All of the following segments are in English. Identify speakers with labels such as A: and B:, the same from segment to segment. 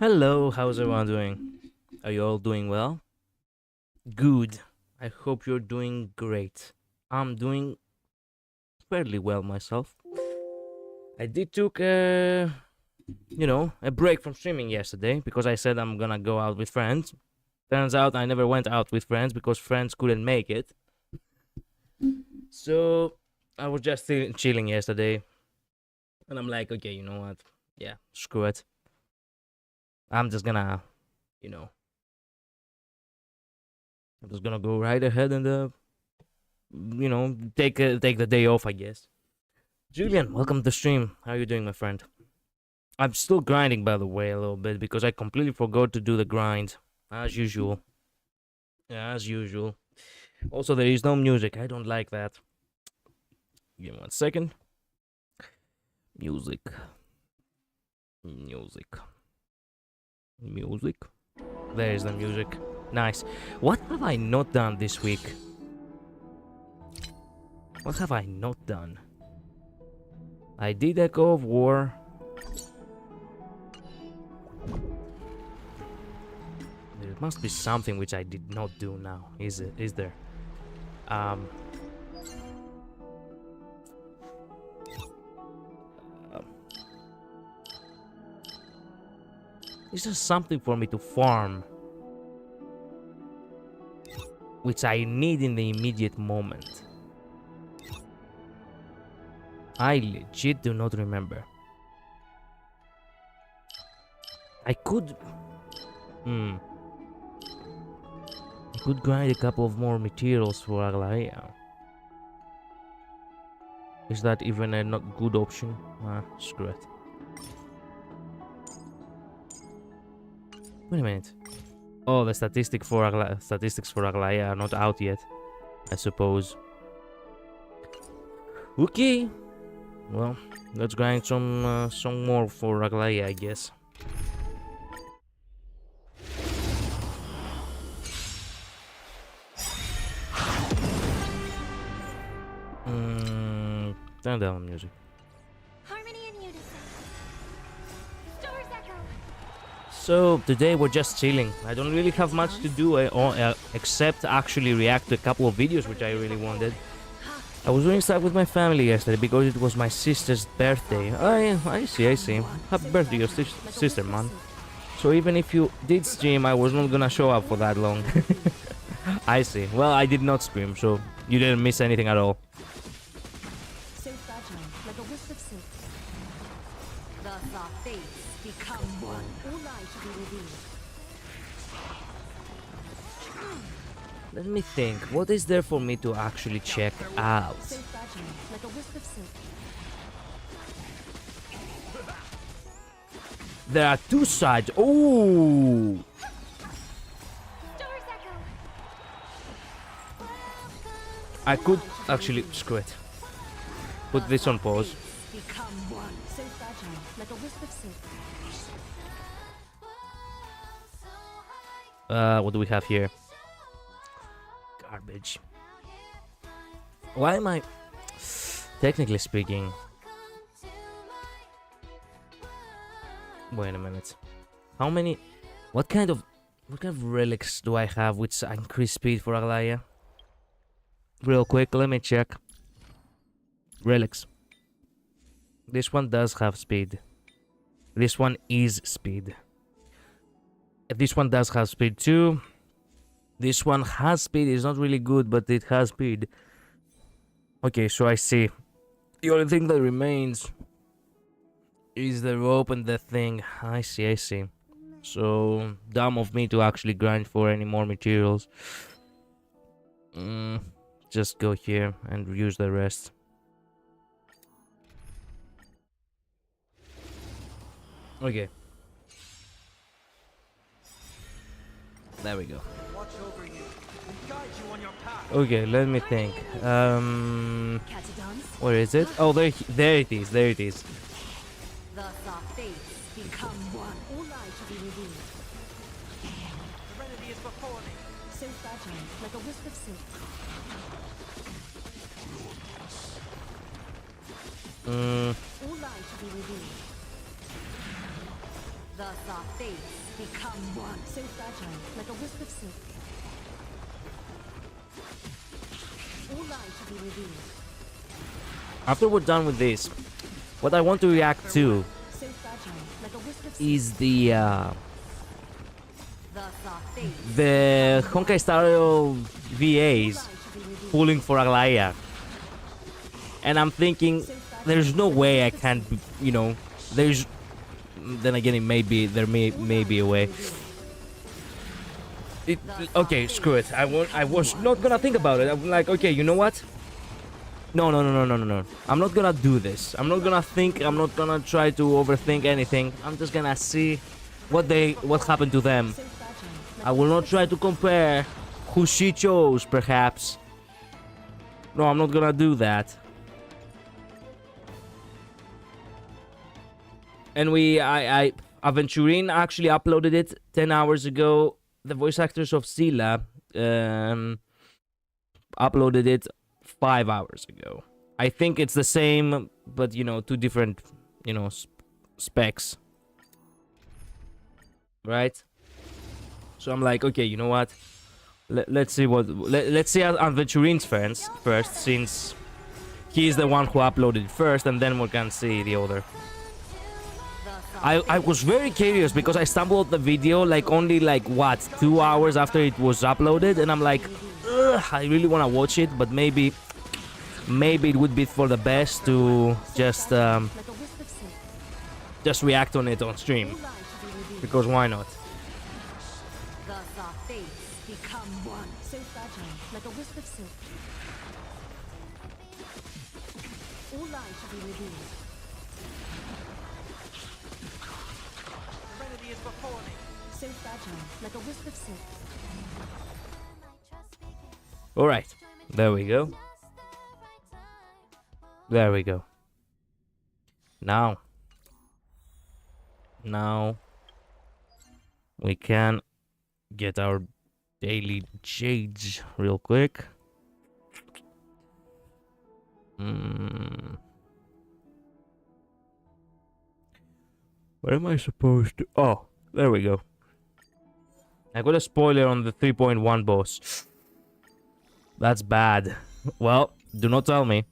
A: Hello, how's everyone doing? Are you all doing well? Good. I hope you're doing great. I'm doing fairly well myself. I did took a break from streaming yesterday because I said I'm gonna go out with friends. Turns out I never went out with friends because friends couldn't make it. So I was just chilling yesterday, and I'm like, okay, you know what? Yeah, screw it. I'm just gonna, you know, I'm just gonna go right ahead and take the day off, I guess. Julian, welcome to the stream. How are you doing, my friend? I'm still grinding, by the way, a little bit because I completely forgot to do the grind, as usual. Yeah, as usual. Also, there is no music. I don't like that. Give me 1 second. Music. Music. Music. There is the music. Nice. What have I not done this week? What have I not done? I did Echo of War. There must be something which I did not do now. Is there? Um. Is there something for me to farm which I need in the immediate moment? I legit do not remember. I could... I could grind a couple of more materials for Aglaia. Is that even a not good option? Screw it. Wait a minute. Oh, the statistics for Aglaya are not out yet, I suppose. Okay. Well, let's grind some more for Aglaya, I guess. Turn down the music.
B: Harmony and unison. Stars echo.
A: So today we're just chilling. I don't really have much to do except actually react to a couple of videos which I really wanted. I was doing stuff with my family yesterday because it was my sister's birthday. I see. Happy birthday, your sister, man. So even if you did stream, I was not gonna show up for that long. I see. Well, I did not stream, so you didn't miss anything at all.
B: So fragile, like a wisp of silk. Thus our fates become one. All lies shall be revealed.
A: Let me think. What is there for me to actually check out?
B: So fragile, like a wisp of silk.
A: There are two sides. Oh!
B: Stars echo.
A: I could actually screw it. Put this on pause.
B: Become one. So fragile, like a wisp of silk.
A: What do we have here? Garbage. Why am I... Technically speaking... Wait a minute. How many... What kind of relics do I have which increase speed for Aglaya? Real quick, let me check. Relics. This one does have speed. This one is speed. This one does have speed too. This one has speed. It's not really good, but it has speed. Okay, so I see. The only thing that remains is the rope and the thing. I see. So, dumb of me to actually grind for any more materials. Just go here and use the rest. Okay. There we go. Okay, let me think. Where is it? Oh, there it is. There it is.
B: Thus our fates become one. All lies shall be revealed.
C: The remedy is before me.
B: So fragile, like a wisp of silk. All lies shall be revealed. Thus our fates become one. So fragile, like a wisp of silk. All lies shall be revealed.
A: After we're done with this, what I want to react to
B: So fragile, like a wisp of silk.
A: is the
B: Thus our fates
A: Honkai Star Rail VAs pulling for Aglaya. And I'm thinking, there's no way I can't, there's... Then again, there may be a way. Okay, screw it. I was not gonna think about it. I'm like, okay, you know what? No. I'm not gonna do this. I'm not gonna think. I'm not gonna try to overthink anything. I'm just gonna see what happened to them. I will not try to compare who she chose, perhaps. No, I'm not gonna do that. And Aventurine actually uploaded it 10 hours ago. The voice actors of Scylla uploaded it 5 hours ago. I think it's the same, but two different, specs. Right? So I'm like, okay, you know what? Let's see let's see Aventurine's first, since he's the one who uploaded first, and then we can see the other. I was very curious because I stumbled the video only 2 hours after it was uploaded, and I'm like, ugh, I really want to watch it, but maybe it would be for the best to just react on it on stream, because why not?
B: Thus our fates become one. So fragile, like a wisp of silk. All lies shall be revealed.
C: The remedy is before me.
B: So fragile, like a wisp of silk.
A: All right, there we go. There we go. Now we can get our daily jades real quick. Where am I supposed to? Oh, there we go. I got a spoiler on the 3.1 boss. That's bad. Well, do not tell me.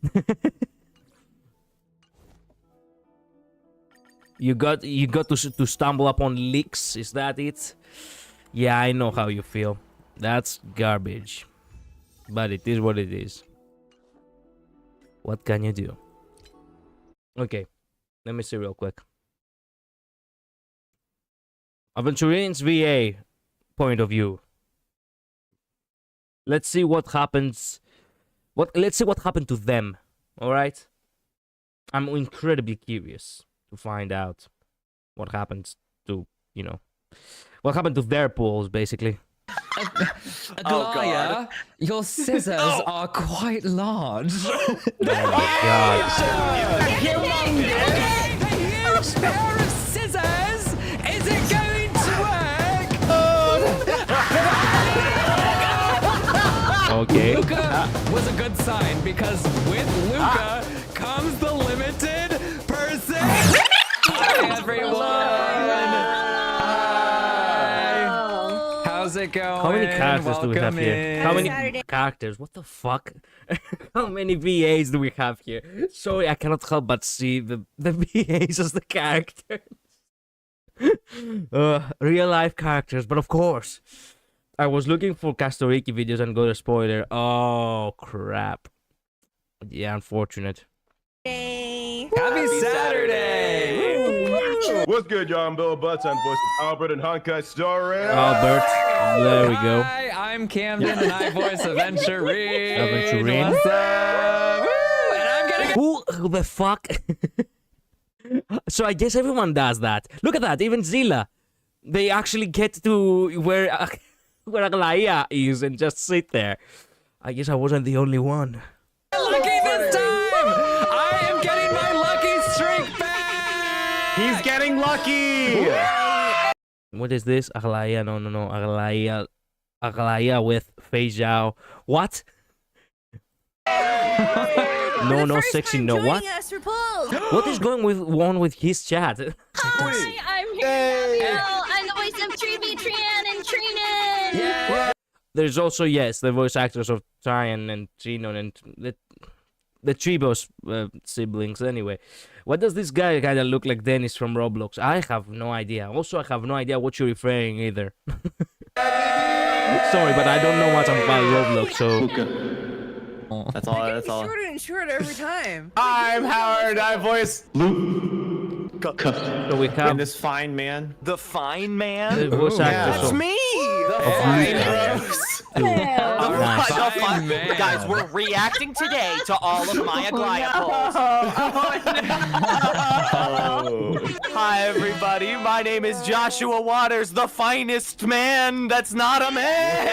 A: You got to stumble upon leaks. Is that it? Yeah, I know how you feel. That's garbage. But it is what it is. What can you do? Okay, let me see real quick. Aventurine's VA point of view. Let's see what happens. Let's see what happened to them. All right. I'm incredibly curious to find out what happens to, you know, what happened to their pools, basically.
D: Aglaya, your scissors are quite large.
A: Oh my god.
D: A huge pair of scissors! Is it going to work?
A: Okay.
D: Luca was a good sign because with Luca comes the limited person. Hi everyone. Hi. How's it going?
A: How many characters do we have
D: Welcome
A: here?
D: in.
A: How many characters? What the fuck? How many VAs do we have here? Sorry, I cannot help but see the VAs as the characters. Real life characters, but of course. I was looking for Castoriki videos and got a spoiler. Oh, crap. Yeah, unfortunate.
D: Happy Saturday!
E: What's good, y'all? I'm Bill Butts. I'm voice of Albert and Honkai Star Rail.
A: Albert, there we go.
D: Hi, I'm Camden and I voice Aventurine.
A: Aventurine.
D: What's up? Woo! And I'm gonna
A: Who the fuck? So I guess everyone does that. Look at that, even Zilla. They actually get to where Aglaya is and just sit there. I guess I wasn't the only one.
D: lucky this time! I am getting my lucky streak back!
F: He's getting lucky!
A: What is this? Aglaya, no. Aglaya with Fei Zhao. What? No, sexy, no. What? What is going on with his chat?
G: Hi, I'm here. I'm the voice of Tree Trian and Trinan.
D: Yeah.
A: There's also, yes, the voice actors of Tryon and Trinon and the Tribos siblings. Anyway, what does this guy kind of look like? Dennis from Roblox? I have no idea. Also, I have no idea what you're referring either. Sorry, but I don't know much about Roblox, so...
F: That's all. That's all.
H: Shorter and shorter every time.
F: I'm Howard. I voice
A: So we have
F: this fine man.
C: The fine man?
A: the voice actors
C: That's
A: of...
C: me!
A: Nice.
D: Fine man.
C: Guys, we're reacting today to all of my Aglaya polls. Hi, everybody. My name is Joshua Waters, the finest man that's not a man.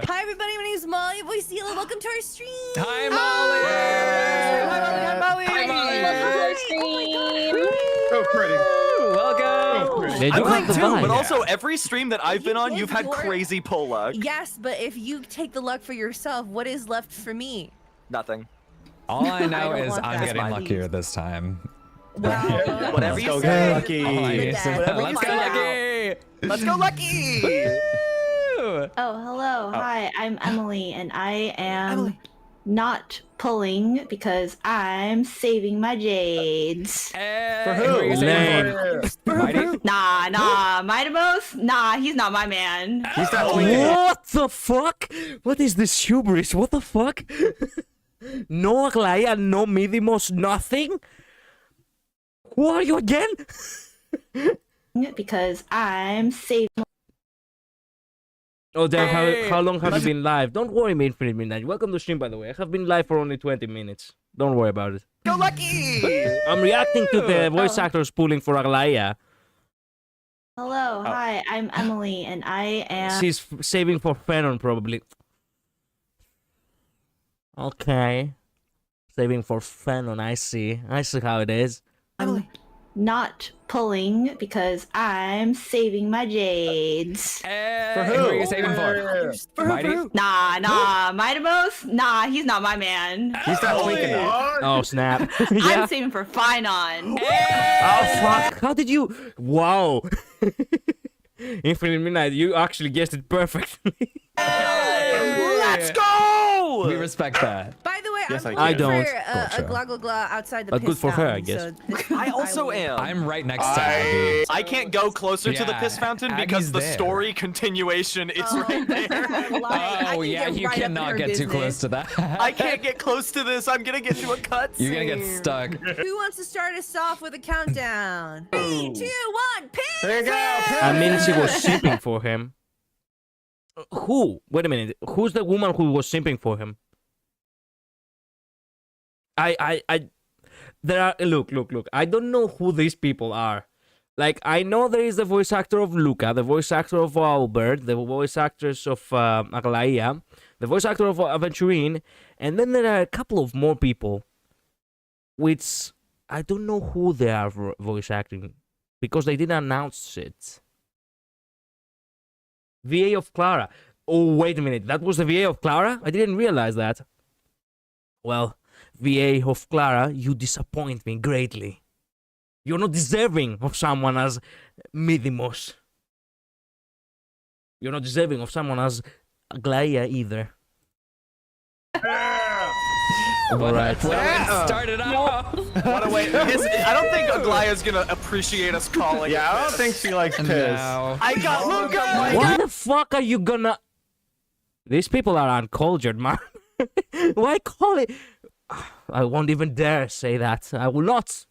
H: Hi everybody, my name is Molly, voice Zila. Welcome to our stream.
D: Hi, Molly! Hi, Molly!
G: Welcome to our stream.
E: So pretty.
D: Welcome!
A: They do have the vibe.
C: But also, every stream that I've been on, you've had crazy pull luck.
H: Yes, but if you take the luck for yourself, what is left for me?
C: Nothing.
D: All I know
H: don't
D: is
H: want
D: I'm
H: that.
D: getting
H: Please.
D: luckier this time.
H: Well,
C: Whatever you
F: Go
C: say.
F: get lucky.
D: All I need is
H: Whatever
D: let's
H: you
D: go
H: say.
D: lucky!
C: Let's go, Lucky!
D: Woo!
I: Oh, hello. Hi, I'm Emily, and I am not pulling because I'm saving my jades.
D: For
F: who?
A: Lame.
D: Mighty?
I: Nah, Mightimos? Nah, he's not my man.
F: He's not winning.
A: What the fuck? What is this hubris? What the fuck? No Aglaya, no Midimos, nothing? Who are you again?
I: Because I'm saving.
A: Oh damn! How long have you been live? Don't worry, me Infinite Midnight. Welcome to stream, by the way. I have been live for only 20 minutes. Don't worry about it.
C: Go Lucky!
A: I'm reacting to the voice actors pulling for Aglaya.
I: Hello, hi, I'm Emily, and I am.
A: She's saving for Fanon, probably. Okay. Saving for Fanon, I see. I see how it is.
I: Not pulling because I'm saving my jades.
D: For who are you saving for? Mighty?
I: Nah, Mightimos? Nah, he's not my man.
F: He's not tweaking that.
A: Oh, snap.
I: I'm saving for Finon.
A: Oh, fuck. How did you... Wow. Infinite Midnight, you actually guessed it perfectly.
C: Let's go!
D: We respect that.
H: By the way,
F: Yes,
H: I'm
A: I
H: looking
A: don't.
H: for a glug glug glug outside the
A: But good
H: piss
A: for her, I
H: fountain,
A: guess.
H: so this-
C: I also
H: will-
C: am.
D: I'm right next to Abby.
C: I can't go closer to the
D: Yeah,
C: piss fountain
D: Abby's
C: because the
D: there.
C: story continuation is right there.
H: I
D: Oh
H: can
D: yeah,
H: get
D: you
H: right up in
D: cannot
H: her
D: get too close
H: business.
D: to that.
C: I can't get close to this. I'm gonna get to a cutscene.
D: You're gonna get stuck.
H: Who wants to start us off with a countdown? 3, 2, 1, piss!
F: There you go.
A: I mean, she was simping for him. Who? Wait a minute. Who's the woman who was simping for him? There are, look. I don't know who these people are. Like, I know there is the voice actor of Luca, the voice actor of Albert, the voice actress of Aglaya, the voice actor of Aventurine, and then there are a couple of more people, which I don't know who they are voice acting, because they didn't announce it. VA of Clara. Oh, wait a minute. That was the VA of Clara? I didn't realize that. Well, VA of Clara, you disappoint me greatly. You're not deserving of someone as Midimos. You're not deserving of someone as Aglaya either. Alright.
D: Well, it started off.
C: What a way. I don't think Aglaya's gonna appreciate us calling
F: Yeah,
C: it
F: I don't think
C: this.
F: she likes piss.
D: No.
C: I got Luca!
A: Why the fuck are you gonna... These people are uncultured, man. Why call it... I won't even dare say that. I will not.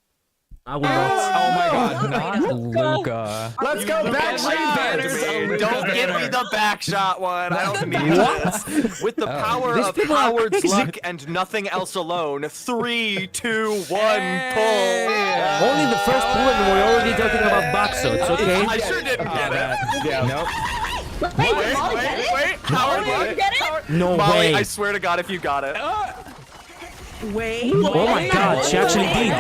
A: I will not.
D: Oh my god, not Luca.
F: Let's go back
C: Don't
F: shot.
C: Don't give me the back shot one. I don't need
A: What?
C: this. With the power
A: These
C: of
A: people are
C: Howard's
A: crazy.
C: luck and nothing else alone. 3, 2, 1, pull.
A: Only the first pull and we're already talking about backshots, okay?
C: I sure didn't get it.
F: Yeah. Nope.
C: Wait. Howard, what?
G: Get it?
A: No
C: Molly,
A: way.
C: I swear to God if you got it.
H: Wait.
A: Oh my god, she actually did.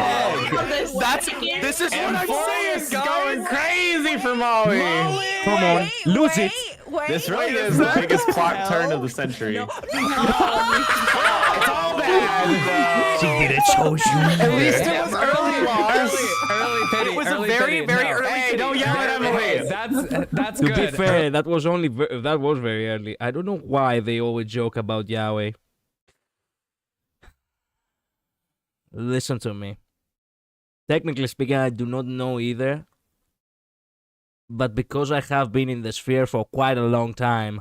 C: This is what I'm saying,
F: It's
C: guys.
F: going crazy for Molly.
A: Come on, lose it.
H: Wait.
F: This really is the biggest plot turn of the century. It's all bad.
A: She did it, chose you.
F: At least it was early loss.
D: Early pity.
C: It was a
D: early
C: very,
D: pity.
C: very
D: No.
C: early
F: Hey,
C: pity.
F: don't yell at Emily.
D: That's
A: To
D: good.
A: be fair, that was only that was very early. I don't know why they always joke about Yahweh. Listen to me. Technically speaking, I do not know either. But because I have been in the sphere for quite a long time,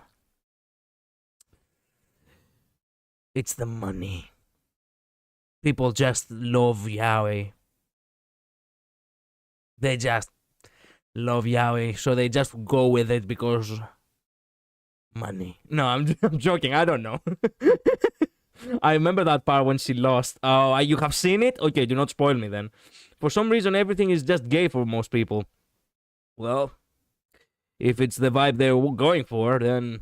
A: it's the money. People just love Yahweh. They just love Yahweh, so they just go with it because money. No, I'm joking. I don't know. I remember that part when she lost. Oh, you have seen it? Okay, do not spoil me then. For some reason, everything is just gay for most people. Well, if it's the vibe they're going for, then...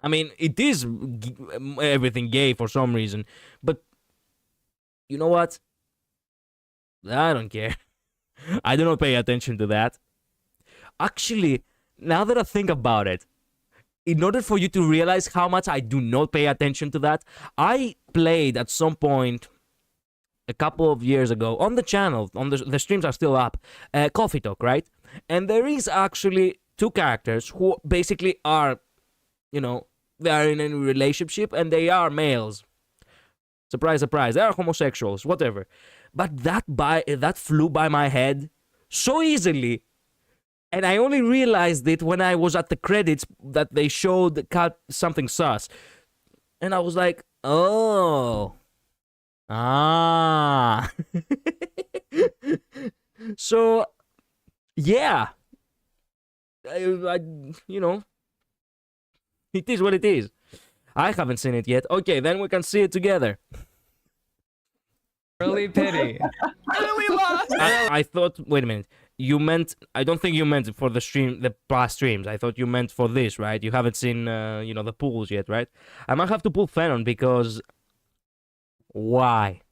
A: I mean, it is everything gay for some reason. But, you know what? I don't care. I do not pay attention to that. Actually, now that I think about it, in order for you to realize how much I do not pay attention to that, I played at some point a couple of years ago on the channel, on the streams are still up, Coffee Talk, right? And there is actually two characters who basically are, you know, they are in a relationship and they are males. Surprise, surprise, they are homosexuals, whatever. But that flew by my head so easily. And I only realized it when I was at the credits that they showed something sus. And I was like, oh. Ah. So, yeah. I, you know, It is what it is. I haven't seen it yet. Okay, then we can see it together.
D: Really pity.
A: I thought. Wait a minute. You meant? I don't think you meant for the stream, the past streams. I thought you meant for this, right? You haven't seen, the pools yet, right? I might have to pull Fanon because. Why?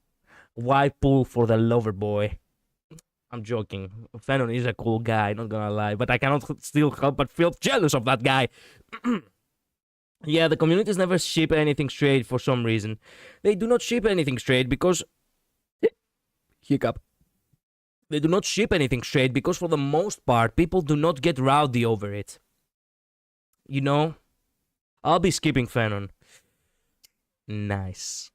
A: Why pull for the lover boy? I'm joking. Fanon is a cool guy, not gonna lie, but I cannot still help but feel jealous of that guy. Yeah, the communities never ship anything straight for some reason. They do not ship anything straight because. Hiccup. They do not ship anything straight because, for the most part, people do not get rowdy over it. You know? I'll be skipping Fanon. Nice.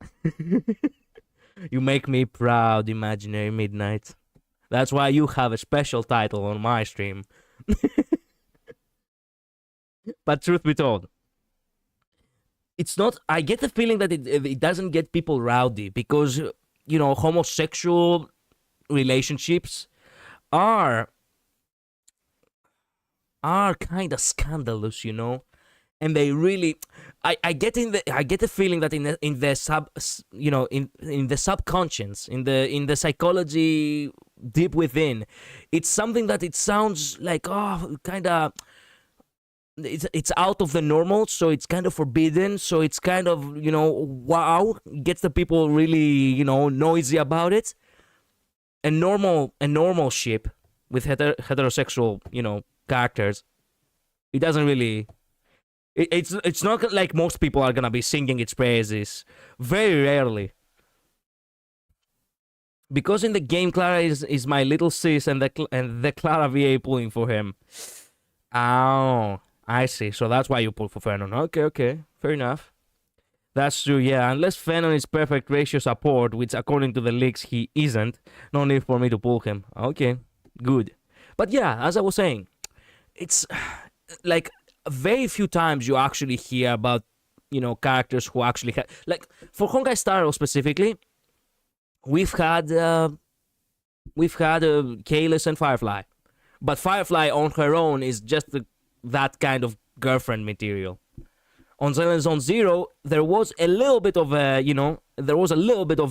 A: You make me proud, Imaginary Midnight. That's why you have a special title on my stream. But truth be told, it's not. I get the feeling that it doesn't get people rowdy because, homosexual relationships are kind of scandalous, and they really. I get the feeling that in the subconscious, in the psychology deep within, it's something that it sounds like kind of. It's out of the normal, so it's kind of forbidden, so it's kind of, wow, gets the people really, noisy about it. A normal ship with heterosexual, characters, it doesn't really. It's not like most people are gonna be singing its praises. Very rarely. Because in the game, Clara is my little sis, and the Clara VA pulling for him. Oh, I see. So that's why you pull for Fanon. Okay, fair enough. That's true, yeah. Unless Fanon is perfect ratio support, which according to the leaks he isn't, no need for me to pull him. Okay, good. But yeah, as I was saying, it's like very few times you actually hear about, characters who actually have, like, for Honkai Star Rail specifically, we've had Kalis and Firefly. But Firefly on her own is just that kind of girlfriend material. On Silent Zone Zero, there was a little bit of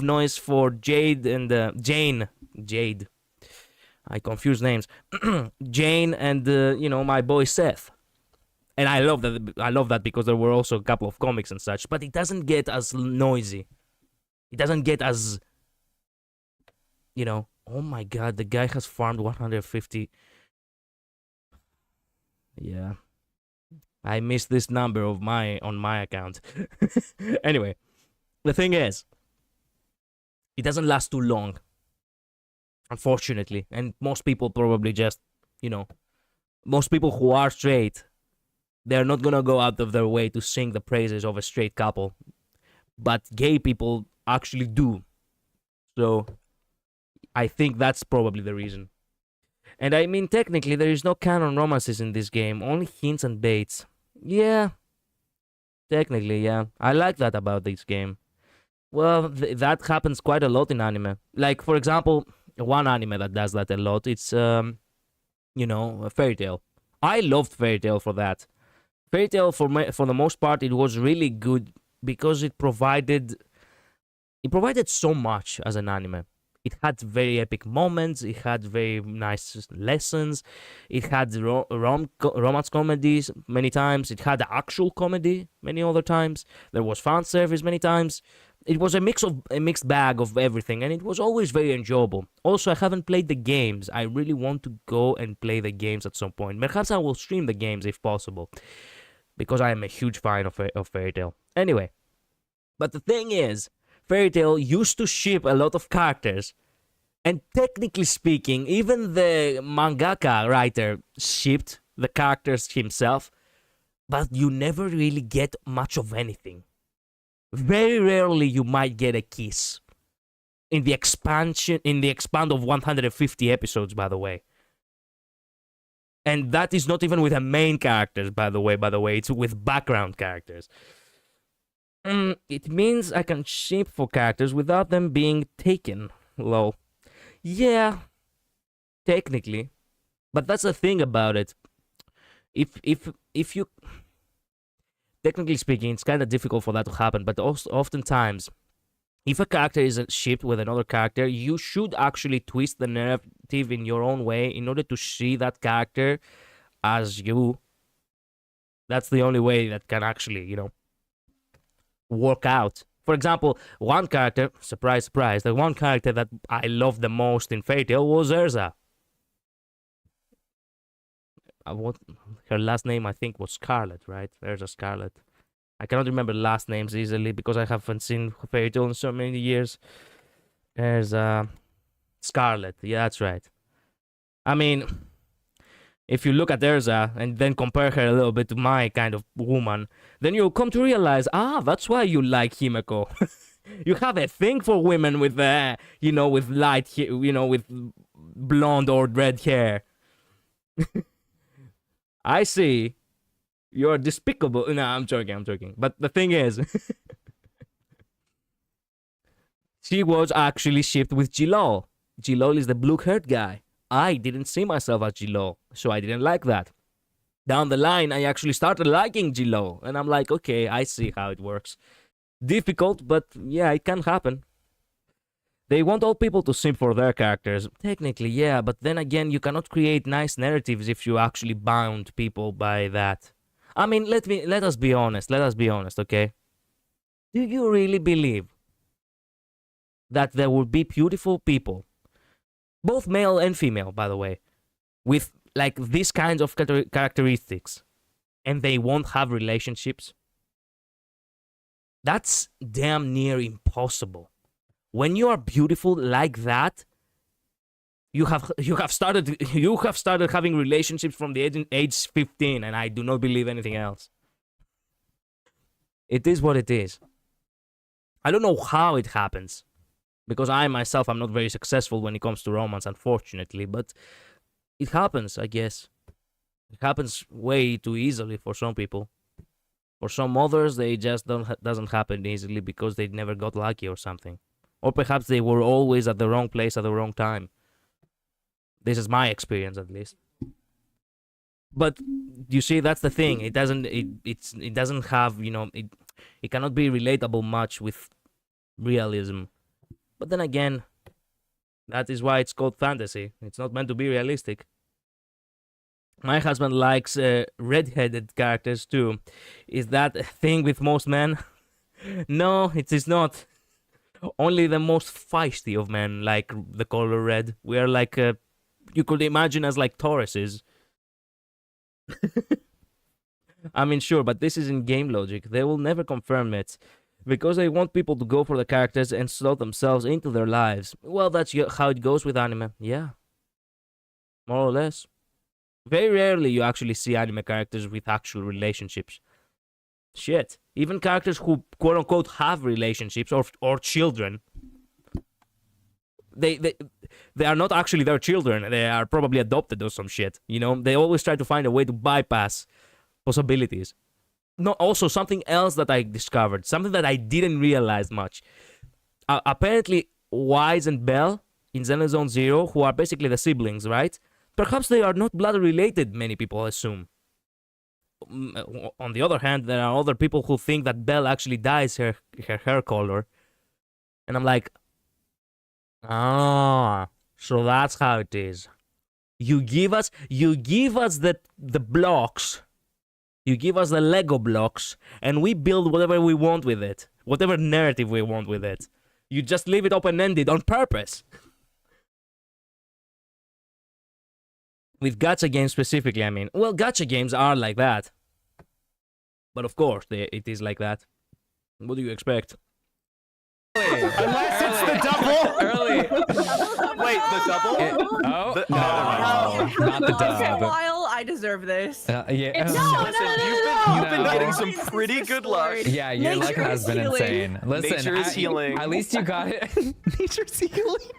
A: noise for Jade and Jade. I confuse names. Jane and my boy Seth. And I love that because there were also a couple of comics and such. But it doesn't get as noisy. It doesn't get as, oh my god, the guy has farmed 150. Yeah. I missed this number on my account. Anyway, the thing is, it doesn't last too long, unfortunately. And most people probably just, most people who are straight, they're not gonna go out of their way to sing the praises of a straight couple. But gay people actually do. So, I think that's probably the reason. And I mean, technically, there is no canon romances in this game, only hints and baits. Yeah. Technically, yeah. I like that about this game. Well, that happens quite a lot in anime. Like, for example, one anime that does that a lot, it's, Fairy Tail. I loved Fairy Tail for that. Fairy Tail, for the most part, it was really good because it provided so much as an anime. It had very epic moments. It had very nice lessons. It had romance comedies many times. It had actual comedy many other times. There was fan service many times. It was a mixed bag of everything, and it was always very enjoyable. Also, I haven't played the games. I really want to go and play the games at some point. Perhaps I will stream the games if possible, because I am a huge fan of Fairy Tail. Anyway, but the thing is, Fairy Tail used to ship a lot of characters, and technically speaking, even the mangaka writer shipped the characters himself, but you never really get much of anything. Very rarely you might get a kiss. In the expand of 150 episodes, by the way. And that is not even with the main characters, by the way, it's with background characters. It means I can ship for characters without them being taken. Lol. Yeah, technically. But that's the thing about it. If you... technically speaking, it's kind of difficult for that to happen. But also, oftentimes, if a character is shipped with another character, you should actually twist the narrative in your own way in order to see that character as you. That's the only way that can actually, work out. For example, one character, surprise, surprise, the one character that I loved the most in Fairy Tail was Erza. Her last name, I think, was Scarlet, right? Erza Scarlet. I cannot remember last names easily because I haven't seen Fairy Tail in so many years. There's Scarlet. Yeah, that's right. I mean, if you look at Erza and then compare her a little bit to my kind of woman, then you'll come to realize, that's why you like Himeko. You have a thing for women with, with light, with blonde or red hair. I see. You're despicable. No, I'm joking. But the thing is, she was actually shipped with Jilol. Jilol is the blue-haired guy. I didn't see myself as Jilol, so I didn't like that. Down the line, I actually started liking Jilol, and I'm like, okay, I see how it works. Difficult, but yeah, it can happen. They want all people to simp for their characters. Technically, yeah, but then again, you cannot create nice narratives if you actually bound people by that. I mean, let us be honest, okay? Do you really believe that there will be beautiful people, both male and female, by the way, with like these kinds of characteristics, and they won't have relationships? That's damn near impossible. When you are beautiful like that, you have started having relationships from the age 15, and I do not believe anything else. It is what it is. I don't know how it happens, because I myself am not very successful when it comes to romance, unfortunately, but it happens, I guess. It happens way too easily for some people. For some others, they just doesn't happen easily because they never got lucky or something. Or perhaps they were always at the wrong place at the wrong time. This is my experience, at least. But you see, that's the thing. It doesn't have, it cannot be relatable much with realism. But then again, that is why it's called fantasy. It's not meant to be realistic. My husband likes red-headed characters too. Is that a thing with most men? No, it is not. Only the most feisty of men like the color red. We are like, you could imagine as like Tauruses. I mean, sure, but this is in game logic. They will never confirm it, because they want people to go for the characters and slot themselves into their lives. Well, that's how it goes with anime. Yeah. More or less. Very rarely you actually see anime characters with actual relationships. Shit. Even characters who quote-unquote have relationships or children, they are not actually their children. They are probably adopted or some shit. They always try to find a way to bypass possibilities. No, also something else that I discovered, something that I didn't realize much. Apparently, Wise and Belle in Xenozone Zero, who are basically the siblings, right? Perhaps they are not blood related, many people assume. On the other hand, there are other people who think that Belle actually dyes her hair color. And I'm like, so that's how it is. You give us the blocks. You give us the Lego blocks, and we build whatever we want with it. Whatever narrative we want with it. You just leave it open-ended on purpose. With gacha games specifically, I mean. Well, gacha games are like that. But of course, it is like that. What do you expect?
F: Unless it's the double.
D: Early.
C: Wait, the double?
D: No, not the
H: Okay,
D: dub.
H: while I deserve this.
D: Yeah.
C: You've been
D: No.
C: getting some pretty good luck.
D: Yeah, your luck
H: Nature
D: has
H: is
D: been
H: healing.
D: insane. Listen,
C: Nature is healing.
D: At least you got it. Nature's healing.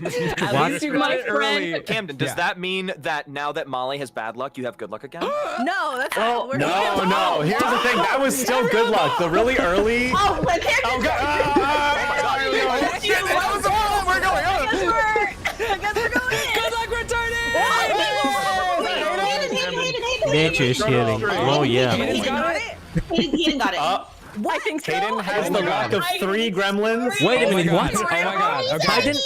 D: At
A: What?
D: least you got it early.
C: Camden, does
D: Yeah.
C: that mean that now that Molly has bad luck, you have good luck again?
H: No, that's not what we're
F: No. Here's the thing. That was still good luck. The really early.
I: Oh, look here.
F: Oh God! We're going on.
H: I guess we're going in.
D: Good luck returning.
A: Nature is healing. Oh yeah.
D: Aiden's got it.
I: Hayden got it.
H: I think so.
F: Hayden has the luck of 3 gremlins.
A: Wait a minute,
D: God.
A: what?
D: Oh my god. Okay.
A: Hayden?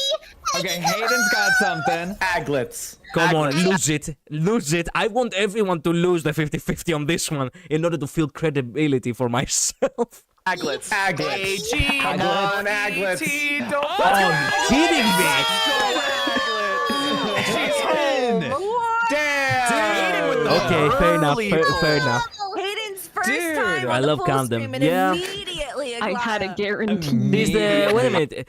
D: Okay, Hayden's got something.
F: Aglets.
A: Come on, lose it. Lose it. I want everyone to lose the 50-50 on this one in order to feel credibility for myself.
C: Aglets.
F: Aglets.
C: A-G,
F: Come on, Aglets.
C: E-T, don't
A: Oh, kidding me.
C: She's home.
F: Damn.
A: Okay, fair enough.
C: Early
A: Fair enough.
H: Hayden's first
D: Dude,
H: time
A: I
H: on the
A: love
H: full
A: Condom.
H: stream and
A: Yeah.
H: immediately
G: I had a
H: Aglaya.
G: guarantee.
A: This the wait a minute.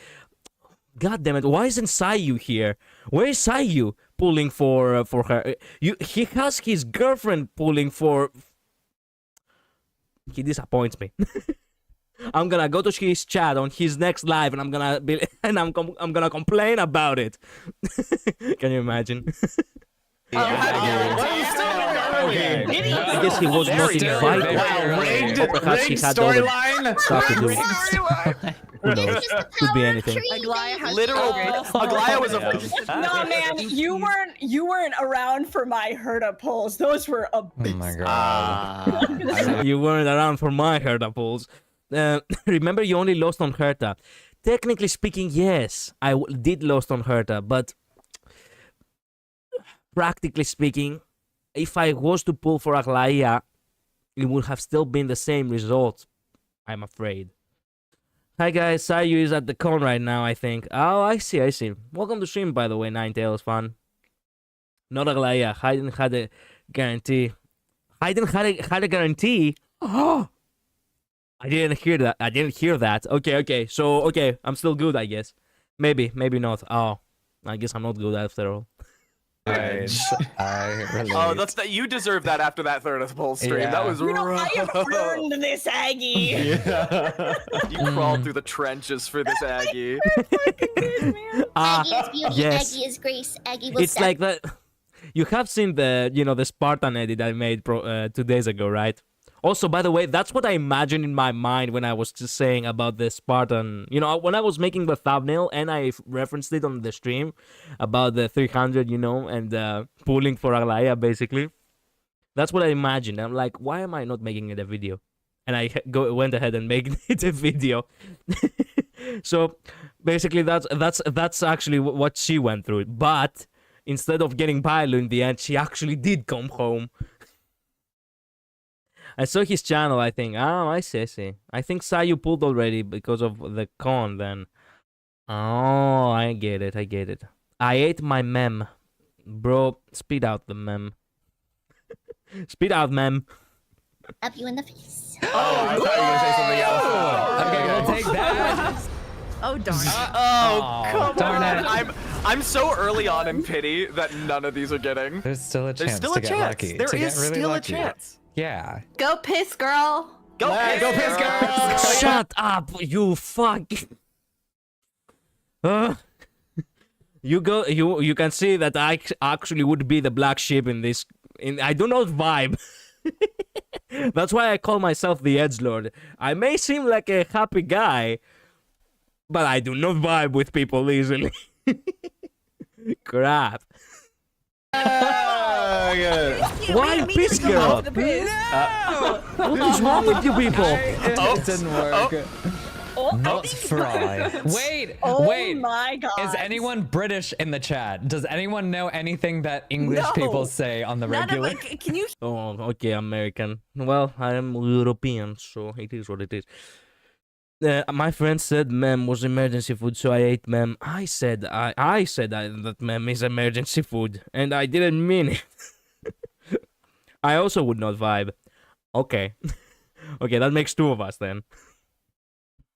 A: God damn it! Why isn't Sayu here? Where is Sayu pulling for her? He has his girlfriend pulling for. He disappoints me. I'm gonna go to his chat on his next live, and I'm gonna complain about it. Can you imagine?
D: Okay.
A: I guess he was not invited.
F: Wow, rigged,
A: Or perhaps he
F: rigged
A: had other
F: storyline.
A: stuff to do. Who knows? Could be anything.
H: Aglaya has
C: Literal. Aglaya was a.
J: No, man, you weren't around for my Herta pulls. Those were
D: Oh my god.
A: You weren't around for my Herta pulls. Remember, you only lost on Herta. Technically speaking, yes, I did lost on Herta, but practically speaking, if I was to pull for Aglaya, it would have still been the same result, I'm afraid. Hi guys, Sayu is at the con right now, I think. Oh, I see. Welcome to stream, by the way, Ninetales fan. Not Aglaya. Hayden had a guarantee. Hayden had a guarantee? Oh! I didn't hear that. Okay. So, okay, I'm still good, I guess. Maybe not. Oh, I guess I'm not good after all.
D: I relate.
C: Oh, that's that. You deserve that after that third of the poll stream.
D: Yeah.
C: That was rough.
J: I have earned this Aggie.
C: You crawled through the trenches for this Aggie.
G: Aggie is beauty,
A: yes.
G: Aggie is grace, Aggie will
A: It's
G: step.
A: like that. You have seen the Spartan edit I made 2 days ago, right? Also, by the way, that's what I imagined in my mind when I was just saying about the Spartan. When I was making the thumbnail and I referenced it on the stream about the 300, and pulling for Aglaya, basically. That's what I imagined. I'm like, why am I not making it a video? And I went ahead and made it a video. So basically, that's actually what she went through. But instead of getting Pylo in the end, she actually did come home. I saw his channel, I think. Oh, I see. I think Sayu pulled already because of the con then. Oh, I get it. I ate my mem. Bro, speed out the mem. Speed out, mem.
G: Up you in the face.
F: Oh, I thought you were going to say something else.
D: Okay, we'll take that.
H: Oh darn.
C: Oh, come
D: darn
C: on.
D: it.
C: I'm so early on in pity that none of these are getting.
D: There's still a chance
C: There's still
D: to
C: a
D: get
C: chance.
D: lucky.
C: There
D: to
C: is
D: get really
C: still
D: lucky.
C: a chance.
D: Yeah.
I: Go piss, girl.
C: Go
F: Piss Girl.
A: Shut up, you fuck. You can see that I actually would be the black sheep in this. I do not vibe. That's why I call myself the Edgelord. I may seem like a happy guy, but I do not vibe with people easily. Crap. Why piss girl? What is wrong with you people?
D: It didn't work. Not fry. Wait.
J: Oh my god.
D: Is anyone British in the chat? Does anyone know anything that English people say on the regular?
H: Can you?
A: Oh, okay, American. Well, I am European, so it is what it is. My friend said mem was emergency food, so I ate mem. I said that mem is emergency food, and I didn't mean it. I also would not vibe. Okay. Okay, that makes 2 of us then.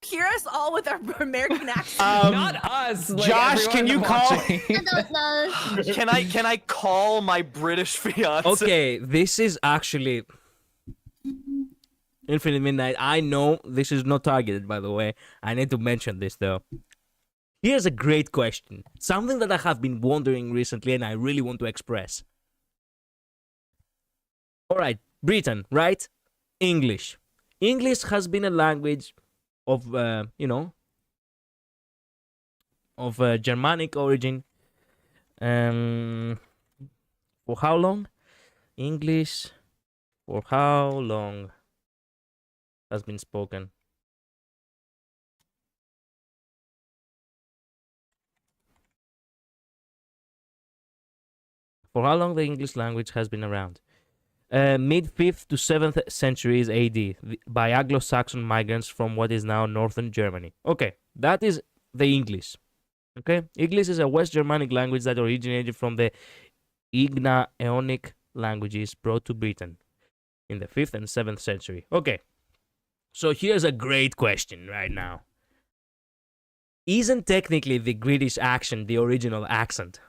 H: Hear us all with our American accent.
D: Not us. Like
F: Josh, can you call?
G: I don't know.
C: Can I call my British fiance?
A: Okay, this is actually Infinite Midnight. I know this is not targeted, by the way. I need to mention this though. Here's a great question. Something that I have been wondering recently and I really want to express. Alright, Britain, right? English. English has been a language of, Germanic origin. For how long? English. For how long? has been spoken. For how long the English language has been around? Mid 5th to 7th centuries AD by Anglo-Saxon migrants from what is now northern Germany. Okay, that is the English. Okay, English is a West Germanic language that originated from the Igna-Aeonic languages brought to Britain in the 5th and 7th century. Okay, so here's a great question right now. Isn't technically the British accent the original accent?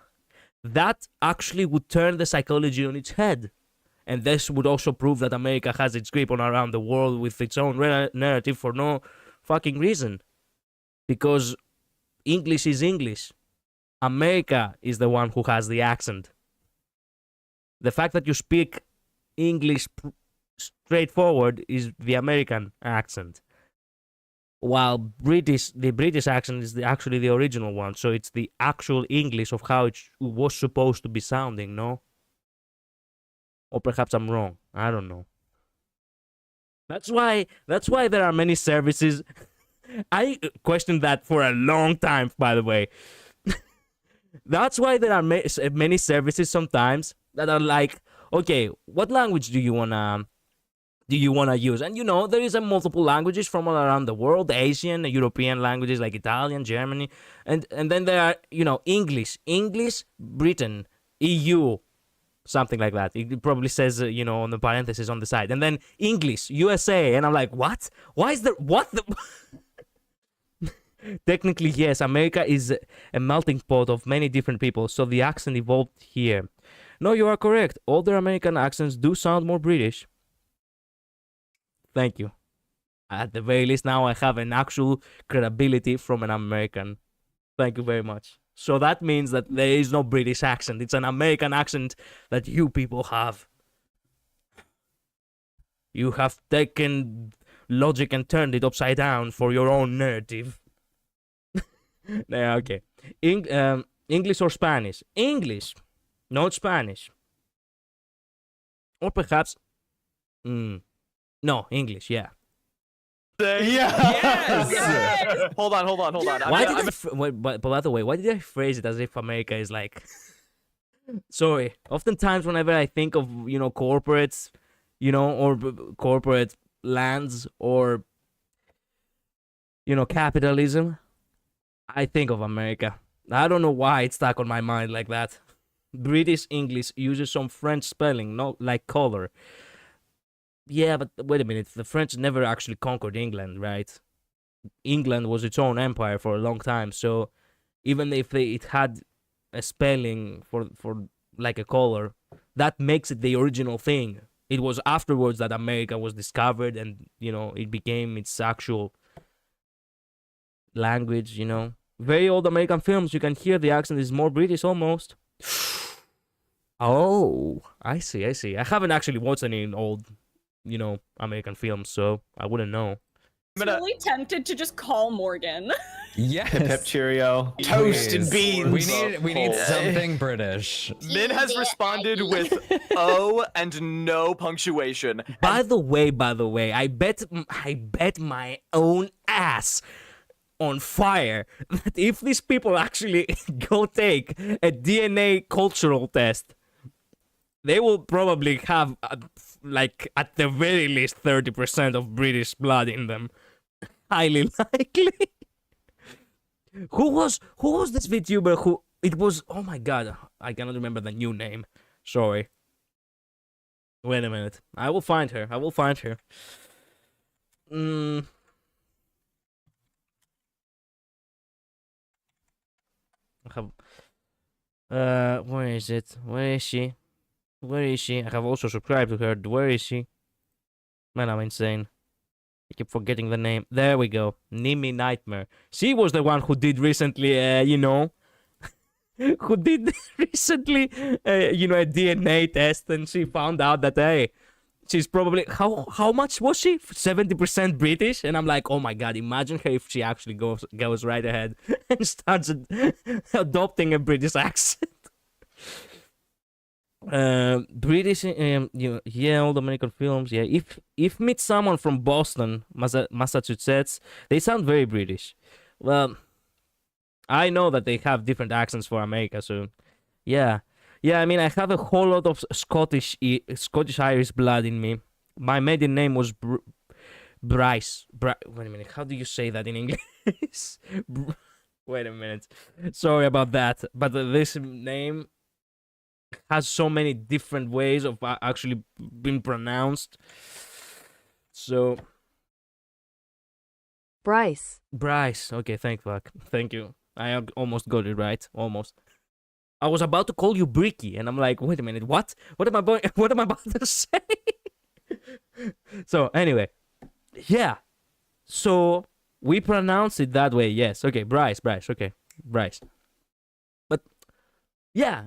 A: That actually would turn the psychology on its head. And this would also prove that America has its grip on around the world with its own narrative for no fucking reason. Because English is English. America is the one who has the accent. The fact that you speak English straightforward is the American accent. While the British accent is actually the original one. So it's the actual English of how it was supposed to be sounding, no? Or perhaps I'm wrong. I don't know. That's why there are many services. I questioned that for a long time, by the way. That's why there are many services sometimes that are like, okay, what language do you wanna use? And you know, there is multiple languages from all around the world, Asian, European languages like Italian, Germany, and then there are, you know, English, Britain, EU, something like that. It probably says, you know, on the parenthesis on the side, and then English, USA, and I'm like, what? Why is there what the? Technically, yes, America is a melting pot of many different people, so the accent evolved here. No, you are correct. Older American accents do sound more British. Thank you. At the very least, now I have an actual credibility from an American. Thank you very much. So that means that there is no British accent. It's an American accent that you people have. You have taken logic and turned it upside down for your own narrative. Yeah, okay. English or Spanish? English, not Spanish. Or perhaps... No, English, yeah.
C: Yes! Hold on.
A: But by the way, why did I phrase it as if America is like... Sorry. Oftentimes whenever I think of, you know, corporates, you know, or corporate lands, or, you know, capitalism, I think of America. I don't know why it's stuck on my mind like that. British English uses some French spelling, not like color. Yeah, but wait a minute. The French never actually conquered England, right? England was its own empire for a long time. So even if it had a spelling for like a color, that makes it the original thing. It was afterwards that America was discovered, and, you know, it became its actual language, you know. Very old American films, you can hear the accent is more British almost. Oh, I see. I haven't actually watched any old, you know, American films, so I wouldn't know.
J: I'm really tempted to just call Morgan.
D: Yes.
F: Hip hip cheerio.
C: Toast and beans.
D: We need something British.
C: Min has responded with O and no punctuation.
A: By the way, I bet my own ass on fire that if these people actually go take a DNA cultural test, they will probably have like at the very least 30% of British blood in them. Highly likely. Who was this VTuber who it was? Oh my god, I cannot remember the new name. Sorry. Wait a minute. I will find her. I have where is it? Where is she? I have also subscribed to her. Where is she? Man, I'm insane. I keep forgetting the name. There we go. Nimi Nightmare. She was the one who did recently, you know, who did recently, you know, a DNA test, and she found out that, hey, she's probably, how much was she? 70% British? And I'm like, oh my god, imagine her if she actually goes right ahead and starts adopting a British accent. British, yeah, all the American films, yeah. If meet someone from Boston, Massachusetts, they sound very British. Well, I know that they have different accents for America, so yeah, yeah. I mean, I have a whole lot of Scottish Irish blood in me. My maiden name was Bryce. Wait a minute, how do you say that in English? Wait a minute. Sorry about that, but this name has so many different ways of actually being pronounced. So
B: Bryce.
A: Bryce. Okay, thank you. I almost got it right. Almost. I was about to call you Bricky, and I'm like, wait a minute, what? What am I what am I about to say? So anyway, yeah. So we pronounce it that way. Yes. Okay, Bryce. Okay, Bryce. But yeah,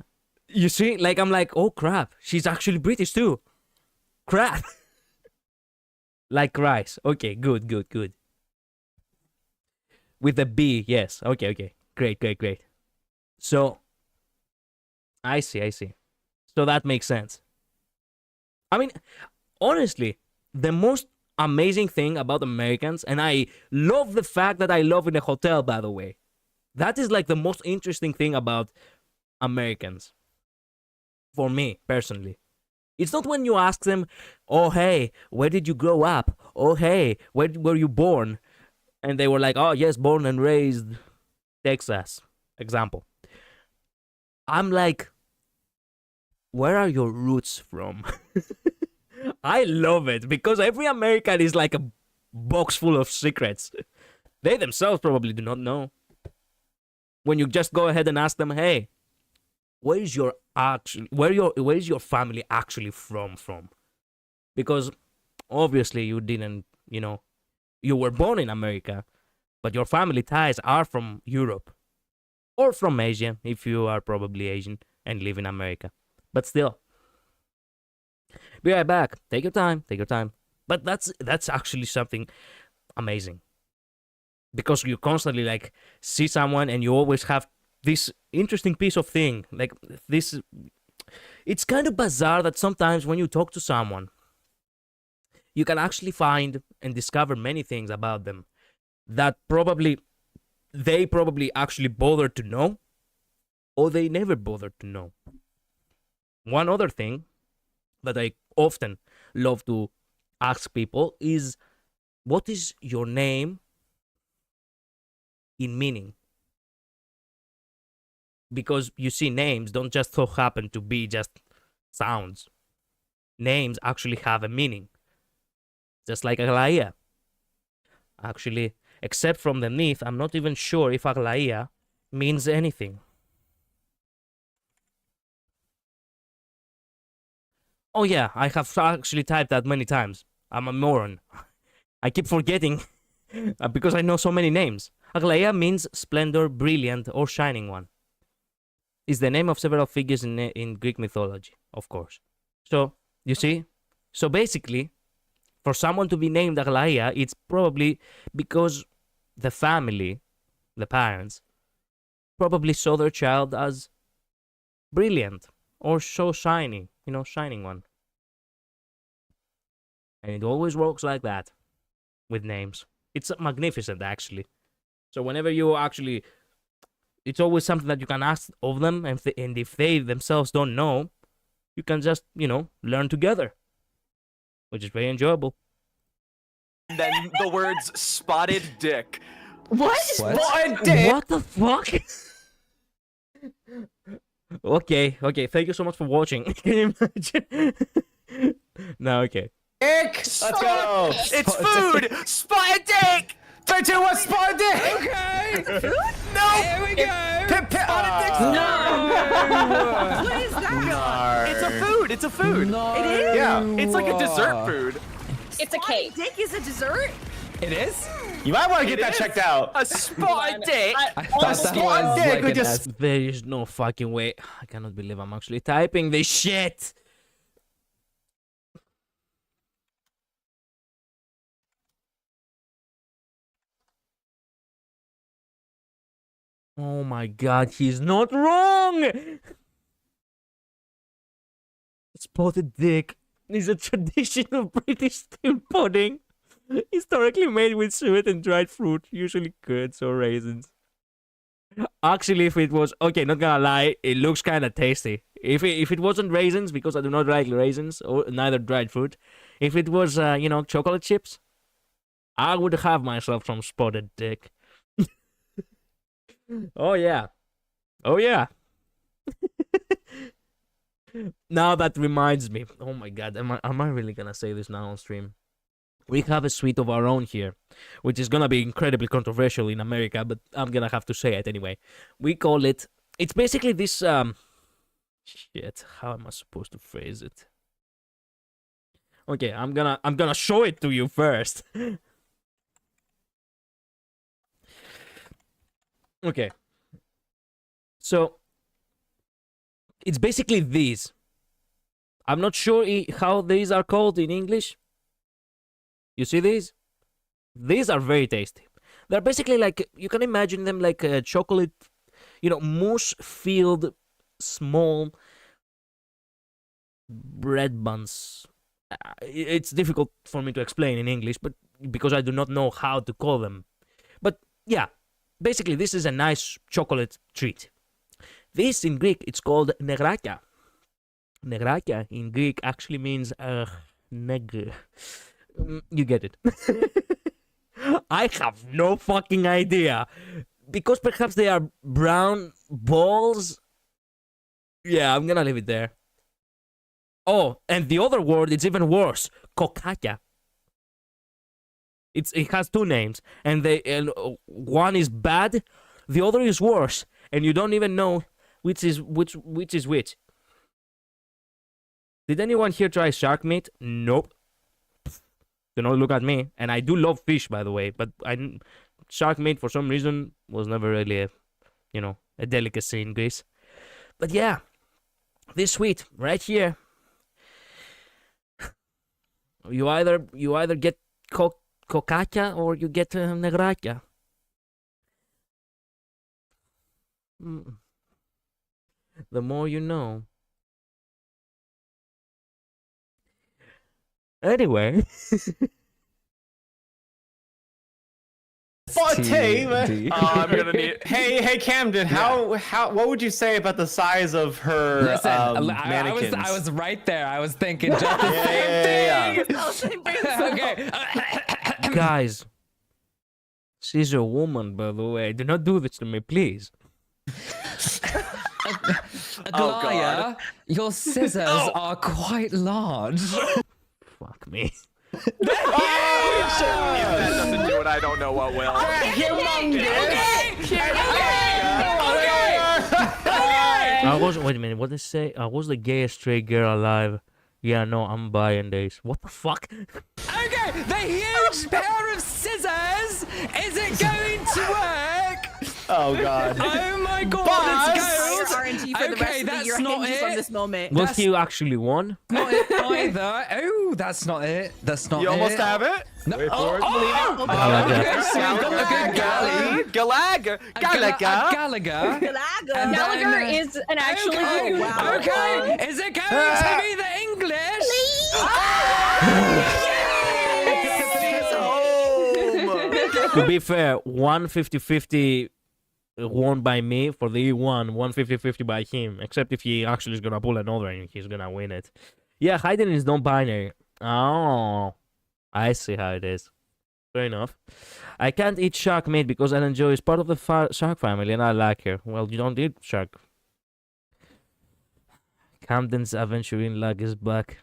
A: you see, like I'm like, oh crap, she's actually British too. Crap. Like rice. Okay, good. With a B, yes. Okay. Great. So I see. So that makes sense. I mean, honestly, the most amazing thing about Americans, and I love the fact that I love in a hotel, by the way. That is like the most interesting thing about Americans. For me, personally. It's not when you ask them, oh, hey, where did you grow up? Oh, hey, where were you born? And they were like, oh, yes, born and raised Texas. Example. I'm like, where are your roots from? I love it because every American is like a box full of secrets. They themselves probably do not know. When you just go ahead and ask them, hey, where is your family actually from? Because obviously you didn't, you were born in America, but your family ties are from Europe or from Asia if you are probably Asian and live in America. But still, be right back. Take your time. But that's actually something amazing because you constantly like see someone and you always have this interesting piece of thing like this. It's kind of bizarre that sometimes when you talk to someone, you can actually find and discover many things about them that they probably actually bothered to know or they never bothered to know. One other thing that I often love to ask people is, what is your name in meaning? Because you see, names don't just so happen to be just sounds. Names actually have a meaning. Just like Aglaia. Actually, except from the myth, I'm not even sure if Aglaia means anything. Oh yeah, I have actually typed that many times. I'm a moron. I keep forgetting because I know so many names. Aglaia means splendor, brilliant, or shining one. Is the name of several figures in Greek mythology, of course. So, you see? So basically, for someone to be named Aglaia, it's probably because the family, the parents, probably saw their child as brilliant or so shiny, shining one. And it always works like that with names. It's magnificent, actually. So whenever you actually, it's always something that you can ask of them, and if they themselves don't know, you can just, learn together, which is very enjoyable.
C: And then the words spotted dick.
I: What?
C: Spotted dick.
A: What the fuck? Okay. Thank you so much for watching. Can you imagine? No, okay.
F: Dick! Let's go!
C: It's food! Spotted dick!
F: 3, 2, 1, spotted dick!
D: Okay.
C: No!
D: Here we go.
C: Spotted dick!
H: What is that?
C: It's a food.
D: No.
H: It is?
C: Yeah, it's like a dessert food.
J: It's a cake.
H: Dick is a dessert?
D: It is?
F: You might want to get
C: It
F: that
C: is.
F: checked out.
C: A spotted dick!
D: I thought that was
F: dick
D: like
F: with
D: an
F: just-
D: S.
A: There is no fucking way. I cannot believe I'm actually typing this shit. Oh my god, he's not wrong! Spotted dick is a traditional British steamed pudding, historically made with suet and dried fruit, usually curds or raisins. Actually, if it was okay, not gonna lie, it looks kind of tasty. If it wasn't raisins, because I do not like raisins or neither dried fruit, if it was chocolate chips, I would have myself some spotted dick. Oh yeah, oh yeah. Now that reminds me. Oh my god, am I really gonna say this now on stream? We have a sweet of our own here, which is gonna be incredibly controversial in America, but I'm gonna have to say it anyway. We call it. It's basically this shit. How am I supposed to phrase it? Okay, I'm gonna show it to you first. Okay. So it's basically these. I'm not sure how these are called in English. You see these? These are very tasty. They're basically like, you can imagine them like a chocolate, mousse-filled small bread buns. It's difficult for me to explain in English, but because I do not know how to call them. But yeah, basically this is a nice chocolate treat. This in Greek, it's called negraka. Negraka in Greek actually means negr. You get it. I have no fucking idea. Because perhaps they are brown balls. Yeah, I'm gonna leave it there. Oh, and the other word, it's even worse. Kokaka. It has two names. And one is bad, the other is worse. And you don't even know which is which. Did anyone here try shark meat? Nope. Do not look at me. And I do love fish, by the way, but shark meat for some reason was never really a delicacy in Greece. But yeah, this sweet right here. You either get kokaka or you get negraka. The more you know. Anyway.
C: I'm gonna need.
F: Hey, Camden. How? What would you say about the size of her
D: Listen,
F: mannequins?
D: I was right there. I was thinking just the same thing. Okay.
A: Guys, she's a woman, by the way. Do not do this to me, please.
D: Aglaya, your scissors are quite large.
A: Fuck me.
C: If that doesn't do it, I don't know what will.
A: Wait a minute, what did they say? I was the gayest straight girl alive. Yeah, no, I'm buying this. What the fuck?
D: Okay, the huge pair of scissors! Is it going to work?
F: Oh god.
D: Oh my god, it's gold!
H: RNG for the rest of the year hinges on this moment.
A: Was he actually won?
D: Not it either. Oh, that's not it. That's not it.
C: You almost have it?
D: No.
E: Wait for it.
D: Okay, so we've got a good galley.
C: Gallagher.
D: Gallagher.
G: Gallagher is an actually good.
D: Okay, is it going to be the English?
A: To be fair, 150-50 won by me for the E1, 150-50 by him. Except if he actually is gonna pull another and he's gonna win it. Yeah, hiding is non-binary. Oh, I see how it is. Fair enough. I can't eat shark meat because Ellen Joy is part of the shark family and I like her. Well, you don't eat shark. Camden's aventurine luck is back.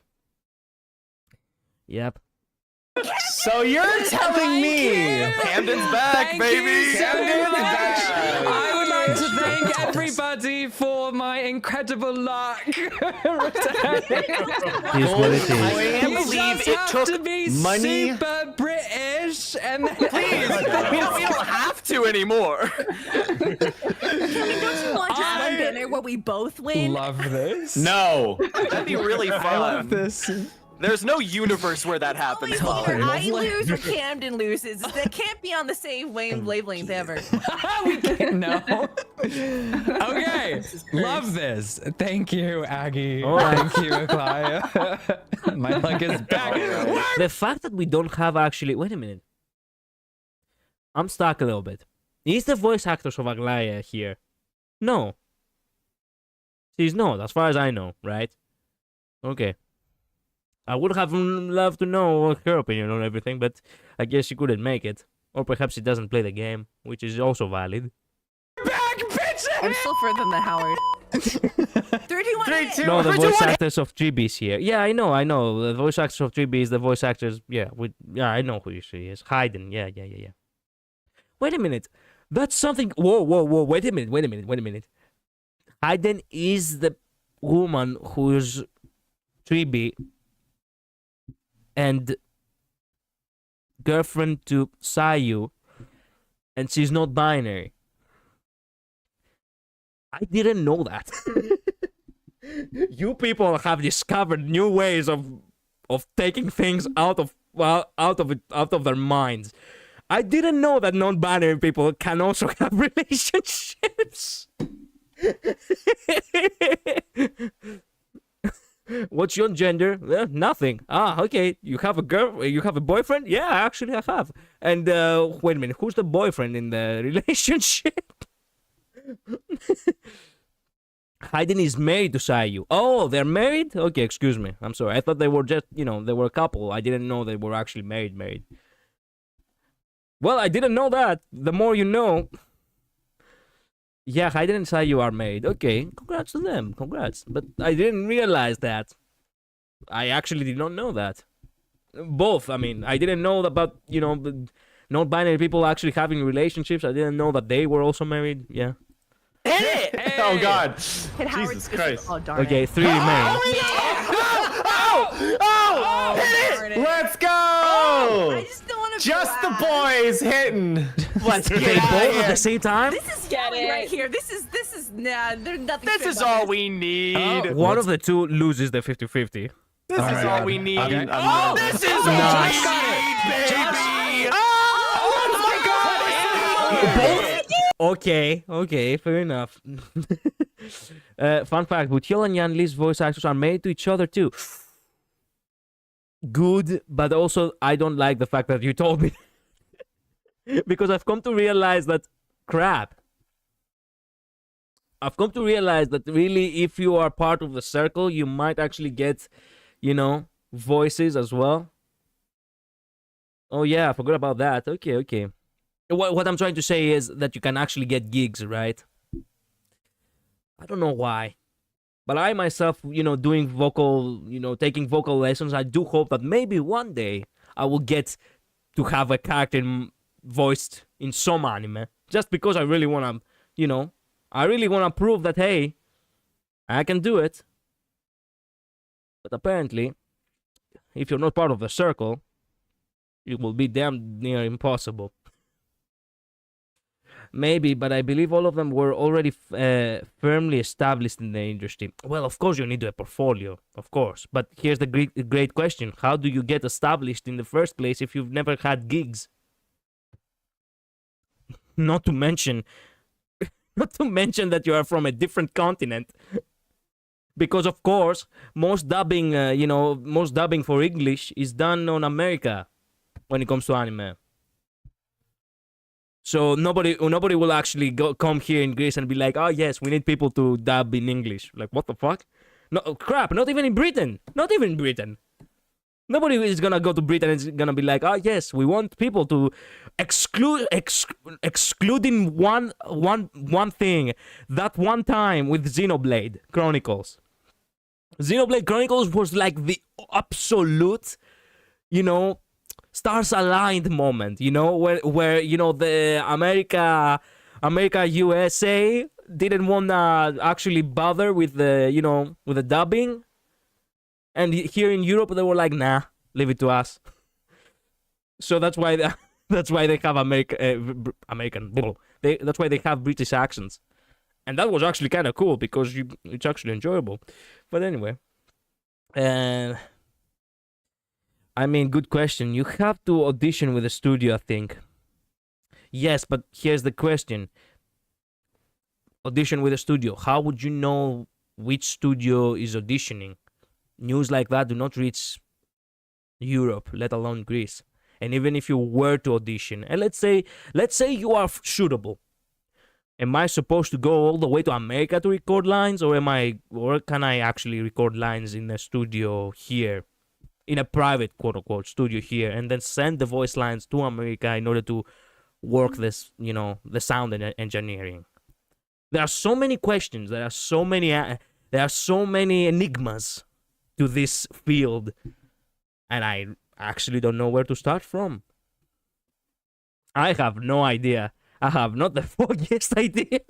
A: Yep.
F: So you're telling me
C: Camden's back,
D: Thank
C: baby.
D: you so much. I would like to thank everybody for my incredible luck.
A: Here's what it is.
C: I can't
D: You
C: believe
D: just
C: it
D: have
C: took
D: to be
F: money.
D: super British and then
C: Please, we don't have to anymore.
H: Don't you want just one banner where we both win?
D: love this.
F: no.
C: That'd be really fun.
D: I love this.
C: There's no universe where that happens.
H: Either
C: Bob.
H: I lose or Camden loses. That can't be on the same wavelength ever.
D: We can't know. Okay, love this. Thank you, Aggie.
A: All right.
D: Thank you, Clara. My luck is back.
A: The fact that we don't have actually. Wait a minute. I'm stuck a little bit. Is the voice actors of Aglaya here? No. She's not, as far as I know, right? Okay. I would have loved to know her opinion on everything, but I guess she couldn't make it. Or perhaps she doesn't play the game, which is also valid.
D: Back, bitches!
H: I'm still further than Howard. 3, 2, 1.
A: No, the voice actors of 3B is here. Yeah, I know. The voice actors of 3B is the voice actors. Yeah, I know who she is. Hayden. Yeah. Wait a minute. That's something. Whoa. Wait a minute. Hayden is the woman who's 3B and girlfriend to Sayu, and she's not binary. I didn't know that. You people have discovered new ways of taking things out of their minds. I didn't know that non-binary people can also have relationships. What's your gender? Nothing. Ah, okay. You have a girl. You have a boyfriend? Yeah, actually, I have. And wait a minute. Who's the boyfriend in the relationship? Hayden is married to Sayu. Oh, they're married? Okay, excuse me. I'm sorry. I thought they were just, they were a couple. I didn't know they were actually married. Well, I didn't know that. The more you know. Yeah, Hayden and Sayu are married. Okay, congrats to them. Congrats. But I didn't realize that. I actually did not know that. Both. I mean, I didn't know about, non-binary people actually having relationships. I didn't know that they were also married. Yeah.
F: Hey! Oh God!
H: Hit Howard's
F: Jesus Christ!
H: Oh darn
A: Okay,
H: it.
A: 3 remain.
F: Oh! Hit it! Let's go!
H: I just don't want to.
F: Just the boys hitting.
A: What? They both at the same time?
H: This is
J: Get
H: yelling
J: it.
H: right here. This is nah. There's nothing.
C: This
H: fair
C: is
H: about
C: all we need.
A: One of the two loses the 50-50.
C: This is all we need.
F: I'm
C: Oh, this is all we need, baby.
A: Okay, fair enough. Fun fact, Buthiel and Yan Lee's voice actors are married to each other too. Good, but also I don't like the fact that you told me. Because I've come to realize that I've come to realize that really if you are part of the circle, you might actually get, voices as well. Oh yeah, I forgot about that. Okay. What I'm trying to say is that you can actually get gigs, right? I don't know why. But I myself, doing vocal, taking vocal lessons, I do hope that maybe one day I will get to have a character voiced in some anime. Just because I really want to, I really want to prove that, hey, I can do it. But apparently, if you're not part of the circle, it will be damn near impossible. Maybe, but I believe all of them were already firmly established in the industry. Well, of course you need a portfolio, of course. But here's the great question. How do you get established in the first place if you've never had gigs? Not to mention that you are from a different continent. Because, of course, most dubbing for English is done on America when it comes to anime. So nobody will actually come here in Greece and be like, oh yes, we need people to dub in English. Like, what the fuck? No, crap, not even in Britain. Nobody is gonna go to Britain and is gonna be like, oh yes, we want people to excluding one thing. That one time with Xenoblade Chronicles. Xenoblade Chronicles was like the absolute, stars aligned moment, where the America USA didn't wanna actually bother with the with the dubbing, and here in Europe they were like, nah, leave it to us. So that's why they have American. That's why they have British accents, and that was actually kind of cool because it's actually enjoyable. But anyway, I mean, good question. You have to audition with a studio, I think. Yes, but here's the question. audition with a studio. How would you know which studio is auditioning? News like that do not reach Europe, let alone Greece. And even if you were to audition, and let's say you are shootable, am I supposed to go all the way to America to record lines, or can I actually record lines in a studio here, in a private quote unquote studio here, and then send the voice lines to America in order to work this, the sound and engineering? There are so many questions. There are so many enigmas to this field, and I actually don't know where to start from. I have no idea. I have not the foggiest idea.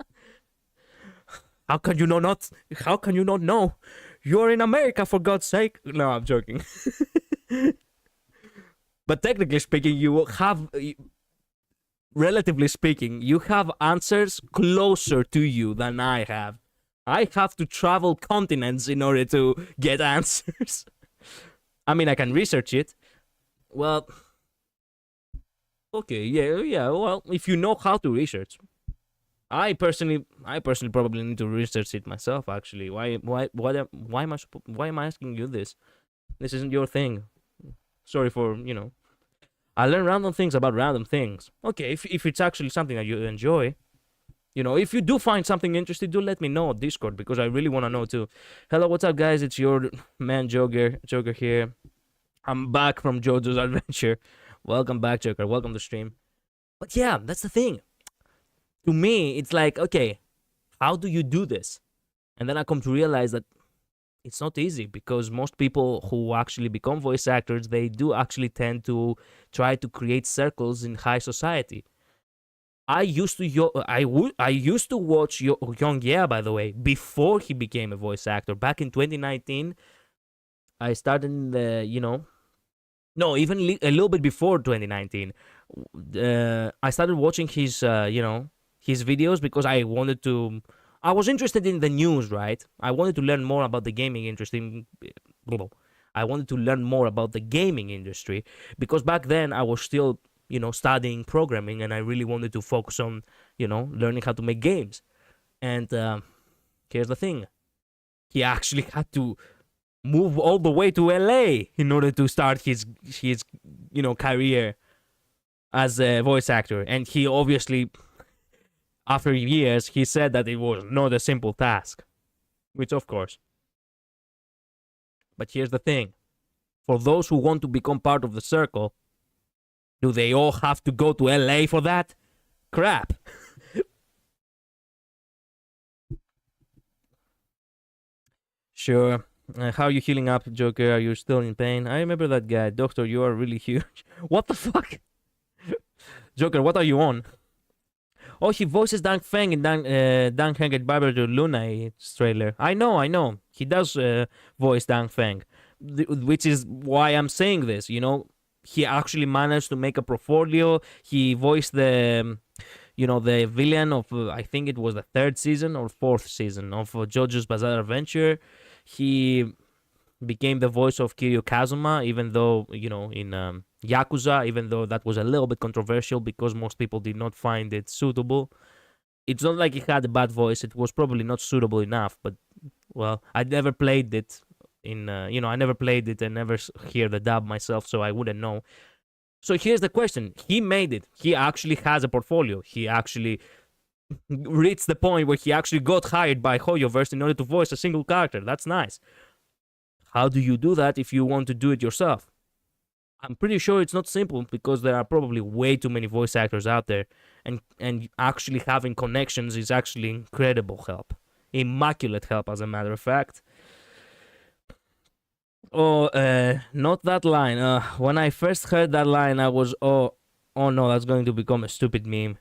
A: How can you not know? You're in America, for God's sake. No, I'm joking. But technically speaking, relatively speaking, you have answers closer to you than I have. I have to travel continents in order to get answers. I mean, I can research it. Well, okay, yeah. Well, if you know how to research, I personally probably need to research it myself. Actually, why am I asking you this? This isn't your thing. Sorry for I learn random things about random things. Okay, if it's actually something that you enjoy, if you do find something interesting, do let me know on Discord, because I really want to know too. Hello, what's up, guys? It's your man Joker here. I'm back from JoJo's Adventure. Welcome back, Joker. Welcome to stream. But yeah, that's the thing. To me, it's like, okay, how do you do this? And then I come to realize that it's not easy, because most people who actually become voice actors, they do actually tend to try to create circles in high society. I used to watch Young Yeah, by the way, before he became a voice actor. Back in 2019, I started in the, no, even a little bit before 2019. I started watching his, his videos because I was interested in the news, right? I wanted to learn more about the gaming industry. I wanted to learn more about the gaming industry, because back then I was still, studying programming, and I really wanted to focus on, learning how to make games. And here's the thing. He actually had to move all the way to LA in order to start his career as a voice actor. And he obviously, after years, he said that it was not a simple task, which of course. But here's the thing. For those who want to become part of the circle, do they all have to go to LA for that? Crap. Sure. How are you healing up, Joker? Are you still in pain? I remember that guy. Doctor, you are really huge. What the fuck? Joker, what are you on? Oh, he voices Dang Feng in Dang Feng at Barber to Luna trailer. I know. He does voice Dang Feng, which is why I'm saying this. He actually managed to make a portfolio. He voiced the villain of, I think it was the 3rd season or 4th season of JoJo's Bizarre Adventure. He became the voice of Kiryu Kazuma, even though, in Yakuza, even though that was a little bit controversial because most people did not find it suitable. It's not like he had a bad voice. It was probably not suitable enough, but, well, I never played it I never played it and never hear the dub myself, so I wouldn't know. So here's the question. He made it. He actually has a portfolio. He actually reached the point where he actually got hired by HoYoverse in order to voice a single character. That's nice. How do you do that if you want to do it yourself? I'm pretty sure it's not simple, because there are probably way too many voice actors out there, and actually having connections is actually incredible help. Immaculate help, as a matter of fact. Oh, not that line. When I first heard that line, I was, oh no, that's going to become a stupid meme.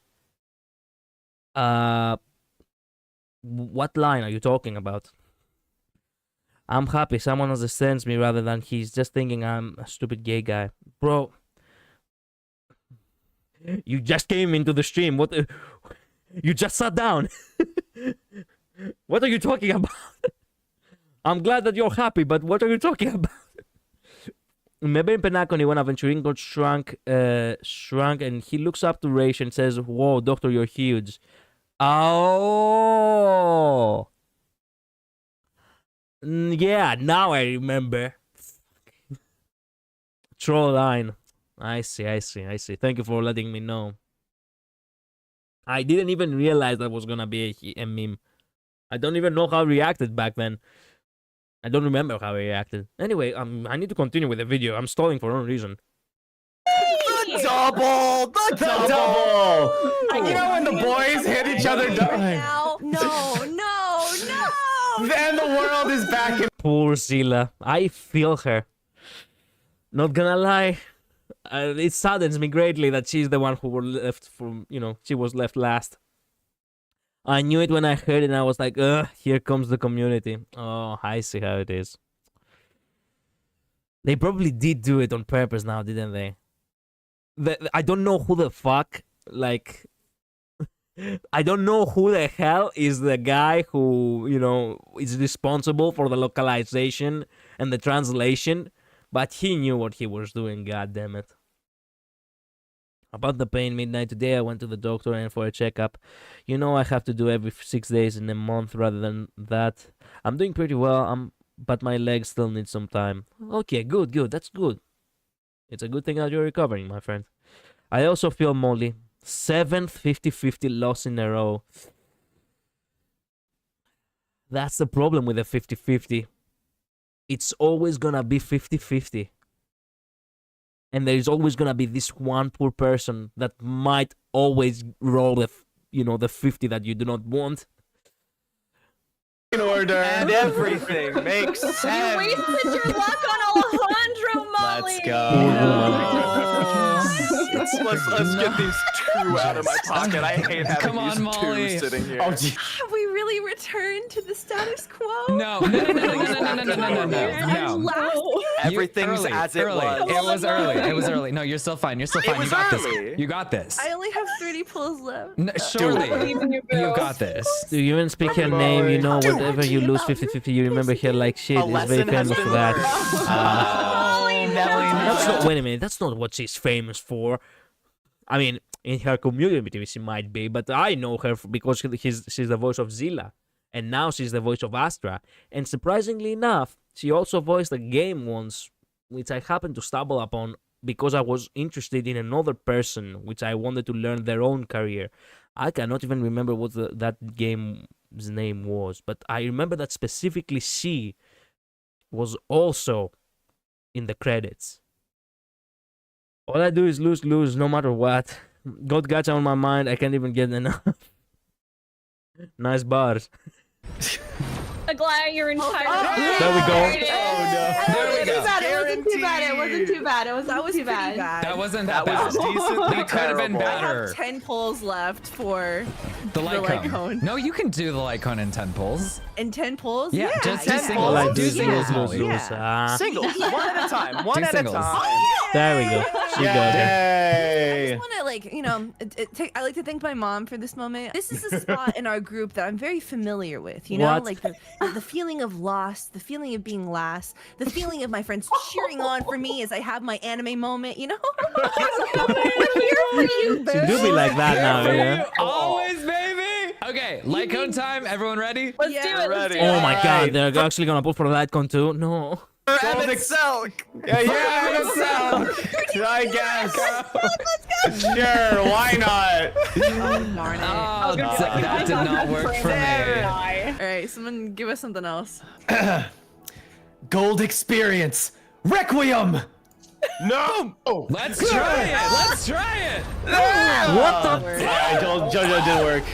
A: What line are you talking about? I'm happy someone understands me rather than he's just thinking I'm a stupid gay guy. Bro, you just came into the stream. What? You just sat down. What are you talking about? I'm glad that you're happy, but what are you talking about? Remember in Penacony when Aventurin got shrunk, and he looks up to Raish and says, "Whoa, Doctor, you're huge." Oh, Yeah, now I remember. Troll line. I see. Thank you for letting me know. I didn't even realize that was gonna be a meme. I don't even know how I reacted back then. I don't remember how I reacted. Anyway, I need to continue with the video. I'm stalling for no reason.
C: The double! The
F: Double! You know when the boys hit each other
H: Now, no.
F: then the world is back in.
A: Poor Zilla. I feel her. Not gonna lie. It saddens me greatly that she's the one who was left from, she was left last. I knew it when I heard it and I was like, ugh, here comes the community. Oh, I see how it is. They probably did do it on purpose now, didn't they? I don't know who the fuck, like... I don't know who the hell is the guy who, is responsible for the localization and the translation, but he knew what he was doing, goddammit. About the pain, midnight today I went to the doctor and for a checkup. I have to do every 6 days in a month rather than that. I'm doing pretty well, but my legs still need some time. Okay, good, that's good. It's a good thing that you're recovering, my friend. I also feel molly. 7th 50-50 loss in a row. That's the problem with the 50-50. It's always gonna be 50-50. And there is always gonna be this one poor person that might always roll the 50 that you do not want.
F: In order.
C: And everything makes sense.
J: You wasted your luck on Alejandro, Molly.
F: Let's go.
C: Let's get these two out of my pocket. I hate having
D: Come on,
C: these
D: Molly.
C: two sitting here.
H: Have we really returned to the status quo?
D: No.
C: Everything's as it was.
D: It was early. No, you're still fine. You got this. You got this.
H: I only have 30 pulls left.
D: Surely, you got this.
A: Do you even speak her name? Whenever you lose 50-50, you remember her like shit. It's very famous for that. Wait a minute, that's not what she's famous for. I mean, in her community she might be, but I know her because she's the voice of Zilla. And now she's the voice of Astra. And surprisingly enough, she also voiced a game once, which I happened to stumble upon because I was interested in another person, which I wanted to learn their own career. I cannot even remember what that game's name was, but I remember that specifically she was also in the credits. All I do is lose, no matter what. God gacha on my mind, I can't even get enough. Nice bars.
G: Aglaya, your entire.
A: There we go.
D: There we go.
I: It wasn't too bad. It wasn't too bad. It wasn't too bad.
D: That wasn't that
C: That
D: bad.
C: was decently
D: That could have been
C: terrible.
H: I
D: better.
H: have 10 pulls left for
D: The light
H: light
D: cone.
H: cone.
D: No, you can do the light cone in 10 pulls.
H: in 10 pulls.
D: Yeah, just do
C: 10
D: singles.
C: pulls.
A: All I
D: Do
A: do is
D: singles, Molly.
H: Yeah.
C: Singles, one at a time. One
D: Do
C: at
D: singles.
C: a time.
A: There we go. She got it.
H: I
F: Yay!
H: just want to I like to thank my mom for this moment. This is a spot in our group that I'm very familiar with.
A: What?
H: Like the feeling of loss, the feeling of being last, the feeling of my friends cheering on for me as I have my anime moment.
A: She do be like that now, yeah.
D: Always, baby. Okay, light cone time. Everyone ready?
J: Let's
H: Yeah.
J: do it. Let's do
A: Oh
J: it.
A: my god, they're actually gonna put for that con too? No.
C: Emmett Selk.
F: Yeah, I guess. Sure, why not?
D: Oh, that did not work for me.
H: All right, someone give us something else.
F: Gold experience. Requiem.
E: No!
D: Let's try it. Let's try it.
A: What the?
F: Yeah, JoJo did work.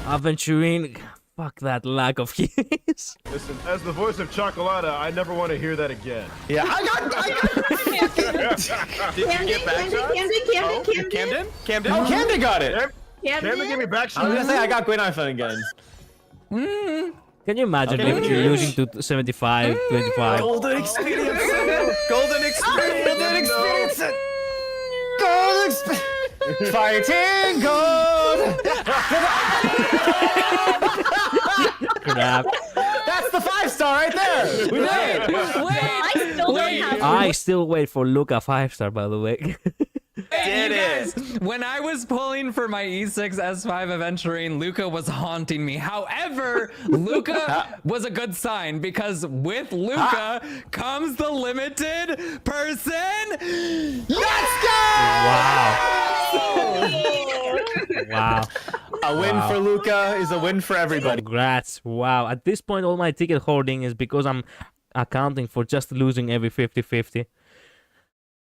A: Aventurine. Fuck that lack of keys.
E: Listen, as the voice of Chocolata, I never want to hear that again.
F: Yeah, I got.
C: Did you get back shots?
I: Camden.
C: Camden?
F: Oh, Camden got it.
E: Camden, give me back
F: I was
E: shots.
F: gonna say I got Gwen iPhone again.
A: Can you imagine
F: Okay.
A: if you're losing to 75, 25?
F: Golden experience.
C: Golden experience.
F: Golden experience. Golden experience. Fighting gold.
A: Crap.
F: That's the 5-star right there. We did it.
G: I still don't have.
A: I still wait for Luca 5-star, by the way.
C: Did
D: you
C: it.
D: guys, when I was pulling for my E6 S5 aventurine, Luca was haunting me. However, Luca was a good sign because with Luca comes the limited person. Let's go!
A: Wow.
F: A win for Luca is a win for everybody.
A: Congrats. Wow. At this point, all my ticket hoarding is because I'm accounting for just losing every 50-50.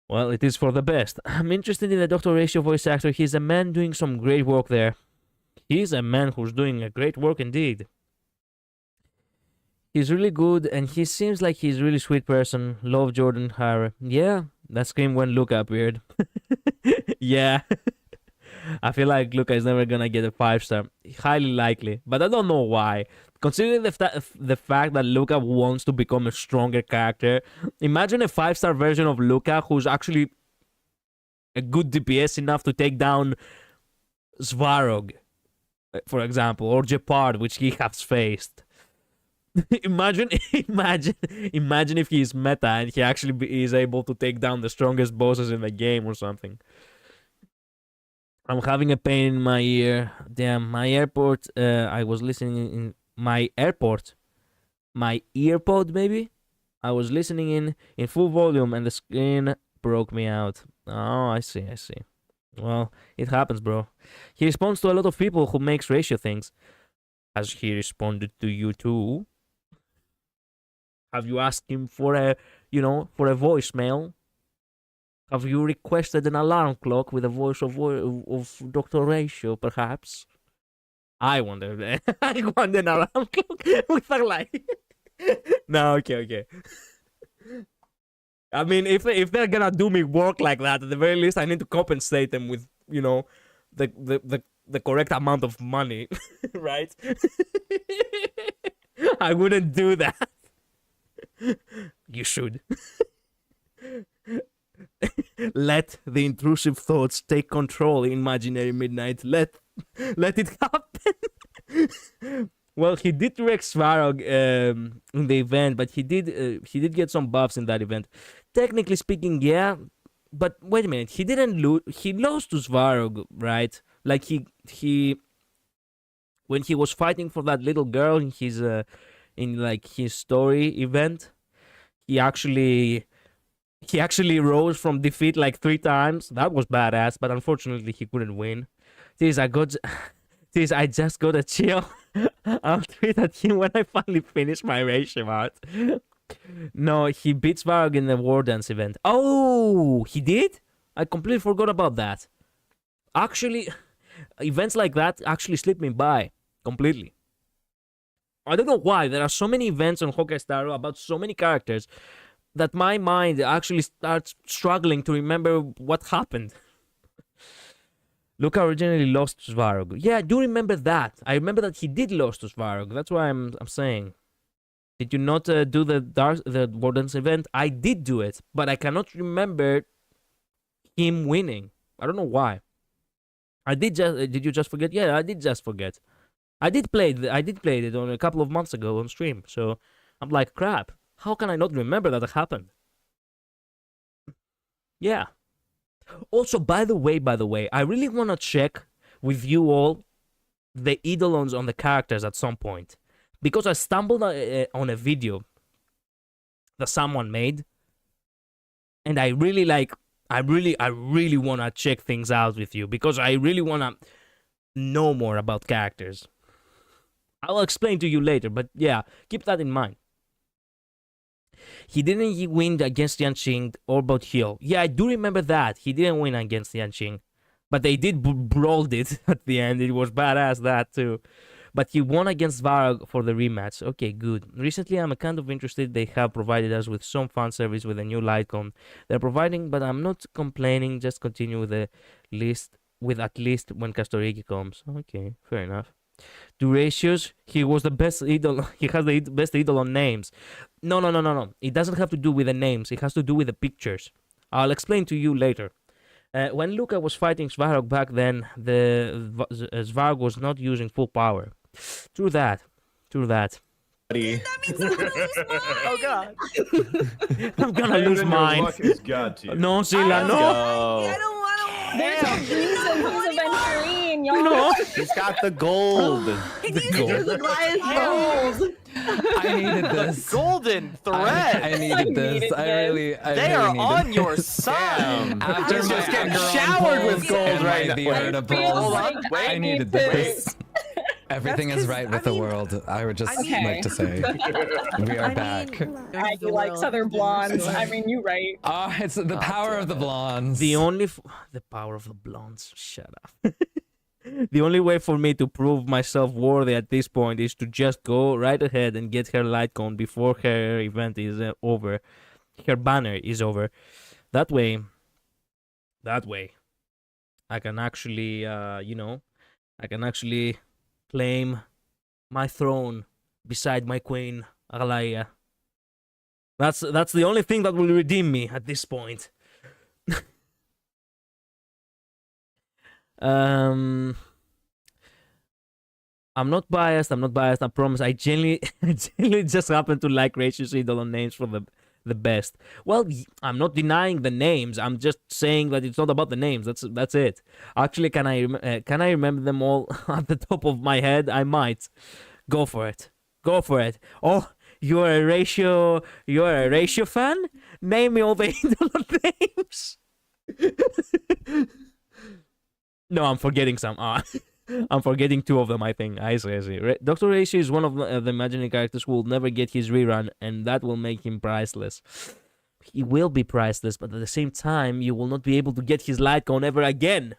A: Well, it is for the best. I'm interested in the Dr. Ratio voice actor. He's a man doing some great work there. He's a man who's doing a great work indeed. He's really good, and he seems like he's a really sweet person. Love Jordan Hara. Yeah, that scream when Luca appeared. Yeah. I feel like Luca is never gonna get a 5-star. Highly likely, but I don't know why. Considering the fact that Luca wants to become a stronger character, imagine a 5-star version of Luca who's actually a good DPS enough to take down Svarog, for example, or Jeopard, which he has faced. imagine if he's meta and he actually is able to take down the strongest bosses in the game or something. I'm having a pain in my ear. Damn, my airport. I was listening in my airport. My earpod, maybe? I was listening in full volume and the screen broke me out. Oh, I see. Well, it happens, bro. He responds to a lot of people who makes ratio things. Has he responded to you too? Have you asked him for a voicemail? Have you requested an alarm clock with a voice of Dr. Ratio, perhaps? I wonder that. I want an alarm clock with a light. No, okay. I mean, if they're gonna do me work like that, at the very least, I need to compensate them with, the correct amount of money, right? I wouldn't do that. You should. Let the intrusive thoughts take control, imaginary midnight. Let it happen. Well, he did wreck Svarog in the event, but he did get some buffs in that event. Technically speaking, yeah. But wait a minute, he didn't lose. He lost to Svarog, right? Like he when he was fighting for that little girl in his story event, he actually rose from defeat like 3 times. That was badass, but unfortunately he couldn't win. I just got a chill. I'll tweet at him when I finally finish my ratio art. No, he beat Svarog in the War Dance event. Oh, he did? I completely forgot about that. Actually, events like that actually slip me by completely. I don't know why. There are so many events on Honkai Star Rail about so many characters that my mind actually starts struggling to remember what happened. Luca originally lost to Svarog. Yeah, I do remember that. I remember that he did lose to Svarog. That's why I'm saying. Did you not do the Warden's event? I did do it, but I cannot remember him winning. I don't know why. Did you just forget? Yeah, I did just forget. I did play it on a couple of months ago on stream. So I'm like, crap. How can I not remember that happened? Yeah. Also, by the way, I really want to check with you all the eidolons on the characters at some point. Because I stumbled on a video that someone made. And I really want to check things out with you. Because I really want to know more about characters. I'll explain to you later, but yeah, keep that in mind. He didn't win against Yanqing or Hill. Yeah, I do remember that. He didn't win against Yanqing. But they did brawled it at the end. It was badass, that too. But he won against Varag for the rematch. Okay, good. Recently, I'm kind of interested. They have provided us with some fan service with a new Lightcon. They're providing, but I'm not complaining. Just continue with the list, with at least when Castorigi comes. Okay, fair enough. Duracious, he was the best idol. He has the best idol on names. No. It doesn't have to do with the names. It has to do with the pictures. I'll explain to you later. When Luca was fighting Svarog back then, Svarog was not using full power. True that.
H: That means I'm gonna lose mine.
C: Oh god.
A: I'm gonna lose mine.
E: Luck has got to you.
A: No, Zila, no.
H: I don't want to
J: There's a reason he's aventurine, y'all.
F: He's got the gold.
H: Can you see the gold?
D: I needed this.
C: Golden thread.
D: I needed this. I really
C: they are
D: needed
C: on
D: this.
C: your side.
D: After
F: He's
D: my
F: just getting
D: Acheron
F: showered with
D: pulls
F: gold
D: and
F: right
D: my
F: now.
D: beard
J: It
D: pulls.
J: feels like
D: I needed
J: this.
D: this. Everything
H: That's
D: is
H: 'cause,
D: right with
H: I
D: the
H: mean-
D: world. I would just
J: Okay.
D: like to say we are back.
J: Aggie likes other blondes. I mean, you right.
D: It's the power of the blondes.
A: The only the power of the blondes. Shut up. The only way for me to prove myself worthy at this point is to just go right ahead and get her light cone before her event is over. Her banner is over. That way, I can actually, I can actually claim my throne beside my queen, Alaya. That's the only thing that will redeem me at this point. I'm not biased. I promise. I genuinely, genuinely just happen to like racist idol names for the best. Well, I'm not denying the names. I'm just saying that it's not about the names. That's it. Actually, can I remember them all at the top of my head? I might. Go for it. Go for it. Oh, you're a ratio fan? Name me all the idol names. No, I'm forgetting some. I'm forgetting two of them, I think. I see. Dr. Ratio is one of the imaginary characters who will never get his rerun, and that will make him priceless. He will be priceless, but at the same time, you will not be able to get his light cone ever again.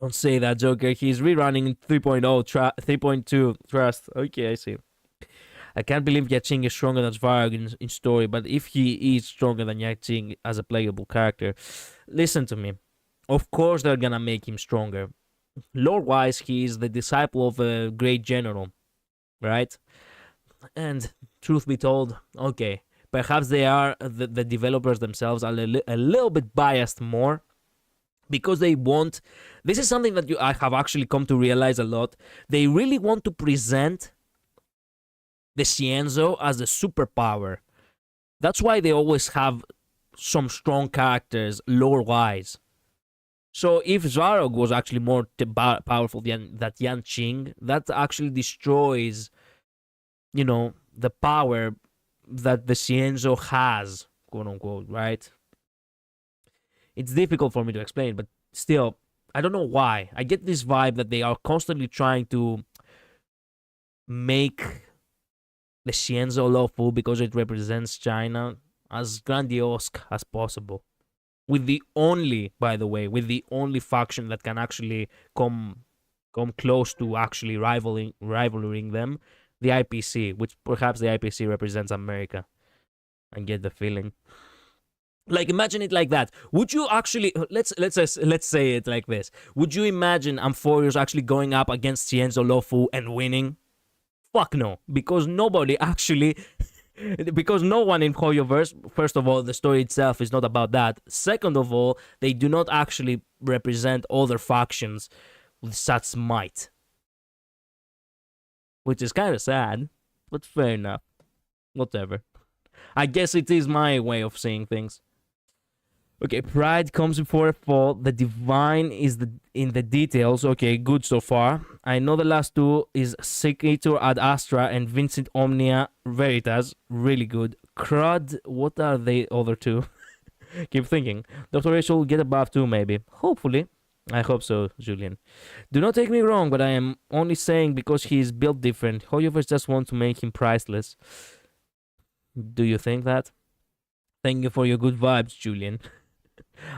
A: Don't say that, Joker. He's rerunning in 3.0, 3.2, trust. Okay, I see. I can't believe Yaching is stronger than Svarog in story, but if he is stronger than Yaching as a playable character, listen to me. Of course they're gonna make him stronger. Lore-wise, he is the disciple of a great general, right? And truth be told, okay, perhaps they are, the developers themselves are a little bit biased more, because they want, this is something that I have actually come to realize a lot, they really want to present the Cienzo as a superpower. That's why they always have some strong characters lore-wise. So if Svarog was actually more powerful than that Yan Qing, that actually destroys, the power that the Cienzo has, quote unquote, right? It's difficult for me to explain, but still, I don't know why. I get this vibe that they are constantly trying to make the Cienzo lawful because it represents China as grandiose as possible. With the only faction that can actually come close to actually rivaling them, the IPC, which perhaps the IPC represents America. I get the feeling. Like, imagine it like that. Would you actually, let's say it like this. Would you imagine Amphorios actually going up against Cienzo Lofu and winning? Fuck no, because nobody actually. Because no one in Hoyoverse, first of all, the story itself is not about that. Second of all, they do not actually represent other factions with such might. Which is kind of sad, but fair enough. Whatever. I guess it is my way of seeing things. Okay, pride comes before a fall. The divine is in the details. Okay, good so far. I know the last two is Secator Ad Astra and Vincent Omnia Veritas. Really good. Crud, what are the other two? Keep thinking. Dr. Rachel will get a buff too, maybe. Hopefully. I hope so, Julian. Do not take me wrong, but I am only saying because he is built different. Hoyoverse just want to make him priceless. Do you think that? Thank you for your good vibes, Julian.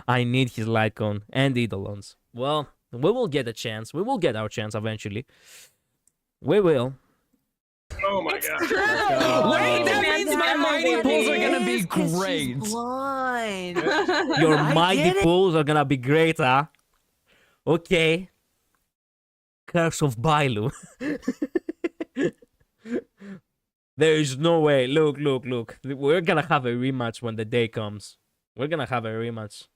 A: I need his light cone and Eidolons. Well, we will get a chance. We will get our chance eventually. We will.
E: Oh my god.
D: Wait, that means my mighty pulls are gonna be great.
H: Blind.
A: Your
H: I
A: mighty
H: get it.
A: pulls are gonna be great, huh? Okay. Curse of Bailu. There is no way. Look. We're gonna have a rematch when the day comes. We're gonna have a rematch.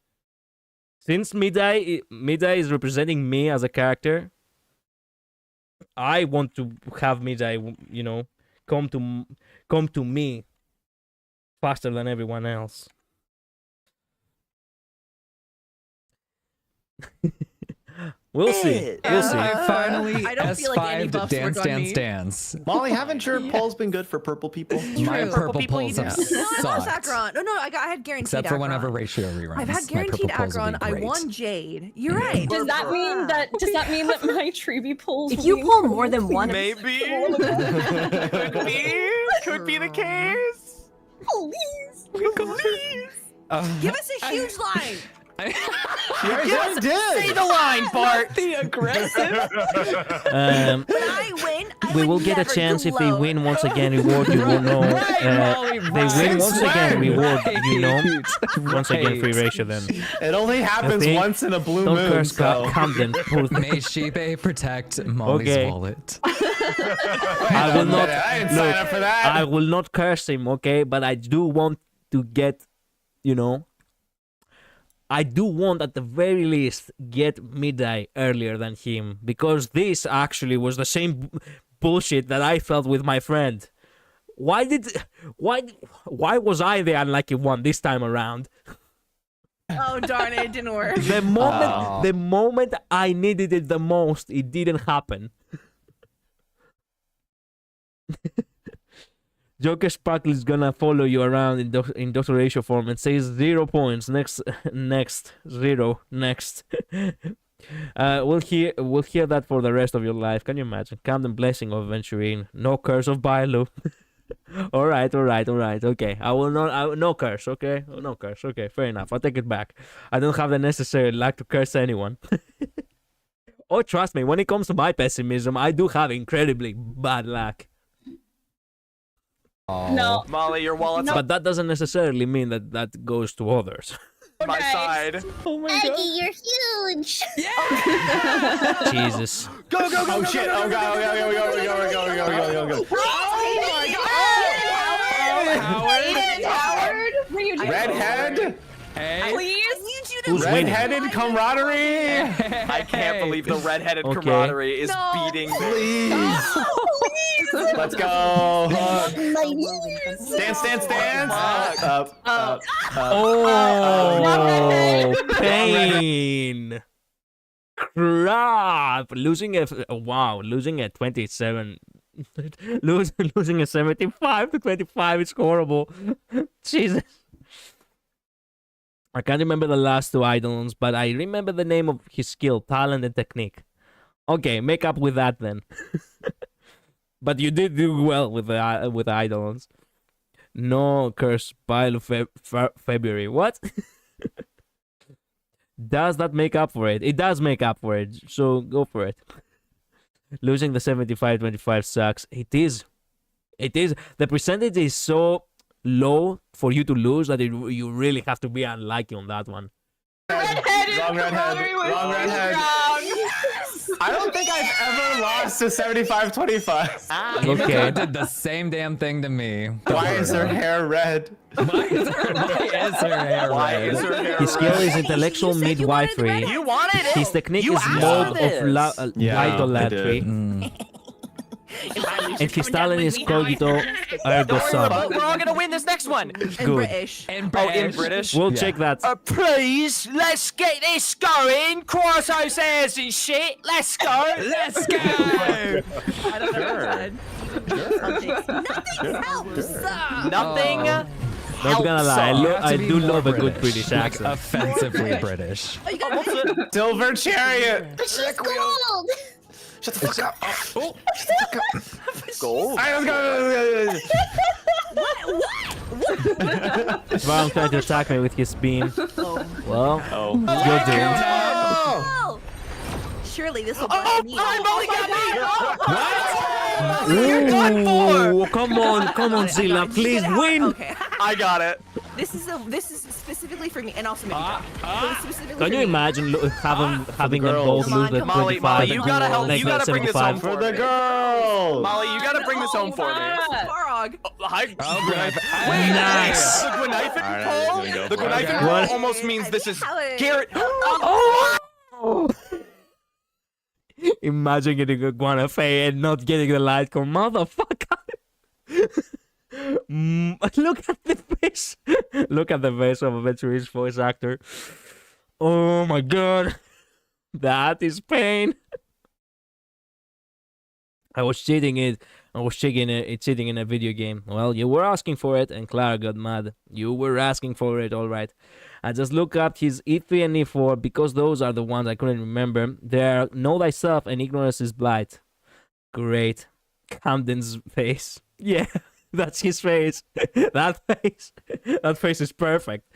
A: Since Midai is representing me as a character, I want to have Midai, come to me faster than everyone else. We'll see. We'll see.
D: Finally,
H: I don't feel like any
D: S5
H: buffs were
D: dance,
H: on
D: dance,
H: me.
D: dance.
F: Molly, haven't your polls been good for purple people?
D: My purple polls have
H: No, I lost
D: sucked.
H: Acheron. No, I had guaranteed
D: Except for whenever
H: Acheron.
D: ratio reruns.
H: I've had
D: my purple
H: guaranteed
D: polls will be
H: Acheron. I
D: great.
H: won Jade. You're right.
J: Does that mean that my Treebie pulls?
B: If you pull more than one,
C: Maybe. Could be the case.
J: Please.
H: Give us a huge line.
F: Yes, did.
C: Say the line, Bart.
D: The aggressive.
A: Um,
H: When I win, I
A: we
H: would
A: will get a
H: never
A: chance if they
H: gloat.
A: win once again. Reward you will know.
D: Molly,
A: They win once again. Reward you know.
D: Right.
A: Once again, free ratio then.
F: It only happens
A: Okay.
F: once in a blue
A: Don't
F: moon.
A: curse
F: So.
A: Camden.
D: May Shibe protect Molly's
A: Okay.
D: wallet.
A: I will not.
F: I didn't sign up for that.
A: I will not curse him, okay? But I do want to get, you know, I do want at the very least get midday earlier than him, because this actually was the same bullshit that I felt with my friend. Why was I the unlucky one this time around?
H: Oh darn it didn't work.
A: The moment I needed it the most, it didn't happen. Joker Sparkle is gonna follow you around in Dr. Ratio form and says 0 points. Next, 0, next. We'll hear that for the rest of your life. Can you imagine? Camden blessing of Venturine, no curse of Bailu. all right. Okay, I will not. No curse. Okay, no curse. Okay, fair enough. I'll take it back. I don't have the necessary luck to curse anyone. Oh, trust me. When it comes to my pessimism, I do have incredibly bad luck.
J: No.
C: Molly, your wallet's
A: But that doesn't necessarily mean that that goes to others.
C: on my side.
D: Oh my god.
G: Aggie, you're huge.
A: Jesus.
C: Go, go, go.
F: Oh shit! Oh god! Go!
J: Howard.
F: Redhead.
D: Hey.
J: Please.
A: Who's winning?
F: Redheaded camaraderie.
C: I can't believe the redheaded
A: Okay.
C: camaraderie is beating me.
F: Please. Let's go. Dance. Up.
A: Oh, pain. Crap. Losing a 27. losing a 75 to 25 is horrible. Jesus. I can't remember the last two Eidolons, but I remember the name of his skill, talent, and technique. Okay, make up with that then. But you did do well with the Eidolons. No curse pile of February. What? Does that make up for it? It does make up for it, so go for it. Losing the 75-25 sucks. It is. The percentage is so low for you to lose that you really have to be unlucky on that one.
F: Wrong redhead. I don't think I've ever lost to 75-25.
A: Okay.
D: did the same damn thing to me.
F: Why is her hair red?
D: Why is her hair red?
A: His skill is intellectual
H: You said you wanted the
A: midwifery.
C: You wanted it.
A: His technique
C: You
A: is
C: asked
A: mold
C: for
A: of
C: this.
A: idolatry. And his talent is cogito ergo sum.
C: We're all gonna win this next one.
H: In
A: Good.
H: British.
D: In
C: Oh, in British?
A: We'll check that.
C: Please, let's get this going. Crosso's hairs and shit. Let's go.
D: Let's go.
H: I don't know what to
C: Nothing.
A: Not gonna lie, I do love a good British
D: like
A: accent.
D: offensively British.
H: Oh, you got
F: Silver chariot.
G: She's gold.
F: Shut the fuck up.
C: Gold.
F: Alright, let's go.
A: Varun tried to attack me with his beam. Well, you're doomed.
H: Oh! Surely this will bust me.
C: Molly got me.
A: Ooh, come on, Zilla, please win.
H: Okay.
C: I got it.
H: This is specifically for me, and also maybe. Specifically
A: Can
H: for
A: you
H: me.
A: imagine having them both
H: Come on,
A: lose the
H: come on.
A: 25
C: Molly,
A: and
C: you gotta help-
A: like
C: you gotta bring this
A: 75?
C: home
F: For the girls.
C: Molly, you gotta bring this home for me.
H: Farog.
C: Hi.
A: Nice.
C: The Gwenithan poll. The Gwenithan
A: What?
C: poll almost means this is
H: Howard.
C: Garrett.
A: Imagine getting a Guanafei and not getting the light come, motherfucker. Look at the face. Look at the face of a Venturine's voice actor. Oh my god. That is pain. I was cheating it. I was cheating in a video game. Well, you were asking for it, and Clara got mad. You were asking for it, all right. I just look up his E3 and E4 because those are the ones I couldn't remember. They are Know Thyself and Ignorance is Blight. Great. Camden's face. Yeah, that's his face. That face is perfect.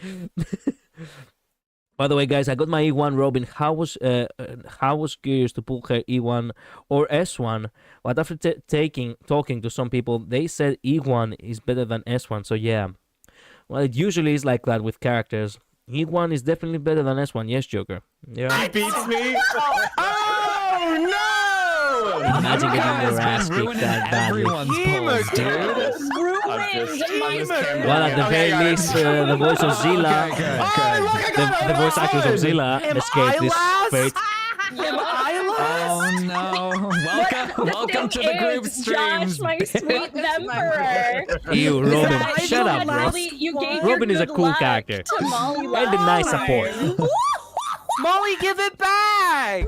A: By the way, guys, I got my E1 Robin. How was curious to pull her E1 or S1, but after talking to some people, they said E1 is better than S1. So yeah, well, it usually is like that with characters. E1 is definitely better than S1. Yes, Joker. Yeah.
F: Beats me. Oh no!
A: Imagine getting your ass kicked that badly.
D: Everyone's polls, dude.
A: Well, at the very least, the voice of Zilla, the voice actors of Zilla escaped this fate.
D: Oh no! Welcome to the group streams.
J: Josh, my sweet emperor.
A: Ew, Robin, shut up, bro.
J: You gave
A: Robin
J: your
A: is a
J: good
A: cool
J: luck
A: character.
J: to Molly
A: And a nice support.
C: Molly, give it back!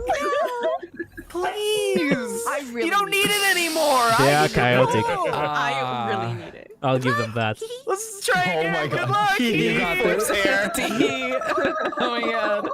H: Please.
C: You don't need it anymore!
A: They are chaotic.
H: I really need it.
A: I'll give them that.
C: Let's try again.
F: my
C: Good
F: God.
C: luck!
D: You got this. Oh my god.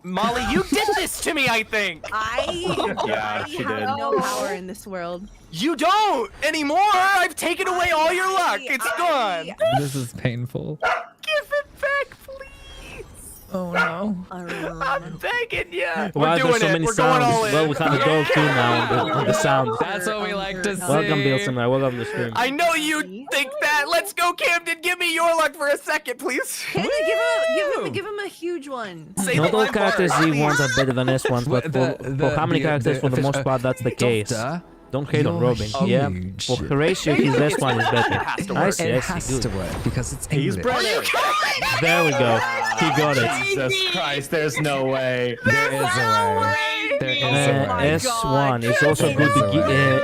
C: Molly, you did this to me, I think!
F: Yeah,
H: I
F: she
H: have
F: did.
H: no power in this world.
C: You don't anymore! I've taken away all your luck! It's gone!
D: This is painful.
C: Give it back, please!
D: Oh no.
C: I'm begging you!
A: Wow,
C: We're
A: there's
C: doing
A: so
C: it!
A: many
C: We're going all
A: sounds.
C: in!
A: Well, we have a gold too now on the sound.
D: That's what we like to see.
A: Welcome, Bilson. Welcome to the stream.
C: I know you think that! Let's go, Camden! Give me your luck for a second, please!
H: Give him a huge one.
C: Say
A: Not
C: the
A: all
C: line
A: characters
C: part,
A: Z1s
C: please.
A: are better than S1s, but for how many characters, for the most part, that's the case.
D: Doctor,
A: Don't hate on
D: you're
A: Robin. Yeah,
D: huge.
A: for Horatio, his S1 is better.
C: has to
A: Nice,
D: It
A: yes,
D: has
A: good.
D: to work because it's
F: He's
D: English.
F: brilliant.
A: There we go. He got it.
F: Jesus Christ, there's no way.
D: There is a way. There is a way.
A: S1 is also good to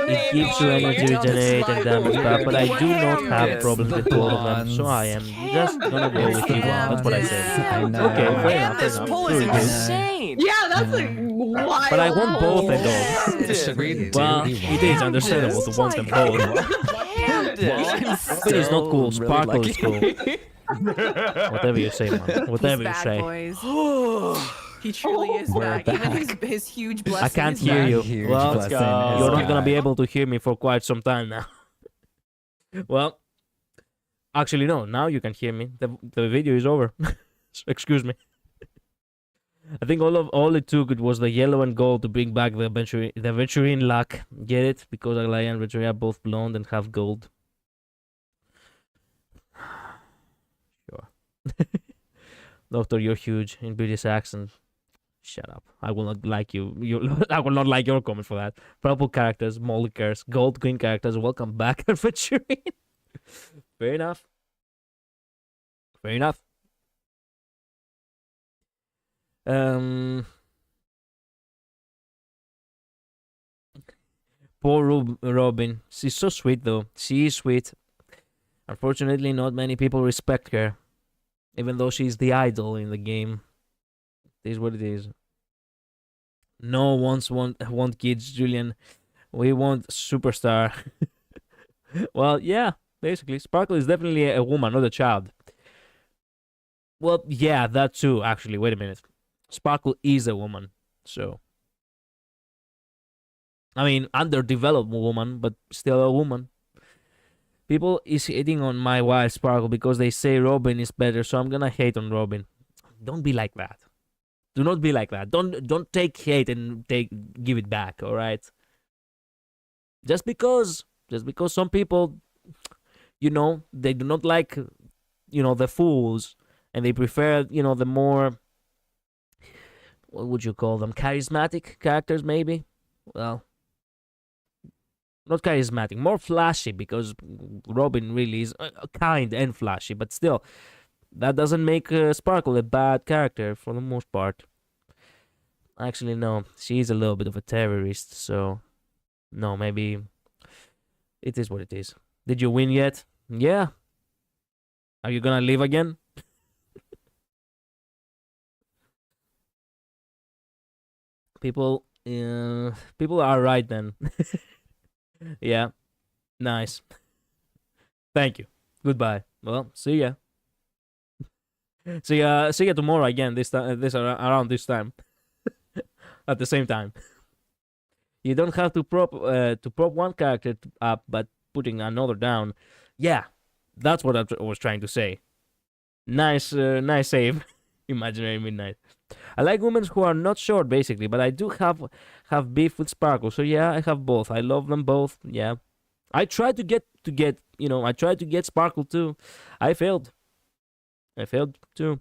A: it gives you energy to regenerate and damage back, but I do not have a problem with all of them, so I am just gonna go with you. That's what I said.
D: I know.
A: Okay, fair enough.
C: This pull is
A: Sure it is.
C: insane!
J: Yeah, that's like wild.
A: But I want both and all.
D: Should we do
A: Well,
D: the
A: it is understandable to want them both. It is not cool. Sparkle is cool. Whatever you say, man. Whatever you
H: He's back,
A: say.
H: boys. He truly is
D: We're
H: back. Even his huge blessing.
A: I can't
H: is
A: hear
H: back.
A: you.
D: Huge
A: Well,
D: blessing is
A: you're not gonna be
D: back.
A: able to hear me for quite some time now. Well, actually, no. Now you can hear me. The video is over. Excuse me. I think all it took it was the yellow and gold to bring back the Venturine luck. Get it? Because Aglaya and Venturine are both blonde and have gold. Sure. Doctor, you're huge in British accent. Shut up. I will not like you. I will not like your comment for that. Purple characters, Molikers, gold green characters. Welcome back, Venturine. Fair enough. Fair enough. Poor Robin. She's so sweet, though. She is sweet. Unfortunately, not many people respect her, even though she's the idol in the game. It is what it is. No one's want kids, Julian. We want superstar. Well, yeah, basically, Sparkle is definitely a woman, not a child. Well, yeah, that too. Actually, wait a minute. Sparkle is a woman, so I mean, underdeveloped woman, but still a woman. People is hating on my wild Sparkle because they say Robin is better, so I'm gonna hate on Robin. Don't be like that. Do not be like that. Don't take hate and give it back. All right. Just because some people, they do not like, the fools, and they prefer, the more, what would you call them? Charismatic characters, maybe. Well, not charismatic, more flashy, because Robin really is kind and flashy, but still, that doesn't make Sparkle a bad character for the most part. Actually, no, she's a little bit of a terrorist, so no, maybe it is what it is. Did you win yet? Yeah. Are you gonna leave again? People people are right then. Yeah. Nice. Thank you. Goodbye. Well, see ya. See ya tomorrow again, around this time. At the same time. You don't have to prop one character up but putting another down. Yeah. That's what I was trying to say. Nice save. Imaginary Midnight. I like women who are not short, basically, but I do have beef with Sparkle. So yeah, I have both. I love them both. Yeah, I tried to get I tried to get Sparkle too. I failed. I failed too.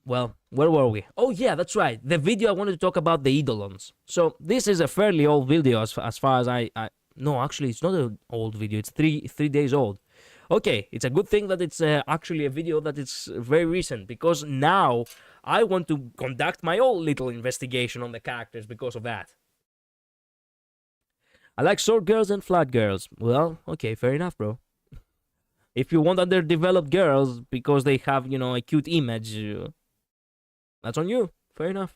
A: Well, where were we? Oh yeah, that's right. The video I wanted to talk about the Eidolons. So this is a fairly old video as far as I no, actually it's not an old video. It's three days old. Okay, it's a good thing that it's actually a video that it's very recent, because now I want to conduct my own little investigation on the characters because of that. I like short girls and flat girls. Well, okay, fair enough, bro. If you want underdeveloped girls because they have, a cute image, that's on you. Fair enough.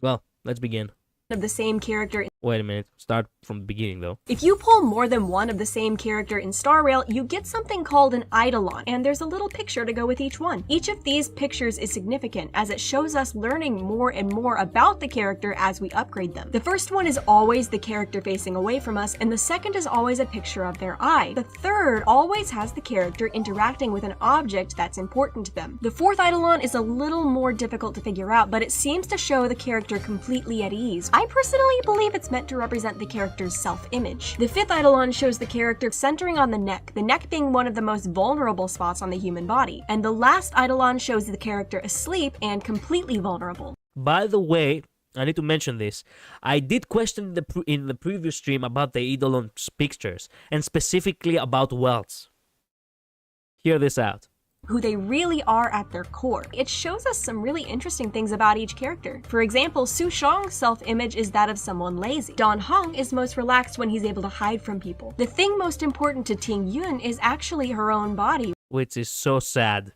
A: Well, let's begin.
K: Of the same character.
A: Wait a minute. Start from the beginning, though.
K: If you pull more than one of the same character in Star Rail, you get something called an Eidolon, and there's a little picture to go with each one. Each of these pictures is significant, as it shows us learning more and more about the character as we upgrade them. The first one is always the character facing away from us, and the second is always a picture of their eye. The third always has the character interacting with an object that's important to them. The fourth Eidolon is a little more difficult to figure out, but it seems to show the character completely at ease. I personally believe it's meant to represent the character's self-image. The fifth Eidolon shows the character centering on the neck being one of the most vulnerable spots on the human body. And the last Eidolon shows the character asleep and completely vulnerable.
A: By the way, I need to mention this. I did question in the previous stream about the Eidolon's pictures, and specifically about welts. Hear this out.
K: Who they really are at their core. It shows us some really interesting things about each character. For example, Su Shang's self-image is that of someone lazy. Dan Heng is most relaxed when he's able to hide from people. The thing most important to Ting Yun is actually her own body.
A: Which is so sad.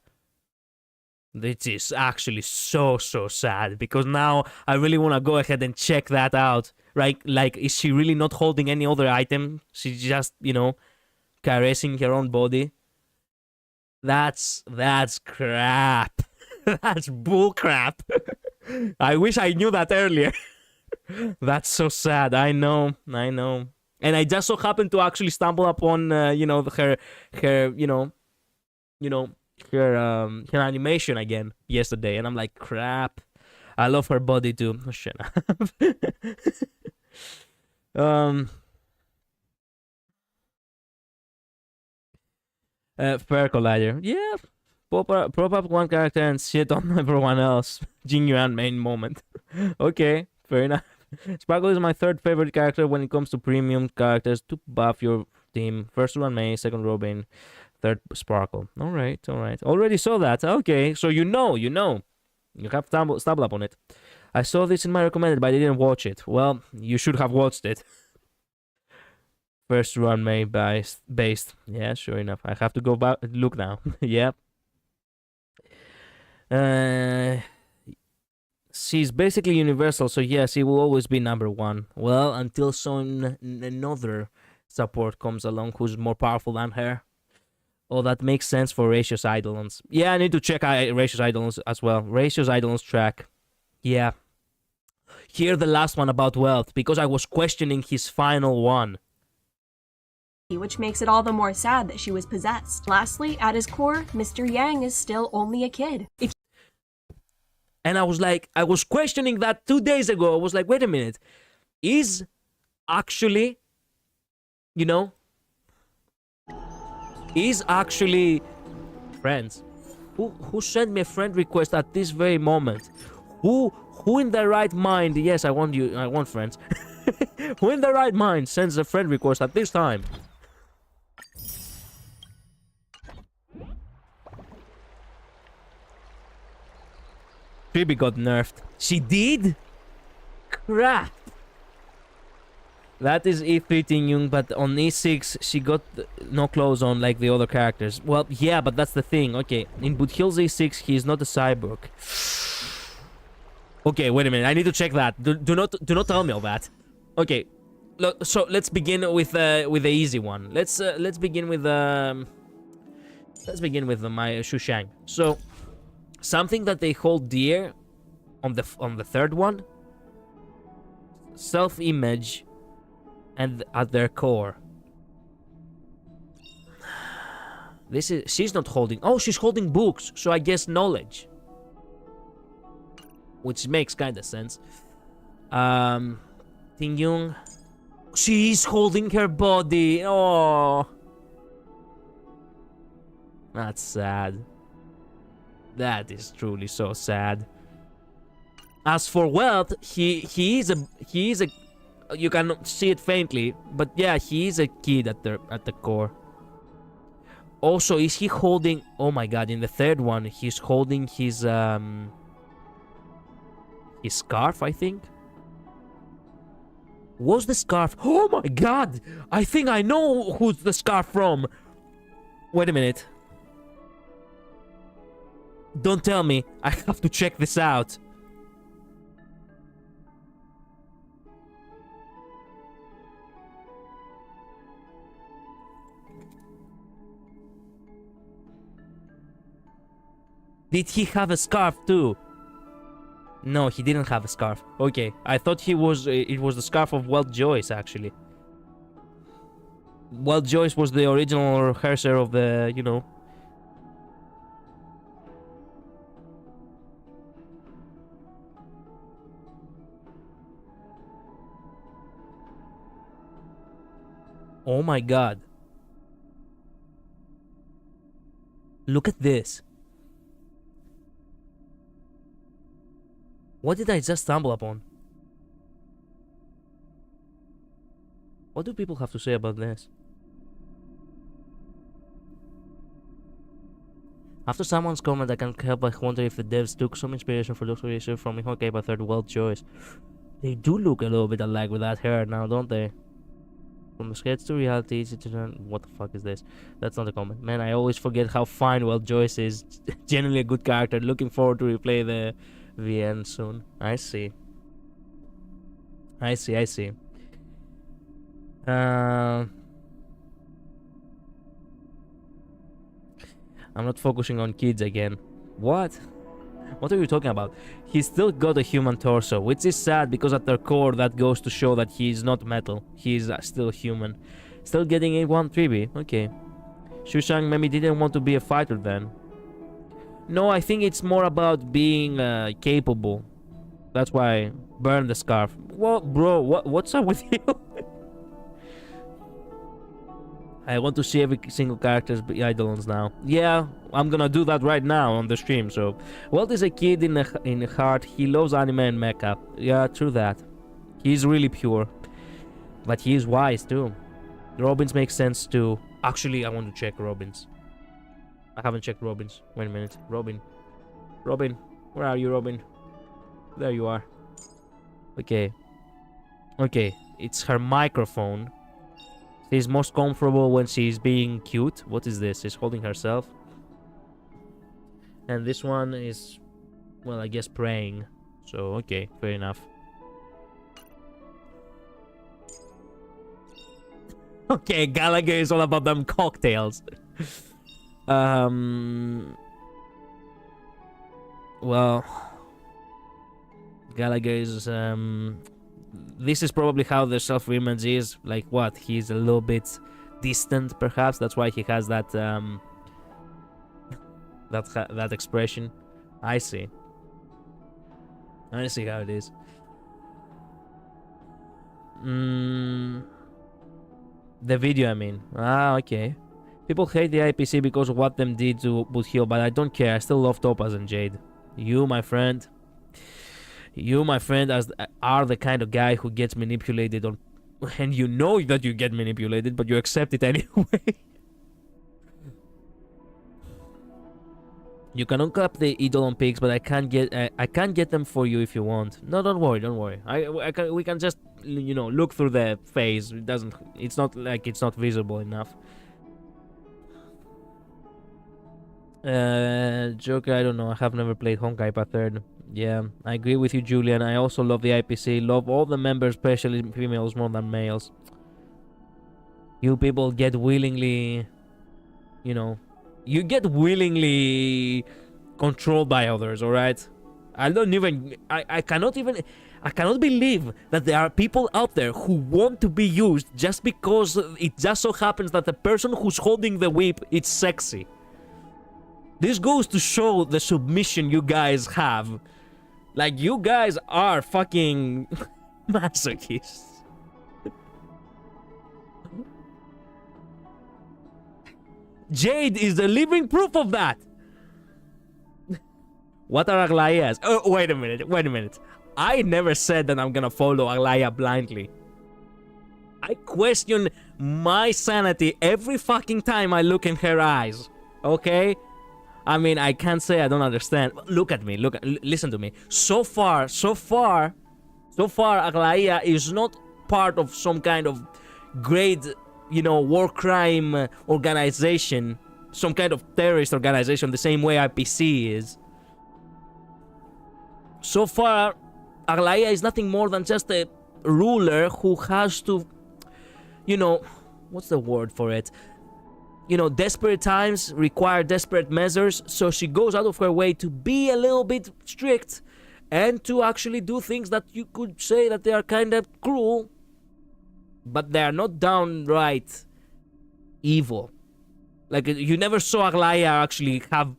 A: It is actually so sad, because now I really want to go ahead and check that out. Right? Like, is she really not holding any other item? She's just, caressing her own body. That's crap. That's bull crap. I wish I knew that earlier. That's so sad. I know. And I just so happened to actually stumble upon, her animation again yesterday, and I'm like, crap. I love her body too. Oh, shut up. Fair Collider. Yeah. Prop up one character and shit on everyone else. Genuine main moment. Okay, fair enough. Sparkle is my third favorite character when it comes to premium characters to buff your team. First one May, second Robin, third Sparkle. Alright. Already saw that. Okay, so you know. You have stumbled upon it. I saw this in my recommended, but I didn't watch it. Well, you should have watched it. First run May based. Yeah, sure enough. I have to go back look now. Yep. She's basically universal, so yeah, she will always be number one. Well, until another support comes along who's more powerful than her. Oh, that makes sense for Ratio's Eidolons. Yeah, I need to check Ratio's Eidolons as well. Ratio's Eidolons track. Yeah. Here the last one about wealth, because I was questioning his final one.
K: Which makes it all the more sad that she was possessed. Lastly, at his core, Mr. Yang is still only a kid.
A: And I was questioning that 2 days ago. I was like, wait a minute. Is actually, friends. Who sent me a friend request at this very moment? Who in their right mind, yes, I want friends. Who in their right mind sends a friend request at this time? Phoebe got nerfed. She did? Crap. That is E3 Ting Young, but on E6 she got no clothes on like the other characters. Well, yeah, but that's the thing. Okay, in Boothill's E6 he is not a cyborg. Okay, wait a minute. I need to check that. Do not tell me all that. Okay, look. So let's begin with the easy one. Let's begin with my Shushang. So something that they hold dear on the third one. Self-image. And at their core, she's not holding. Oh, she's holding books. So I guess knowledge, which makes kind of sense. Ting Young, she's holding her body. Oh, that's sad. That is truly so sad. As for wealth, he is a. You can see it faintly, but yeah, he is a kid at the core. Also, is he holding? Oh my God! In the third one, he's holding his scarf, I think. Was the scarf? Oh my God! I think I know who's the scarf from. Wait a minute. Don't tell me. I have to check this out. Did he have a scarf too? No, he didn't have a scarf. Okay, I thought it was the scarf of Walt Joyce, actually. Walt Joyce was the original rehearser of the, you know. Oh my God. Look at this. What did I just stumble upon? What do people have to say about this? After someone's comment, I can't help but wonder if the devs took some inspiration for Doctor Racer from Honkai by third Wild Choice. They do look a little bit alike with that hair now, don't they? From the sketch to reality, easy to learn. What the fuck is this? That's not a comment. Man, I always forget how fine Wild Joyce is. Genuinely a good character. Looking forward to replay the VN soon. I see. I see. I'm not focusing on kids again. What? What are you talking about? He's still got a human torso, which is sad because at their core that goes to show that he's not metal. He's still human. Still getting a 1 3B. Okay. Shushang maybe didn't want to be a fighter then. No, I think it's more about being capable. That's why burn the scarf. What, bro? What's up with you? I want to see every single character's eidolons now. Yeah, I'm gonna do that right now on the stream. So, Walt is a kid in heart. He loves anime and mecha. Yeah, true that. He's really pure, but he is wise too. Robins makes sense too. Actually, I want to check Robins. I haven't checked Robins. Wait a minute. Robin, where are you, Robin? There you are. Okay. It's her microphone. She's most comfortable when she's being cute. What is this? She's holding herself. And this one is, well, I guess praying. So, okay, fair enough. Okay, Gallagher is all about them cocktails. Well, Gallagher is, this is probably how the self-image is. Like, what? He's a little bit distant, perhaps. That's why he has that, that expression. I see how it is. The video, I mean. Ah, okay. People hate the IPC because of what them did to Boothill, but I don't care. I still love Topaz and Jade. You, my friend, are the kind of guy who gets manipulated on, and you know that you get manipulated, but you accept it anyway. You can uncap the eidolon pigs, but I can't get them for you if you want. No, don't worry, don't worry. We can just, you know, look through the face. It's not like it's not visible enough. Joker, I don't know. I have never played Honkai Pattern. Yeah, I agree with you, Julian. I also love the IPC. Love all the members, especially females, more than males. You people get willingly, you know, you get willingly controlled by others, alright? I cannot believe that there are people out there who want to be used just because it just so happens that the person who's holding the whip is sexy. This goes to show the submission you guys have. Like, you guys are fucking masochists. Jade is the living proof of that. What are Aglayas? Oh, wait a minute. I never said that I'm gonna follow Aglaya blindly. I question my sanity every fucking time I look in her eyes. Okay? I mean, I can't say I don't understand. Look at me. Listen to me. So far, Aglaya is not part of some kind of great, you know, war crime organization, some kind of terrorist organization, the same way IPC is. So far, Aglaya is nothing more than just a ruler who has to, you know, what's the word for it? You know, desperate times require desperate measures, so she goes out of her way to be a little bit strict and to actually do things that you could say that they are kind of cruel, but they are not downright evil. Like, you never saw Aglaya actually have,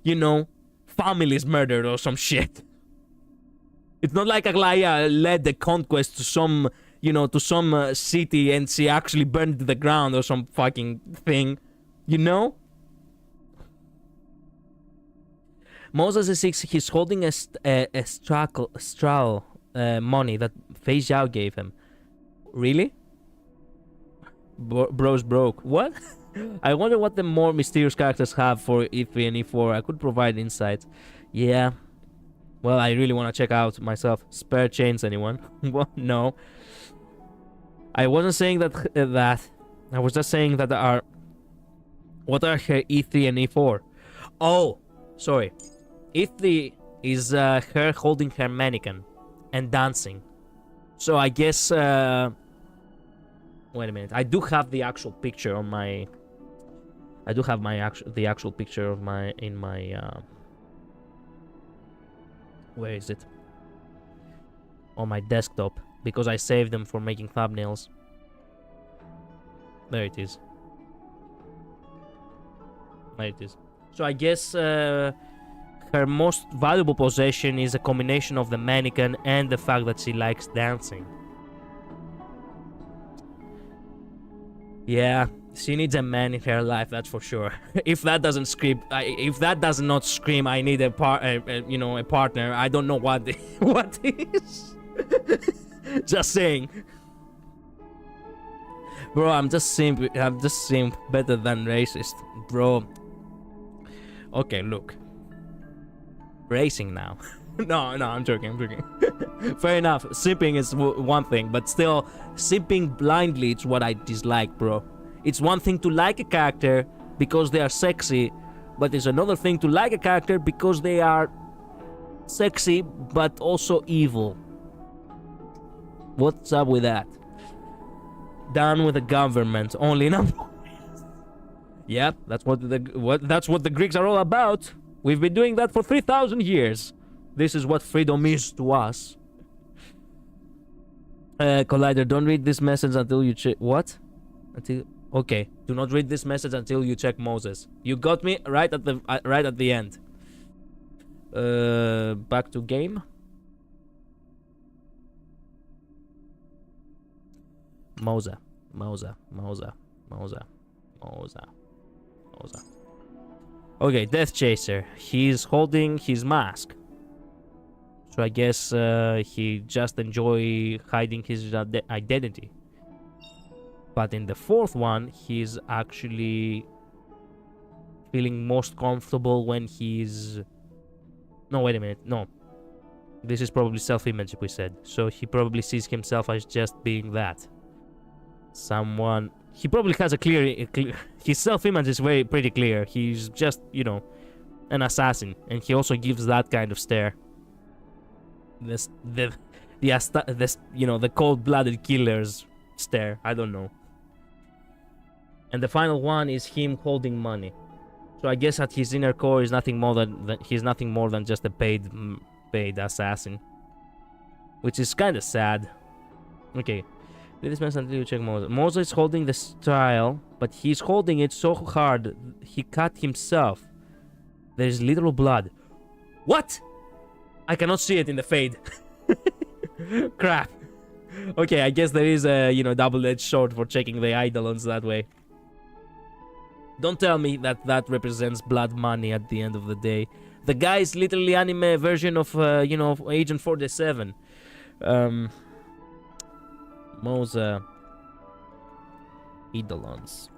A: you know, families murdered or some shit. It's not like Aglaya led the conquest to some, you know, to some city and she actually burned to the ground or some fucking thing, you know? Moses is 6, he's holding a strahl money that Fei Zhao gave him. Really? Bro's broke. What? I wonder what the more mysterious characters have for E3 and E4. I could provide insights. Yeah. Well, I really want to check out myself. Spare chains, anyone? Well, no. I wasn't saying that. I was just saying that what are her E3 and E4? Oh, sorry. E3 is her holding her mannequin and dancing. So I guess. Wait a minute. I do have the actual picture on my. I do have the actual picture of my where is it? On my desktop, because I saved them for making thumbnails. There it is. There it is. So I guess her most valuable possession is a combination of the mannequin and the fact that she likes dancing. Yeah, she needs a man in her life, that's for sure. If that doesn't scream, if that does not scream, I need a partner. I don't know what what is. Just saying, bro. I'm just simp better than racist, bro. Okay, look. Racing now. No, I'm joking. Fair enough. Simping is one thing, but still, simping blindly, it's what I dislike, bro. It's one thing to like a character because they are sexy, but it's another thing to like a character because they are sexy, but also evil. What's up with that? Down with the government, only number. Yep, that's what the Greeks are all about. We've been doing that for 3,000 years. This is what freedom is to us. Collider, don't read this message until you check. What? Okay. Do not read this message until you check Moses. You got me right at the end. Back to game. Moza. Okay, Death Chaser. He's holding his mask. So I guess he just enjoy hiding his identity. But in the fourth one, he's actually feeling most comfortable when he's... No, wait a minute. No. This is probably self-image, we said. So he probably sees himself as just being that. Someone... He probably has a clear... His self-image is pretty clear. He's just, you know, an assassin. And he also gives that kind of stare. The cold-blooded killer's stare. I don't know. And the final one is him holding money. So I guess at his inner core is nothing more than he's nothing more than just a paid assassin, which is kind of sad. Okay, this man until you check Moses. Moses is holding the style, but he's holding it so hard he cut himself. There is literal blood. What? I cannot see it in the fade. Crap. Okay, I guess there is a double-edged sword for checking the eidolons that way. Don't tell me that represents blood money at the end of the day. The guy is literally anime version of, of Agent 47. Moza... Eidolons.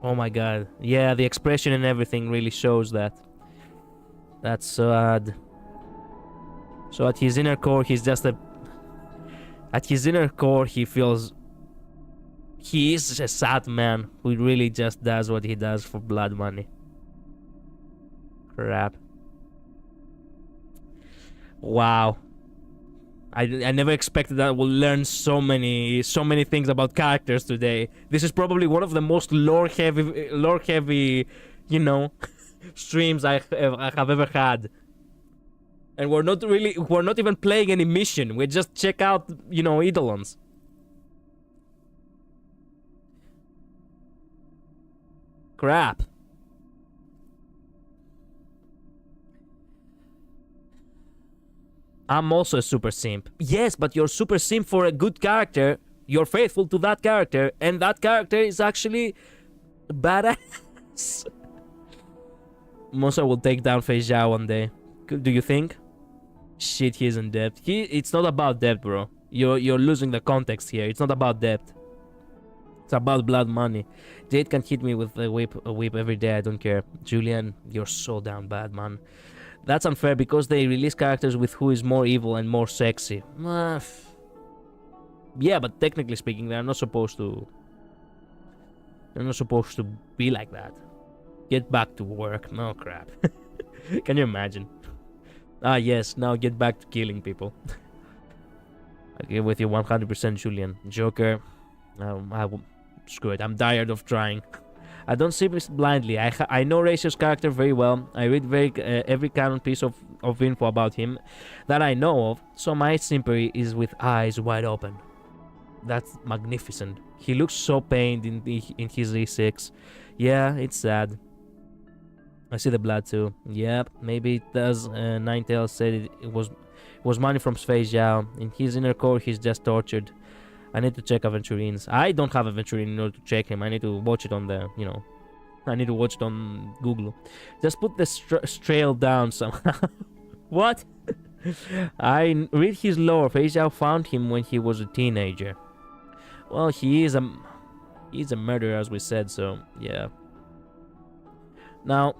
A: Oh my god. Yeah, the expression and everything really shows that. That's sad. So at his inner core, he's just a... At his inner core, he feels... He is a sad man who really just does what he does for blood money. Crap. Wow. I never expected that we'll learn so many things about characters today. This is probably one of the most lore heavy, streams I have ever had. And we're not even playing any mission. We just check out, eidolons. Crap. I'm also a super simp. Yes, but you're super simp for a good character. You're faithful to that character, and that character is actually badass. Mosa will take down Fei Zhao one day. Do you think? Shit, he's in debt. It's not about debt, bro. You're losing the context here. It's not about debt. It's about blood money. Jade can hit me with a whip every day. I don't care. Julian, you're so damn bad, man. That's unfair because they release characters with who is more evil and more sexy. Yeah, but technically speaking, they're not supposed to. They're not supposed to be like that. Get back to work. No crap. Can you imagine? Ah, yes, now get back to killing people. I agree with you 100%, Julian. Joker, screw it, I'm tired of trying. I don't see this blindly. I know Racio's character very well. I read every canon piece of info about him that I know of, so my sympathy is with eyes wide open. That's magnificent. He looks so pained in his E6. Yeah, it's sad. I see the blood too. Yep, maybe it does. Ninetales said it was money from Fei Zhao. In his inner core, he's just tortured. I need to check Aventurines. I don't have Aventurine in order to check him. I need to watch it on the, I need to watch it on Google. Just put the trail down somehow. What? I read his lore. Fei Zhao found him when he was a teenager. Well, he's a murderer, as we said. So yeah. Now,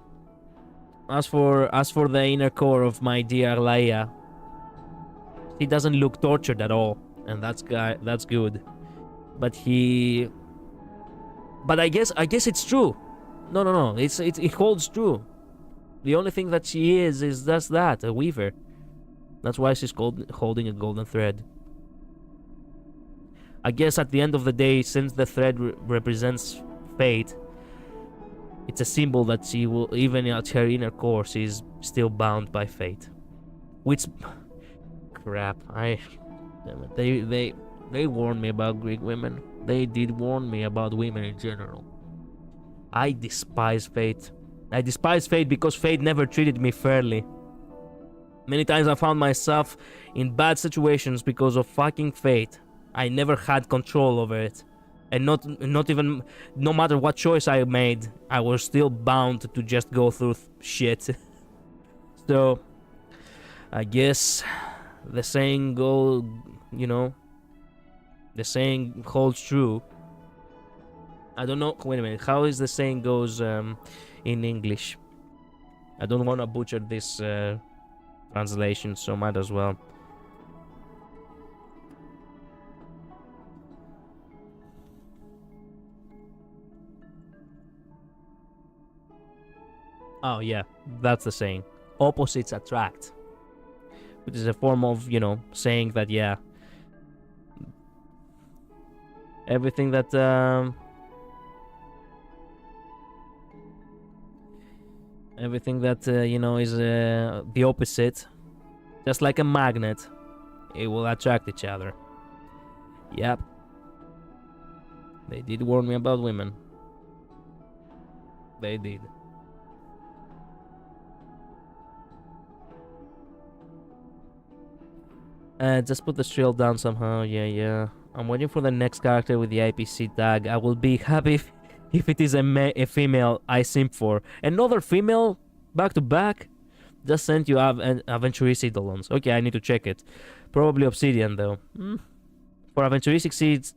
A: as for the inner core of my dear Laia, he doesn't look tortured at all. And that's good, but I guess it's true. No, it holds true. The only thing that she is just that, a weaver. That's why she's holding a golden thread. I guess at the end of the day, since the thread represents fate, it's a symbol that she will, even at her inner core, she's still bound by fate. Which, crap, They warned me about Greek women. They did warn me about women in general. I despise fate. I despise fate because fate never treated me fairly. Many times I found myself in bad situations because of fucking fate. I never had control over it. And not even, no matter what choice I made, I was still bound to just go through shit. So, I guess the saying you know, the saying holds true. I don't know. Wait a minute. How is the saying goes in English? I don't want to butcher this translation, so might as well. Oh yeah, that's the saying. Opposites attract. Which is a form of, you know, saying that, yeah, everything that you know, is the opposite, just like a magnet, it will attract each other. Yep. They did warn me about women. They did. Just put the shield down somehow. Yeah. I'm waiting for the next character with the IPC tag. I will be happy if it is a female I simp for. Another female back to back? Just sent you Aventurist Eidolons. Okay, I need to check it. Probably Obsidian though. For Aventurist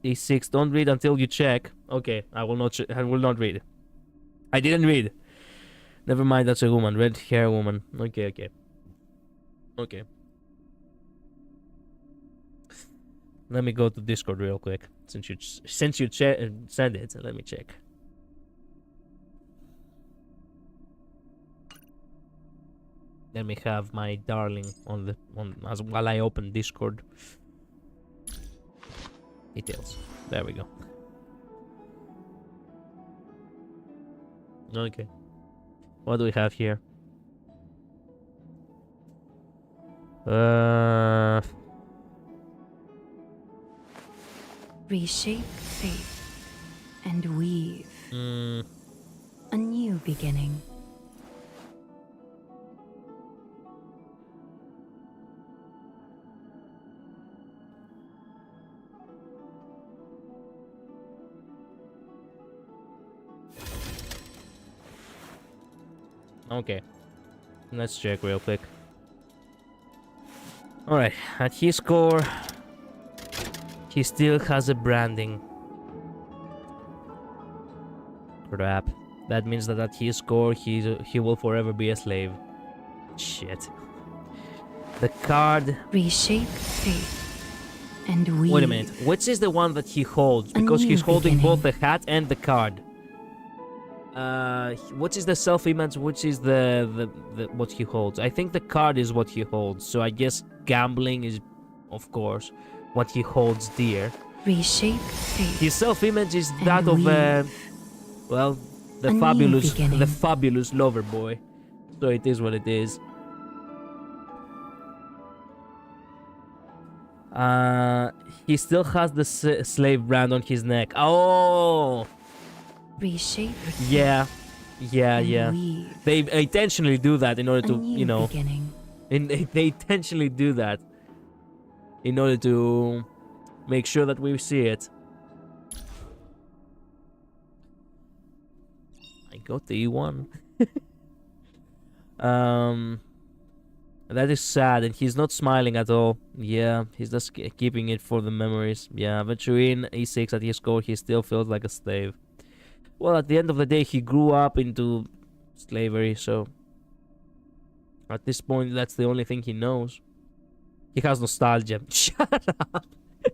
A: E6, don't read until you check. Okay, I will not read. I didn't read. Never mind, that's a woman. Red hair woman. Okay. Let me go to Discord real quick. Since you send it, let me check. Let me have my darling while I open Discord. Details. There we go. Okay. What do we have here?
B: Reshape faith and weave a new beginning.
A: Okay. Let's check real quick. Alright, at his core, he still has a branding. Crap. That means that at his core, he will forever be a slave. Shit. The card...
B: Reshape faith and weave.
A: Wait a minute. Which is the one that he holds? Because he's holding both the hat and the card. What is the self-image? Which is the what he holds? I think the card is what he holds. So I guess gambling is, of course, what he holds dear.
B: Reshape faith.
A: His self-image is that of well, the fabulous lover boy. So it is what it is. He still has the slave brand on his neck. Oh.
B: Reshape.
A: Yeah.
B: Weave.
A: They intentionally do that in order to, you know,
B: beginning.
A: They intentionally do that in order to make sure that we see it. I got the E1. That is sad, and he's not smiling at all. Yeah, he's just keeping it for the memories. Yeah, Aventurine E6 at his core, he still feels like a slave. Well, at the end of the day, he grew up into slavery, so at this point, that's the only thing he knows. He has nostalgia. Shut up.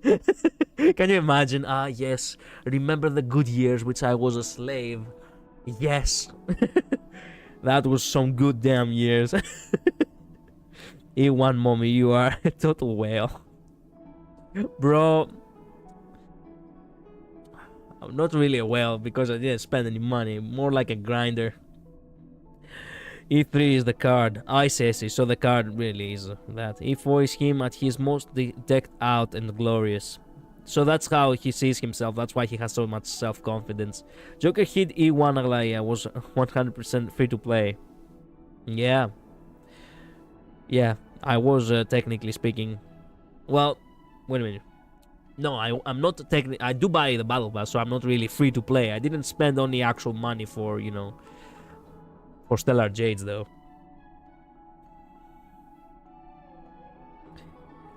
A: Can you imagine? Ah, yes. Remember the good years which I was a slave. Yes. That was some good damn years. E1 mommy, you are a total whale. Bro. I'm not really a whale because I didn't spend any money. More like a grinder. E3 is the card. I say so the card really is that. E4 is him at his most decked out and glorious. So that's how he sees himself. That's why he has so much self-confidence. Joker hit E1 Aglaya was 100% free to play. Yeah. Yeah, I was technically speaking. Well, wait a minute. No, I'm not technically. I do buy the battle pass, so I'm not really free to play. I didn't spend any actual money for, you know, for Stellar Jades though.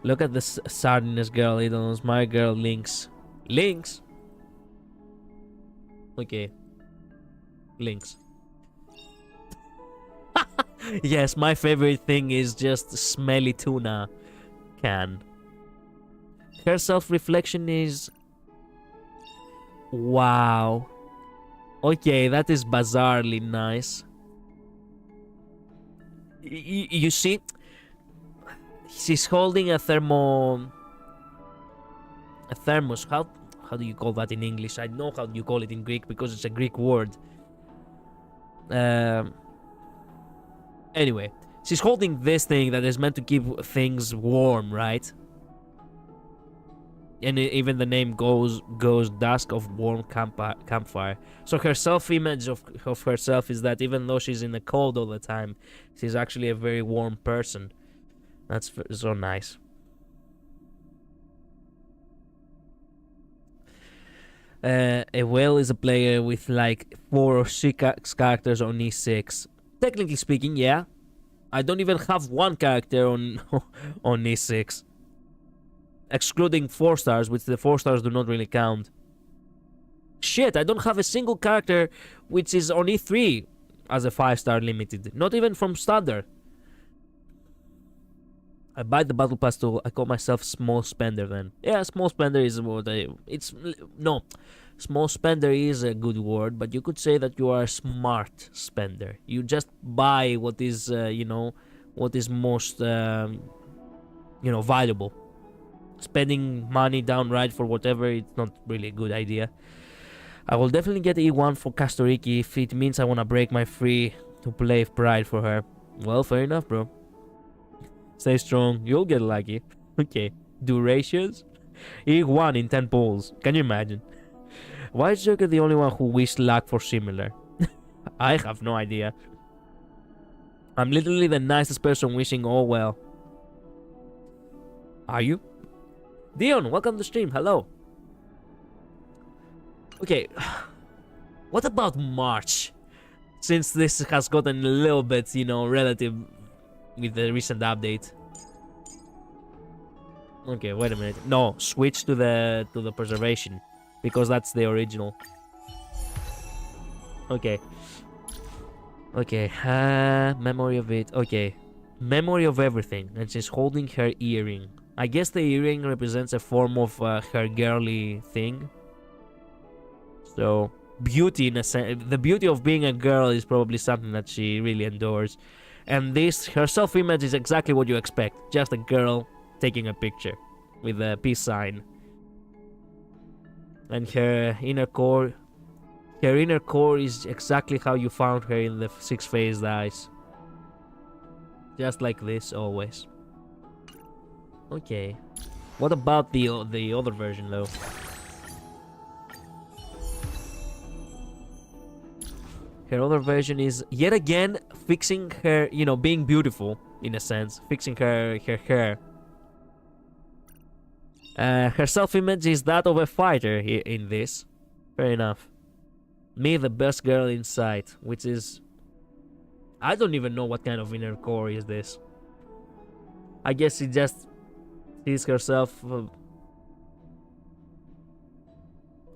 A: Look at this sardiness girl, Idol's my girl, Lynx. Lynx? Okay. Lynx. Yes, my favorite thing is just smelly tuna can. Her self-reflection is... Wow. Okay, that is bizarrely nice. You see? She's holding a thermos. How do you call that in English? I know how you call it in Greek because it's a Greek word. Anyway, she's holding this thing that is meant to keep things warm, right? And even the name goes dusk of warm campfire. So her self-image of herself is that even though she's in the cold all the time, she's actually a very warm person. That's so nice. A whale is a player with like 4 or 6 characters on E6. Technically speaking, yeah. I don't even have 1 character on on E6. Excluding 4 stars, which the 4 stars do not really count. Shit, I don't have a single character which is on E3 as a 5-star limited. Not even from standard. I buy the battle pass tool. I call myself small spender then. Yeah, small spender is what small spender is a good word, but you could say that you are a smart spender. You just buy what is, what is most, valuable. Spending money downright for whatever, it's not really a good idea. I will definitely get E1 for Castoriki if it means I want to break my free to play pride for her. Well, fair enough, bro. Stay strong, you'll get lucky. Okay, do ratios? E1 in 10 polls. Can you imagine? Why is Joker the only one who wished luck for similar? I have no idea. I'm literally the nicest person wishing all well. Are you? Dion, welcome to the stream. Hello. Okay. What about March? Since this has gotten a little bit, relative with the recent update. Okay, wait a minute. No, switch to the preservation because that's the original. Okay. Okay, memory of it. Okay. Memory of everything. And she's holding her earring. I guess the earring represents a form of her girly thing. So, beauty in a sense. The beauty of being a girl is probably something that she really adores. And this, her self-image is exactly what you expect. Just a girl taking a picture with a peace sign. And her inner core is exactly how you found her in the 6-phased eyes. Just like this, always. Okay. What about the other version, though? Her other version is, yet again, fixing her, being beautiful, in a sense. Fixing her hair. Her self-image is that of a fighter in this. Fair enough. Me, the best girl in sight, which is... I don't even know what kind of inner core is this. I guess she just sees herself...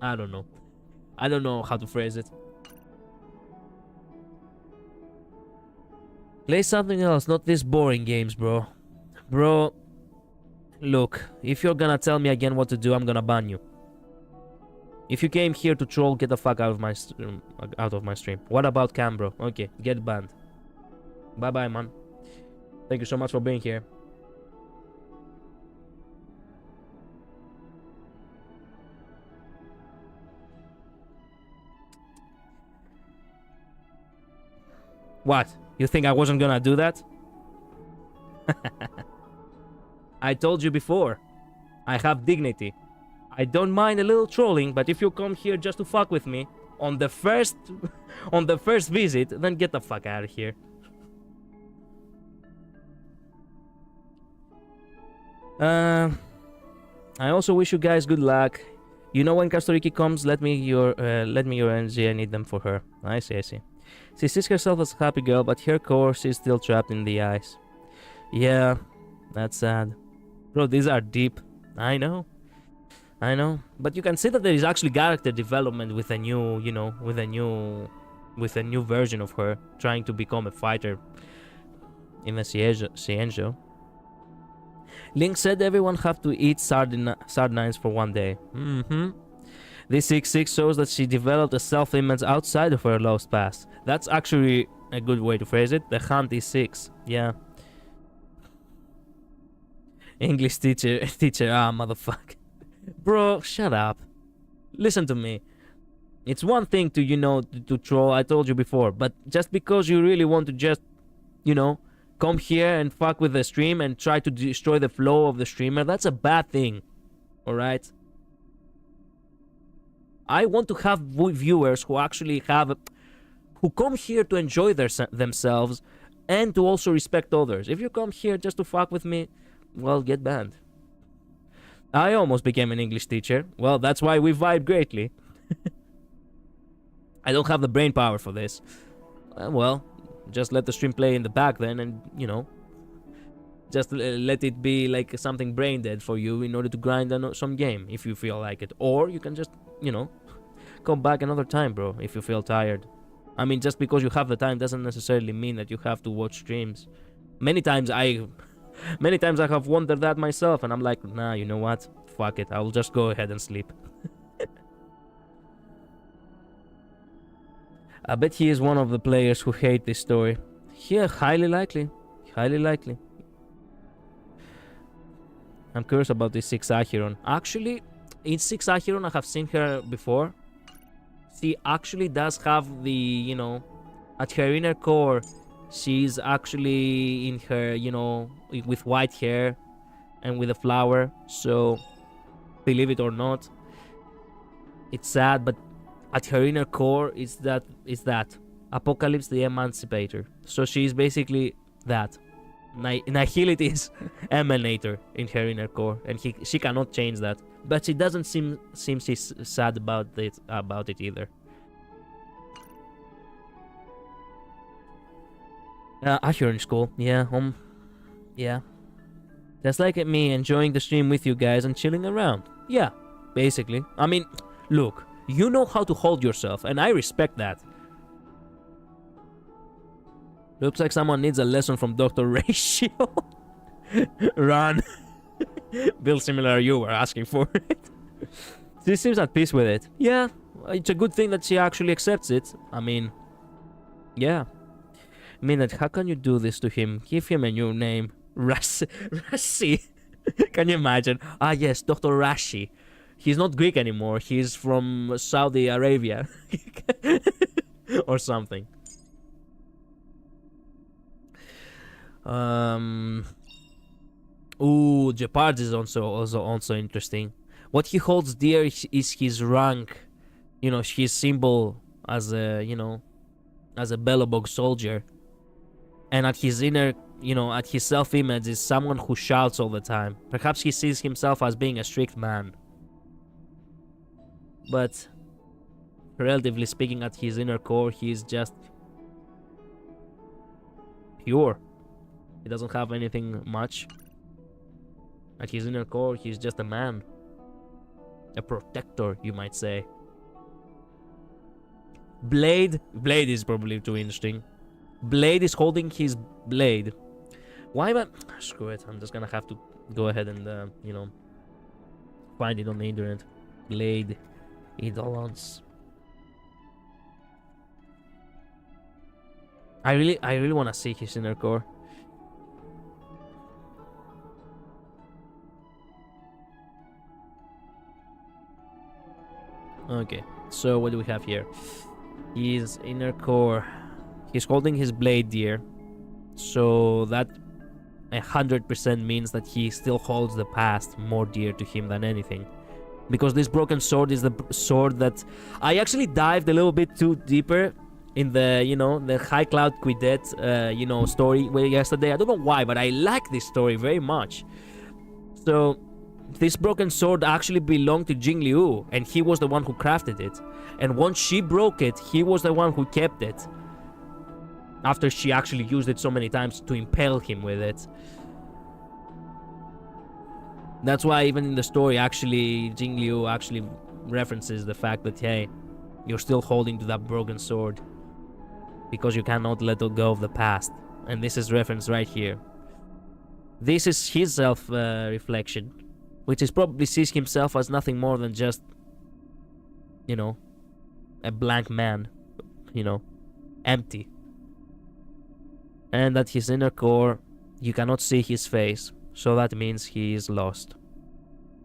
A: I don't know. I don't know how to phrase it. Play something else, not these boring games, bro. Bro, look, if you're gonna tell me again what to do, I'm gonna ban you. If you came here to troll, get the fuck out of my stream. What about Cam, bro? Okay, get banned. Bye-bye, man. Thank you so much for being here. What? You think I wasn't gonna do that? I told you before. I have dignity. I don't mind a little trolling, but if you come here just to fuck with me on the first visit, then get the fuck out of here. I also wish you guys good luck. You know when Castoriki comes, let me your energy. I need them for her. I see. She sees herself as a happy girl, but her core is still trapped in the ice. Yeah, that's sad. Bro, these are deep. I know. But you can see that there is actually character development with a new, you know, with a new version of her trying to become a fighter in the Cienzo. Link said everyone have to eat sardines for one day. This 6-6 shows that she developed a self-image outside of her lost past. That's actually a good way to phrase it. The hunt is 6. Yeah. English teacher, motherfucker. Bro, shut up. Listen to me. It's one thing to, you know, to troll, I told you before, but just because you really want to just, you know, come here and fuck with the stream and try to destroy the flow of the streamer, that's a bad thing. Alright? I want to have viewers who actually who come here to enjoy themselves and to also respect others. If you come here just to fuck with me, well, get banned. I almost became an English teacher. Well, that's why we vibe greatly. I don't have the brain power for this. Well, just let the stream play in the back then, and, you know, just let it be like something brain dead for you in order to grind some game if you feel like it. Or you can just, you know, come back another time, bro, if you feel tired. I mean, just because you have the time doesn't necessarily mean that you have to watch streams. Many times I have wondered that myself, and I'm like, nah, you know what? Fuck it, I'll just go ahead and sleep. I bet he is one of the players who hate this story. Yeah, highly likely. Highly likely. I'm curious about this 6 Acheron. Actually, in 6 Acheron, I have seen her before. She actually does have the, you know, at her inner core, she's actually in her, you know, with white hair and with a flower. So, believe it or not, it's sad, but at her inner core is that Apocalypse the Emancipator. So she's basically that. Nihility's emanator in her inner core, and she cannot change that. But she doesn't seem she's sad about it either. Acheron is cool. Yeah, yeah. Just like me enjoying the stream with you guys and chilling around. Yeah, basically. I mean, look, you know how to hold yourself, and I respect that. Looks like someone needs a lesson from Dr. Ratio. Run. Bill, similar you were asking for it. She seems at peace with it. Yeah, it's a good thing that she actually accepts it. I mean, yeah. Minute, how can you do this to him? Give him a new name. Rashi. Can you imagine? Ah, yes, Dr. Rashi. He's not Greek anymore. He's from Saudi Arabia. Or something. Ooh, Jeopard is also interesting. What he holds dear is his rank, you know, his symbol as a, you know, as a Belobog soldier. And at his inner, you know, at his self-image is someone who shouts all the time. Perhaps he sees himself as being a strict man. But relatively speaking, at his inner core, he is just pure. He doesn't have anything much. At his inner core, he's just a man. A protector, you might say. Blade is probably too interesting. Blade is holding his blade. Why am I... Screw it, I'm just gonna have to go ahead and, you know, find it on the internet. Blade Eidolons. I really want to see his inner core. Okay, so what do we have here? His inner core. He's holding his blade dear. So that 100% means that he still holds the past more dear to him than anything. Because this broken sword is the sword that... I actually dived a little bit too deeper in the, you know, the High Cloud Quidet, you know, story yesterday. I don't know why, but I like this story very much. So... this broken sword actually belonged to Jing Liu, and he was the one who crafted it. And once she broke it, he was the one who kept it. After she actually used it so many times to impale him with it. That's why even in the story, actually, Jing Liu actually references the fact that, hey, you're still holding to that broken sword because you cannot let go of the past. And this is referenced right here. This is his self-reflection, which is probably sees himself as nothing more than just, you know, a blank man, you know, empty. And at his inner core, you cannot see his face, so that means he is lost.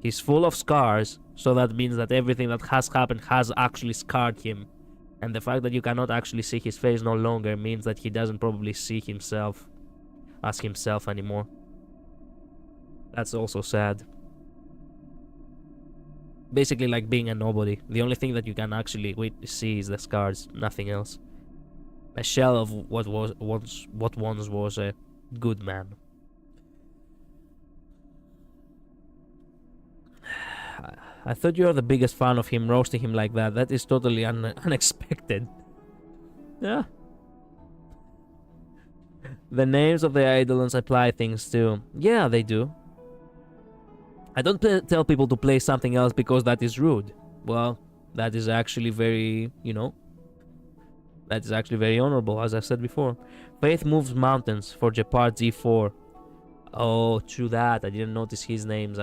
A: He's full of scars, so that means that everything that has happened has actually scarred him. And the fact that you cannot actually see his face no longer means that he doesn't probably see himself as himself anymore. That's also sad. Basically like being a nobody. The only thing that you can actually see is the scars, nothing else. A shell of what once was a good man. I thought you were the biggest fan of him roasting him like that. That is totally unexpected. Yeah. The names of the eidolons apply things too. Yeah, they do. I don't tell people to play something else because that is rude. Well, that is actually very, you know, that is actually very honorable, as I said before. Faith moves mountains for Jeopard Z4. Oh, true that. I didn't notice his names,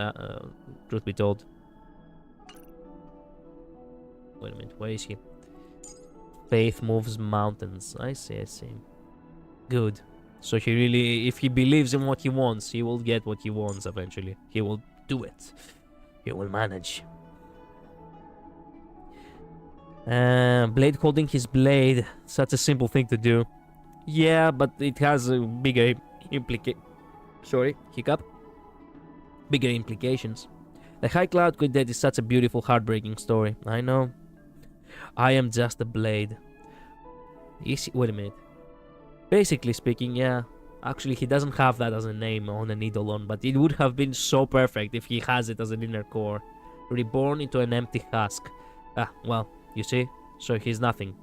A: truth be told. Wait a minute, where is he? Faith moves mountains. I see. Good. So he really, if he believes in what he wants, he will get what he wants eventually. He will do it. He will manage. Blade holding his blade. Such a simple thing to do. Yeah, but it has a bigger hiccup. Bigger implications. The High Cloud Quintet is such a beautiful, heartbreaking story. I know. I am just a blade. Wait a minute. Basically speaking, yeah. Actually, he doesn't have that as a name on an eidolon, but it would have been so perfect if he has it as an inner core. Reborn into an empty husk. Ah, well, you see? So he's nothing.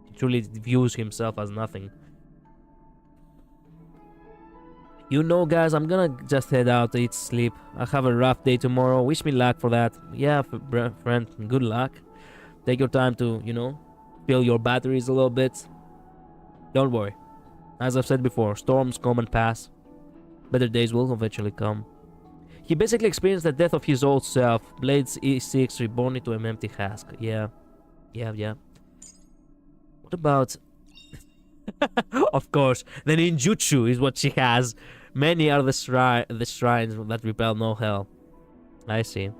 A: He truly views himself as nothing. You know, guys, I'm gonna just head out to eat sleep. I have a rough day tomorrow. Wish me luck for that. Yeah, friend, good luck. Take your time to, you know, fill your batteries a little bit. Don't worry. As I've said before, storms come and pass. Better days will eventually come. He basically experienced the death of his old self. Blades E6 reborn into an empty husk. Yeah. What about... Of course, the ninjutsu is what she has. Many are the shrines that repel no hell. I see.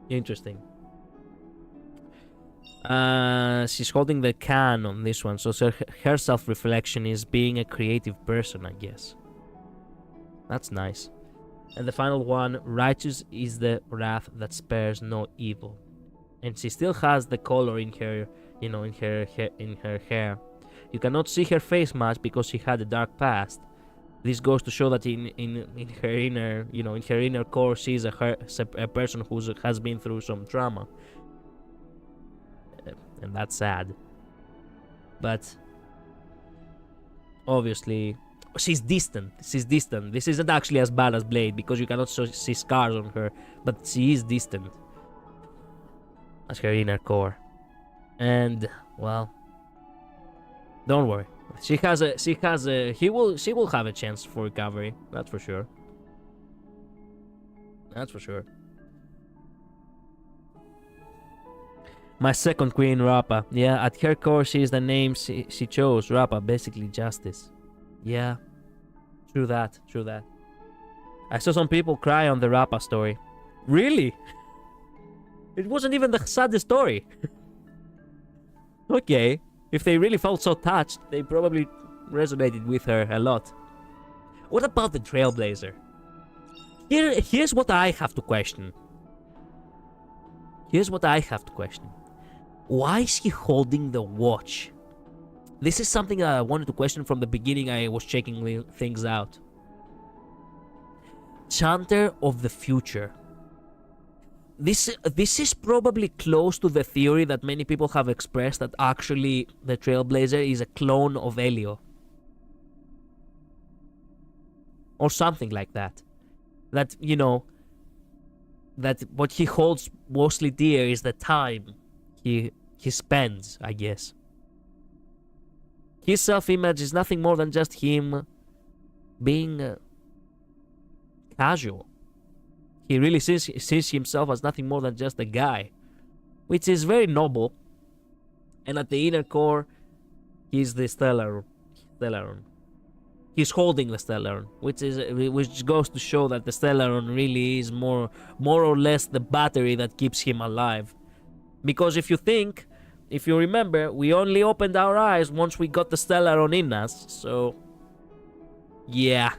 A: Interesting. She's holding the can on this one, so her self-reflection is being a creative person, I guess. That's nice. And the final one, righteous is the wrath that spares no evil. And she still has the color in her, you know, in her hair. You cannot see her face much because she had a dark past. This goes to show that in her inner, you know, in her inner core, she's a person who has been through some trauma. And that's sad. But obviously she's distant. This isn't actually as bad as Blade because you cannot see scars on her, but she is distant. That's her inner core. And well, don't worry. She will have a chance for recovery. That's for sure. My second queen, Rappa. Yeah, at her core, she is the name she chose. Rappa, basically justice. Yeah, true that. I saw some people cry on the Rappa story. Really? It wasn't even the saddest story. Okay, if they really felt so touched, they probably resonated with her a lot. What about the Trailblazer? Here's what I have to question. Why is he holding the watch? This is something I wanted to question from the beginning. I was checking things out. Chanter of the future. This is probably close to the theory that many people have expressed that actually the Trailblazer is a clone of Elio. Or something like that. that, you know, that what he holds mostly dear is the time he spends, I guess. His self-image is nothing more than just him being casual. He really sees himself as nothing more than just a guy, which is very noble. And at the inner core, he's the Stellaron. He's holding the Stellaron, which goes to show that the Stellaron really is more or less the battery that keeps him alive. Because if you remember, we only opened our eyes once we got the Stellaron in us, so yeah.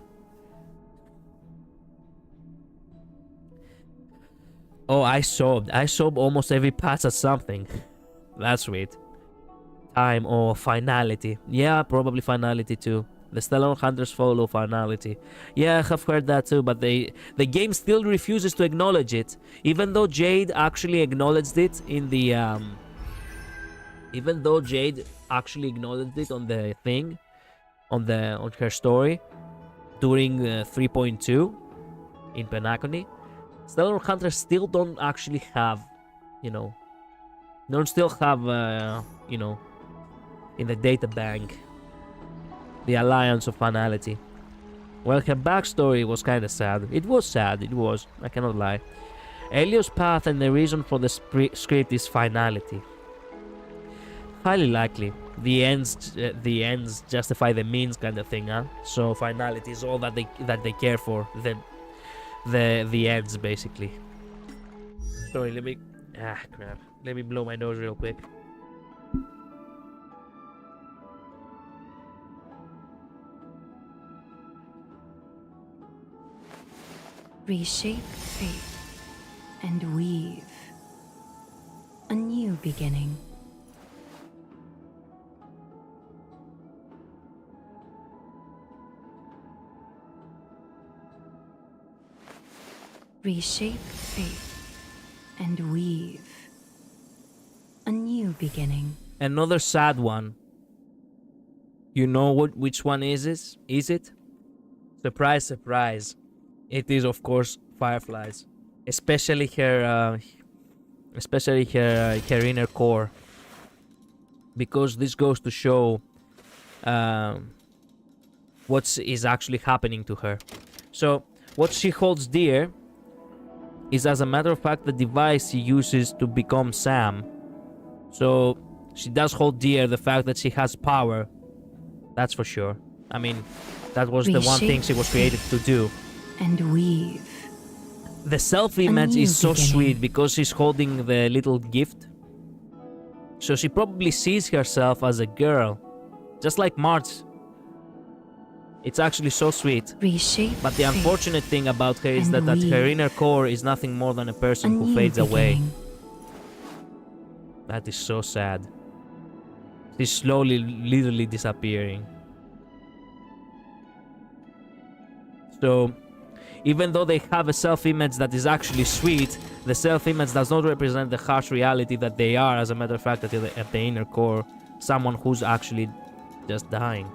A: Oh, I sobbed almost every pass at something. That's sweet. Time or finality. Yeah, probably finality too. The Stellar Hunters follow finality. Yeah, I have heard that too, but the game still refuses to acknowledge it. Even though Jade actually acknowledged it in the even though Jade actually acknowledged it on the thing, on her story during 3.2 in Penacony, Stellar Hunters still don't actually have, you know, don't still have, you know, in the data bank, the Alliance of Finality. Well, her backstory was kind of sad. It was sad, it was, I cannot lie. Elio's path and the reason for the script is finality. Highly likely. The ends justify the means kind of thing, huh? So finality is all that they care for. The ends, basically. Sorry, let me... crap. Let me blow my nose real quick.
B: Reshape fate and weave a new beginning. Reshape fate and weave a new beginning.
A: Another sad one. You know which one is it? Is it? Surprise, surprise. It is, of course, Fireflies. Especially her inner core. Because this goes to show what is actually happening to her. So, what she holds dear is, as a matter of fact, the device she uses to become Sam. So, she does hold dear the fact that she has power. That's for sure. I mean, that was the one thing she was created to do.
B: And weave.
A: The self-image is so sweet because she's holding the little gift. So she probably sees herself as a girl. Just like March. It's actually so sweet.
B: Reshape
A: but the unfortunate thing about her is that her inner core is nothing more than a person who fades away. That is so sad. She's slowly, literally disappearing. So, even though they have a self-image that is actually sweet, the self-image does not represent the harsh reality that they are, as a matter of fact, at the inner core. Someone who's actually just dying.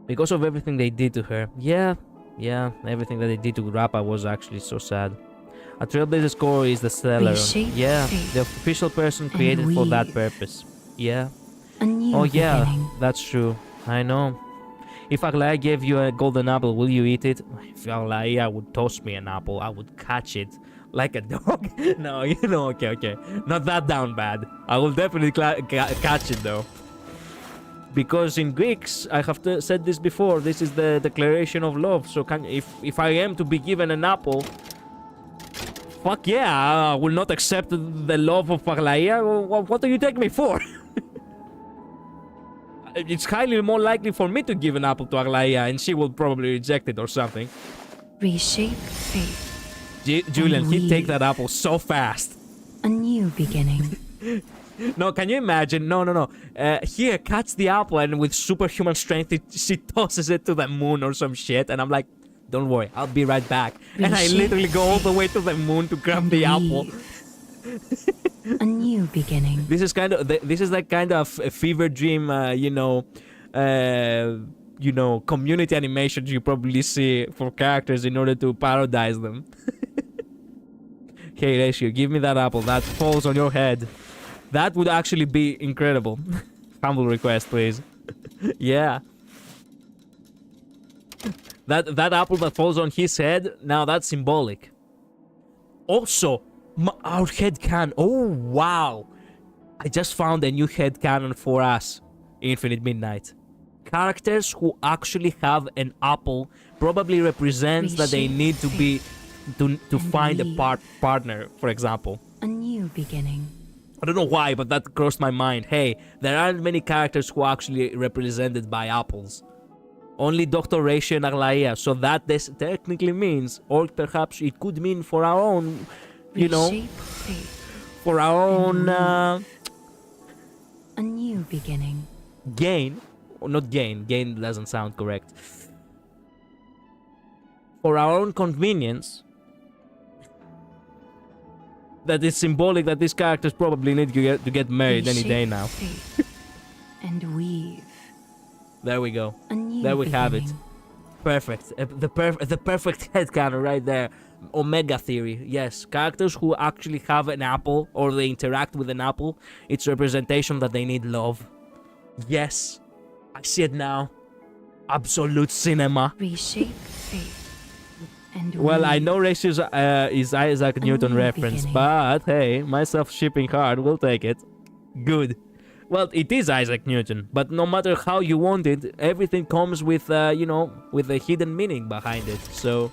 A: Because of everything they did to her. Yeah, everything that they did to Rappa was actually so sad. A Trailblazer's core is the Stellaron. Yeah, the official person created for that purpose. Yeah. Oh yeah, that's true. I know. If Aglaia gave you a golden apple, will you eat it? If Aglaia would toss me an apple, I would catch it like a dog. No, you know, okay. Not that down bad. I will definitely catch it though. Because in Greeks, I have said this before, this is the declaration of love. So if I am to be given an apple, fuck yeah, I will not accept the love of Aglaia. What do you take me for? It's highly more likely for me to give an apple to Aglaia and she will probably reject it or something.
B: Reshape fate.
A: Julian, he'd take that apple so fast.
B: A new beginning.
A: No, can you imagine? No. Here, catch the apple and with superhuman strength, she tosses it to the moon or some shit. And I'm like, don't worry, I'll be right back. And I literally go all the way to the moon to grab the apple.
B: A new beginning.
A: This is that kind of a fever dream, you know, community animations you probably see for characters in order to parodize them. Hey, Ratio, give me that apple that falls on your head. That would actually be incredible. Humble request, please. Yeah. That apple that falls on his head, now that's symbolic. Also, our head cannon. Oh, wow. I just found a new head cannon for us, Infinite Midnight. Characters who actually have an apple probably represents that they need to be to find a partner, for example.
B: A new beginning.
A: I don't know why, but that crossed my mind. Hey, there aren't many characters who are actually represented by apples. Only Dr. Ratio and Aglaia, so that this technically means, or perhaps it could mean for our own, for our own
B: A new beginning.
A: gain, or not gain doesn't sound correct. For our own convenience, that is symbolic that these characters probably need to get married any day now.
B: And weave.
A: There we go.
B: A new
A: There we have it.
B: beginning.
A: Perfect. The perfect headcanon right there. Omega theory. Yes, characters who actually have an apple or they interact with an apple, it's representation that they need love. Yes, I see it now. Absolute cinema.
B: Reshape fate. And
A: Well, I
B: weave.
A: know Ratios is Isaac Newton
B: new
A: reference,
B: beginning.
A: but hey, myself shipping hard, we'll take it. Good. Well, it is Isaac Newton, but no matter how you want it, everything comes with, with a hidden meaning behind it. So,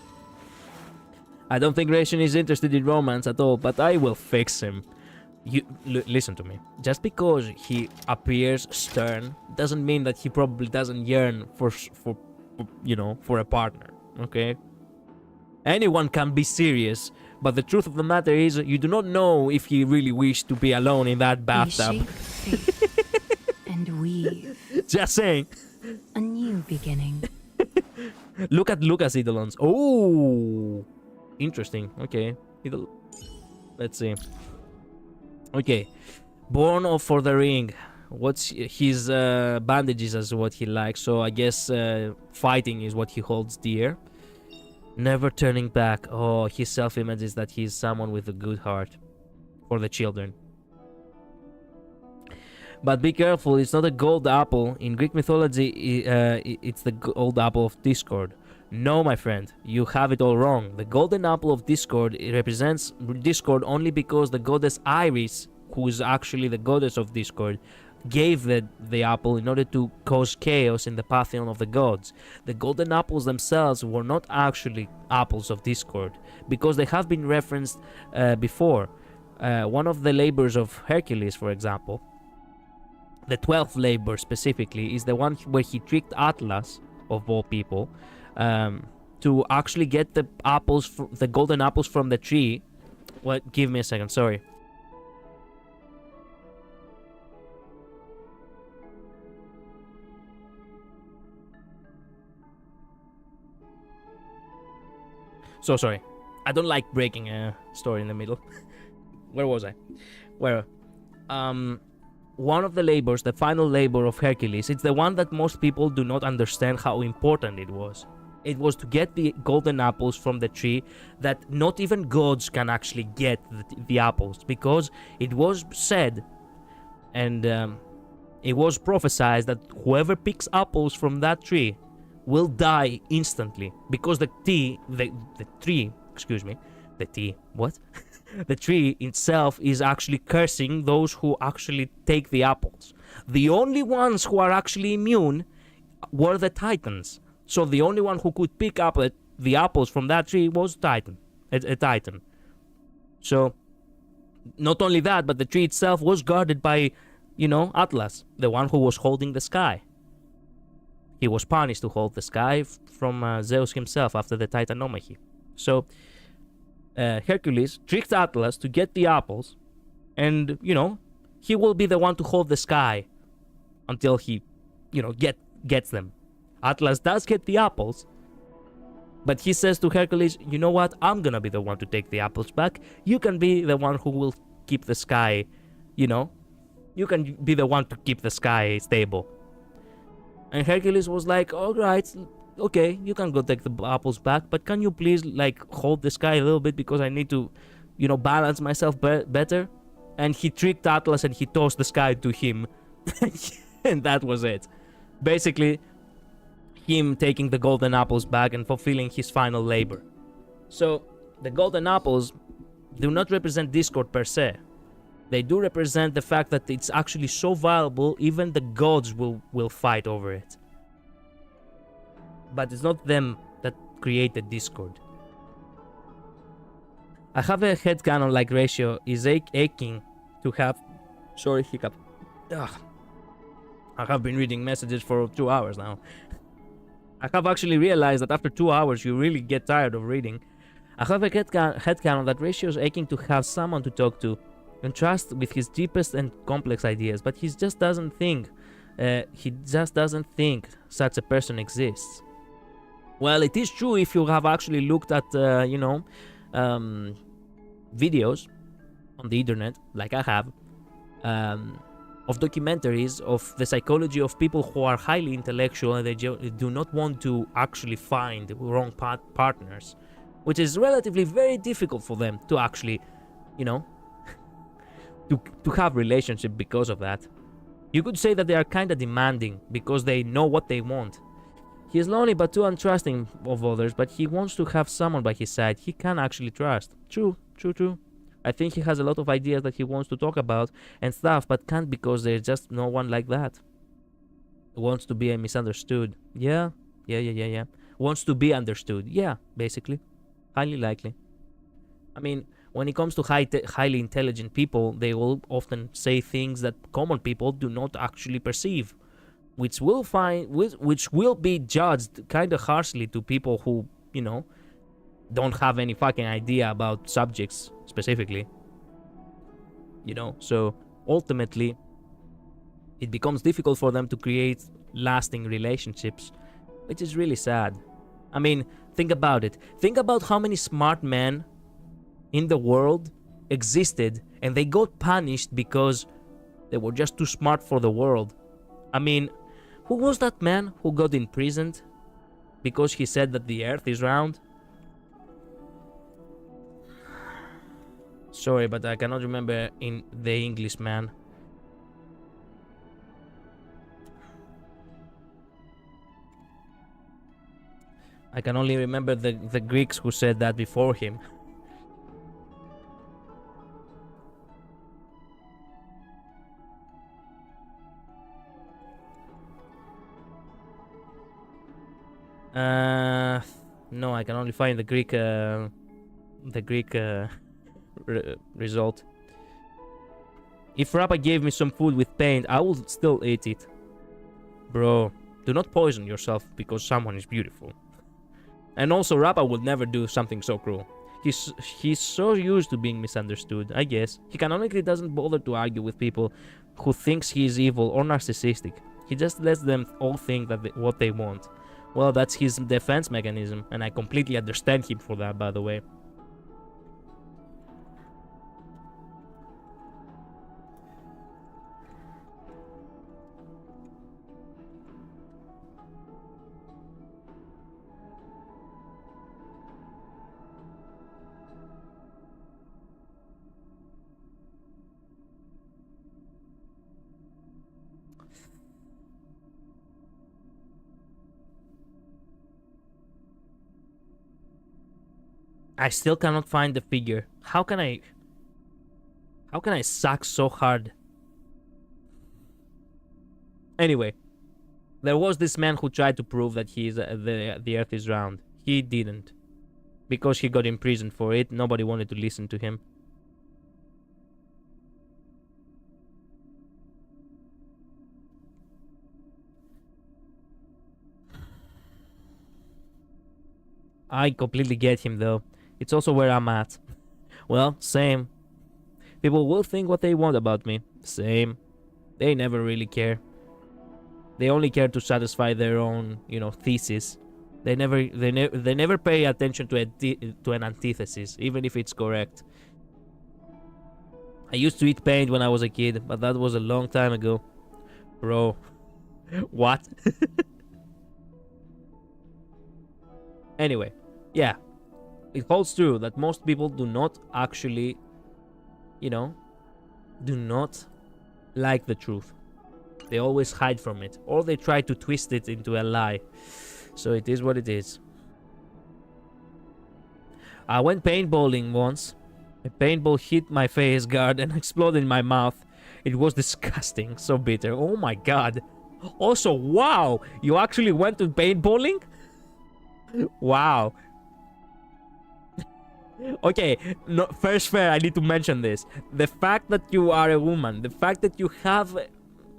A: I don't think Ration is interested in romance at all, but I will fix him. You listen to me. Just because he appears stern doesn't mean that he probably doesn't yearn for a partner. Okay. Anyone can be serious, but the truth of the matter is, you do not know if he really wished to be alone in that bathtub.
B: Reshape fate. And weave.
A: Just saying.
B: A new beginning.
A: Look at Lucas Eidolons. Oh, interesting. Okay. Let's see. Okay. Born for the ring. What's his bandages as what he likes. So I guess fighting is what he holds dear. Never turning back. Oh, his self-image is that he's someone with a good heart for the children. But be careful, it's not a gold apple. In Greek mythology, it's the gold apple of discord. No, my friend, you have it all wrong. The golden apple of discord, it represents discord only because the goddess Iris, who is actually the goddess of discord, gave the apple in order to cause chaos in the pantheon of the gods. The golden apples themselves were not actually apples of discord, because they have been referenced before. One of the labors of Hercules, for example, the 12th labor specifically, is the one where he tricked Atlas, of all people, to actually get the apples, the golden apples from the tree. What? Give me a second, sorry. So sorry. I don't like breaking a story in the middle. Where was I? One of the labors, the final labor of Hercules, it's the one that most people do not understand how important it was. It was to get the golden apples from the tree that not even gods can actually get the apples, because it was said and it was prophesied that whoever picks apples from that tree will die instantly, because the tree itself is actually cursing those who actually take the apples. The only ones who are actually immune were the Titans. So the only one who could pick up the apples from that tree was a Titan. So not only that, but the tree itself was guarded by, Atlas, the one who was holding the sky. He was punished to hold the sky from Zeus himself after the Titanomachy. So Hercules tricked Atlas to get the apples, and he will be the one to hold the sky until he gets them. Atlas does get the apples, but he says to Hercules, you know what, I'm gonna be the one to take the apples back. You can be the one who will keep the sky, you can be the one to keep the sky stable. And Hercules was like, all right, okay, you can go take the apples back, but can you please like hold the sky a little bit because I need to, balance myself better? And he tricked Atlas and he tossed the sky to him. And that was it. Basically, him taking the golden apples back and fulfilling his final labor. So, the golden apples do not represent Discord per se. They do represent the fact that it's actually so valuable, even the gods will fight over it. But it's not them that created Discord. I have a headcanon like ratio is aching to have... Sorry, hiccup. Ugh. I have been reading messages for 2 hours now. I have actually realized that after 2 hours you really get tired of reading. I have a headcanon that ratio is aching to have someone to talk to and trust with his deepest and complex ideas, but he just doesn't think such a person exists. Well, it is true if you have actually looked at, videos on the internet, like I have, of documentaries of the psychology of people who are highly intellectual and they do not want to actually find wrong partners, which is relatively very difficult for them to actually, to have relationship because of that. You could say that they are kind of demanding because they know what they want. He is lonely but too untrusting of others, but he wants to have someone by his side he can actually trust. True. I think he has a lot of ideas that he wants to talk about and stuff, but can't because there's just no one like that. He wants to be misunderstood. Yeah. Wants to be understood. Yeah, basically. Highly likely. I mean, when it comes to highly intelligent people, they will often say things that common people do not actually perceive, which will be judged kind of harshly to people who, don't have any fucking idea about subjects specifically. So ultimately, it becomes difficult for them to create lasting relationships, which is really sad. I mean, think about it. Think about how many smart men in the world existed and they got punished because they were just too smart for the world. I mean, who was that man who got imprisoned because he said that the earth is round? Sorry, but I cannot remember in the English man. I can only remember the Greeks who said that before him. No, I can only find the Greek result. If Rappa gave me some food with paint, I would still eat it. Bro, do not poison yourself because someone is beautiful. And also, Rappa would never do something so cruel. He's so used to being misunderstood, I guess. He canonically doesn't bother to argue with people who thinks he is evil or narcissistic. He just lets them all think that what they want. Well, that's his defense mechanism, and I completely understand him for that, by the way. I still cannot find the figure. How can I suck so hard? Anyway, there was this man who tried to prove that the earth is round. He didn't. Because he got imprisoned for it, nobody wanted to listen to him. I completely get him though. It's also where I'm at. Well, same. People will think what they want about me. Same. They never really care. They only care to satisfy their own, thesis. They never pay attention to an antithesis, even if it's correct. I used to eat paint when I was a kid, but that was a long time ago. Bro, What? Anyway, yeah. It holds true that most people do not actually, you know, do not like the truth. They always hide from it, or they try to twist it into a lie. So it is what it is. I went paintballing once. A paintball hit my face guard and exploded in my mouth. It was disgusting, so bitter. Oh my god. Also, wow, you actually went to paintballing? Wow. Okay, no, first fair, I need to mention this. The fact that you are a woman, the fact that you have,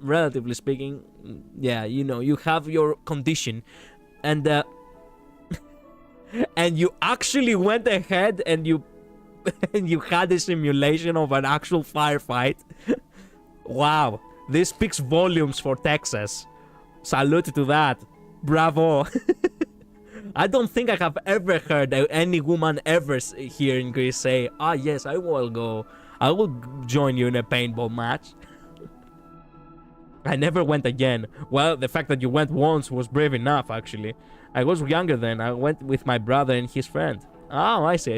A: relatively speaking, yeah, you know, you have your condition, and and you actually went ahead and you and you had a simulation of an actual firefight. Wow, this speaks volumes for Texas. Salute to that. Bravo. I don't think I have ever heard any woman ever here in Greece say, "Ah, yes, I will go. I will join you in a paintball match." I never went again. Well, the fact that you went once was brave enough, actually. I was younger then. I went with my brother and his friend. Oh, I see.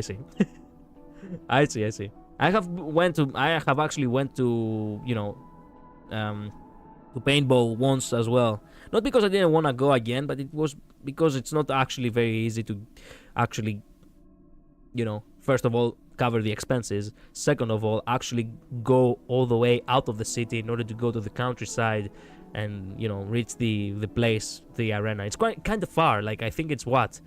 A: I see. I have actually went to, you know, to paintball once as well. Not because I didn't want to go again, but it was because it's not actually very easy to actually, you know, first of all, cover the expenses. Second of all, actually go all the way out of the city in order to go to the countryside and, you know, reach the place, the arena. It's kind of far. Like, I think it's what,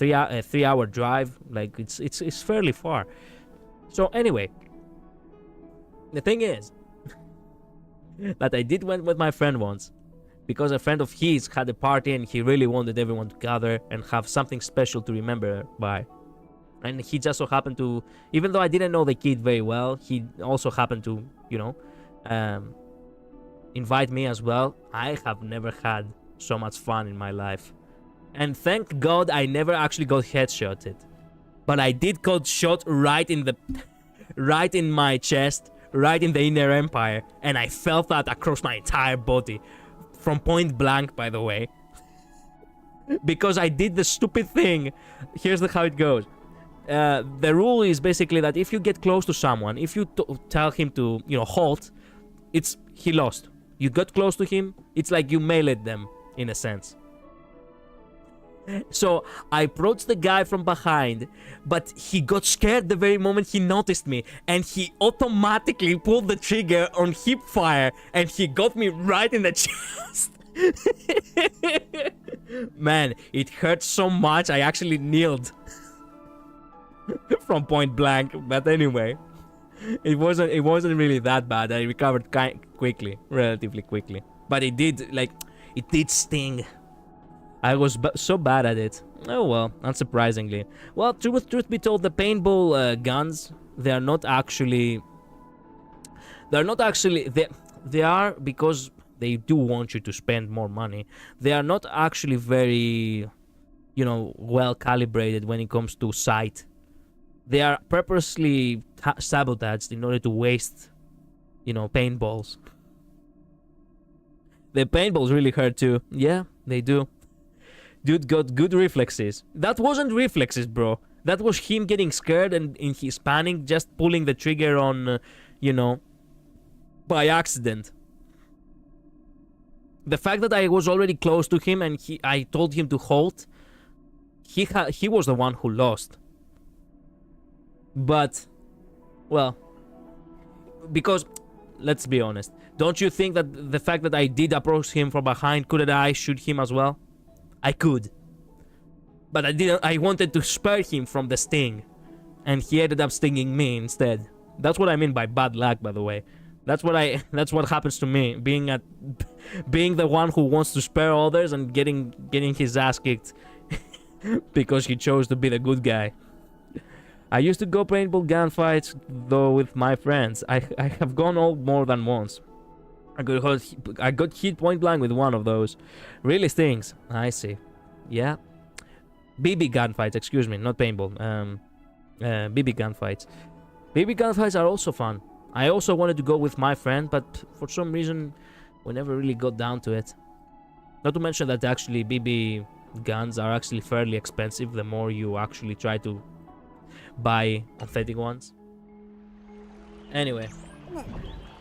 A: a 3-hour drive. Like, it's fairly far. So anyway, the thing is that I did went with my friend once, because a friend of his had a party and he really wanted everyone to gather and have something special to remember by. And he just so happened to, even though I didn't know the kid very well, he also happened to, you know, invite me as well. I have never had so much fun in my life. And thank God I never actually got headshotted. But I did got shot right in my chest, right in the inner empire. And I felt that across my entire body. From point blank, by the way. Because I did the stupid thing. Here's how it goes. The rule is basically that if you get close to someone, if you tell him to, you know, halt, he lost. You got close to him, it's like you meleeed them, in a sense. So I approached the guy from behind, but he got scared the very moment he noticed me, and he automatically pulled the trigger on hip fire, and he got me right in the chest. Man, it hurt so much I actually kneeled. From point blank, but anyway, it wasn't really that bad. I recovered relatively quickly, but it did sting. I was so bad at it. Oh well, unsurprisingly. Well, truth be told, the paintball guns, they are, because they do want you to spend more money. They are not actually very, you know, well calibrated when it comes to sight. They are purposely sabotaged in order to waste, you know, paintballs. The paintballs really hurt too. Yeah, they do. Dude got good reflexes. That wasn't reflexes, bro. That was him getting scared and in his panic just pulling the trigger on, you know, by accident. The fact that I was already close to him and I told him to halt, he was the one who lost. But, well, because, let's be honest, don't you think that the fact that I did approach him from behind, couldn't I shoot him as well? I could. But I didn't. I wanted to spare him from the sting, and he ended up stinging me instead. That's what I mean by bad luck, by the way. That's what happens to me, being the one who wants to spare others and getting his ass kicked because he chose to be the good guy. I used to go paintball gunfights though with my friends. I have gone more than once. I got hit point blank with one of those. Really stings. I see. Yeah. BB gunfights, excuse me, not paintball. BB gunfights. BB gunfights are also fun. I also wanted to go with my friend, but for some reason we never really got down to it. Not to mention that actually BB guns are actually fairly expensive the more you actually try to buy authentic ones. Anyway,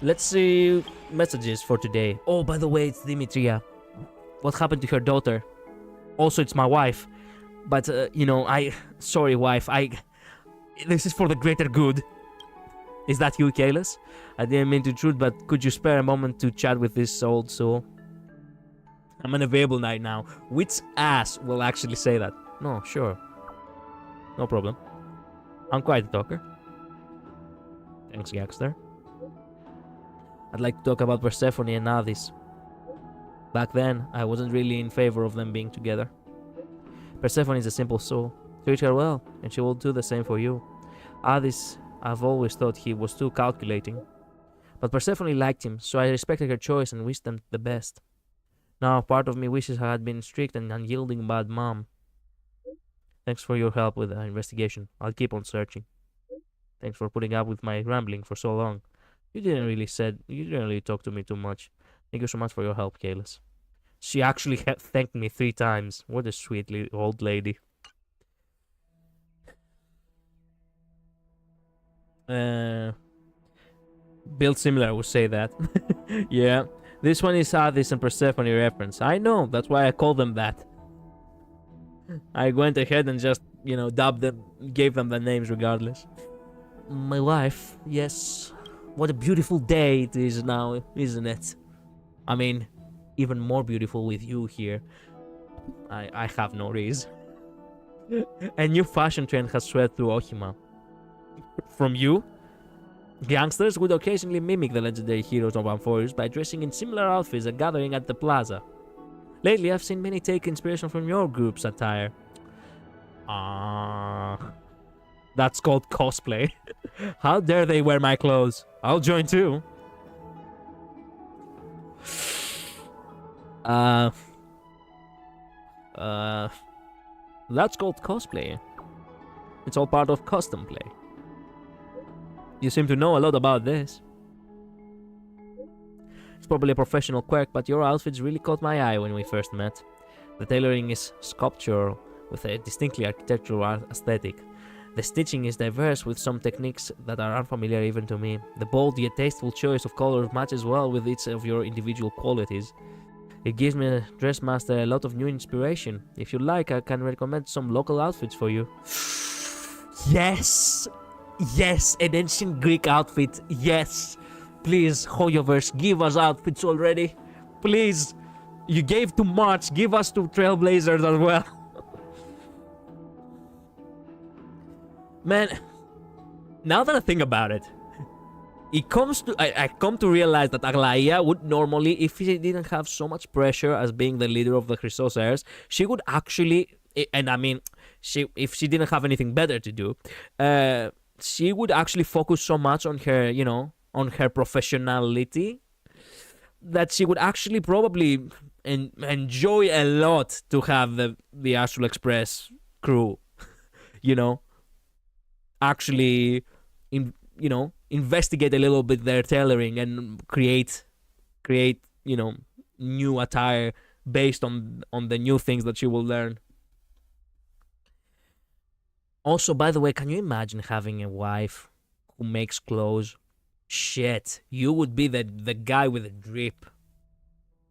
A: let's see messages for today. Oh, by the way, it's Dimitria. What happened to her daughter? Also, it's my wife. But, you know, sorry, wife, this is for the greater good. Is that you, Kalis? I didn't mean to intrude, but could you spare a moment to chat with this old soul? I'm unavailable right now. Which ass will actually say that? No, sure. No problem. I'm quite a talker. Thanks, Gangster. I'd like to talk about Persephone and Athis. Back then, I wasn't really in favor of them being together. Persephone is a simple soul. Treat her well, and she will do the same for you. Athis, I've always thought he was too calculating. But Persephone liked him, so I respected her choice and wished them the best. Now, part of me wishes I had been strict and unyielding bad mom. Thanks for your help with the investigation. I'll keep on searching. Thanks for putting up with my rambling for so long. You didn't really talk to me too much. Thank you so much for your help, Kalis. She actually thanked me 3 times. What a sweet old lady. Build Similar would say that. Yeah. This one is Athis and Persephone reference. I know, that's why I call them that. I went ahead and just, you know, dubbed them, gave them the names regardless. My wife, yes. What a beautiful day it is now, isn't it? I mean, even more beautiful with you here. I have no reason. A new fashion trend has swept through Ohima. From you? Gangsters would occasionally mimic the legendary heroes of Amphoreus by dressing in similar outfits and gathering at the plaza. Lately, I've seen many take inspiration from your group's attire. That's called cosplay. How dare they wear my clothes? I'll join too. That's called cosplay. It's all part of custom play. You seem to know a lot about this. It's probably a professional quirk, but your outfits really caught my eye when we first met. The tailoring is sculptural, with a distinctly architectural aesthetic. The stitching is diverse, with some techniques that are unfamiliar even to me. The bold yet tasteful choice of colors matches well with each of your individual qualities. It gives me, Dressmaster, a lot of new inspiration. If you like, I can recommend some local outfits for you. Yes! Yes! An ancient Greek outfit! Yes! Please, Hoyoverse, give us outfits already. Please! You gave too much, give us 2 Trailblazers as well. Man, now that I think about it, I come to realize that Aglaia would normally, if she didn't have so much pressure as being the leader of the Chrysos heirs, she would actually, and I mean, if she didn't have anything better to do, she would actually focus so much on her, you know, on her professionality, that she would actually probably enjoy a lot to have the Astral Express crew, you know, actually, investigate a little bit their tailoring and create, you know, new attire based on the new things that she will learn. Also, by the way, can you imagine having a wife who makes clothes? Shit, you would be the guy with a drip.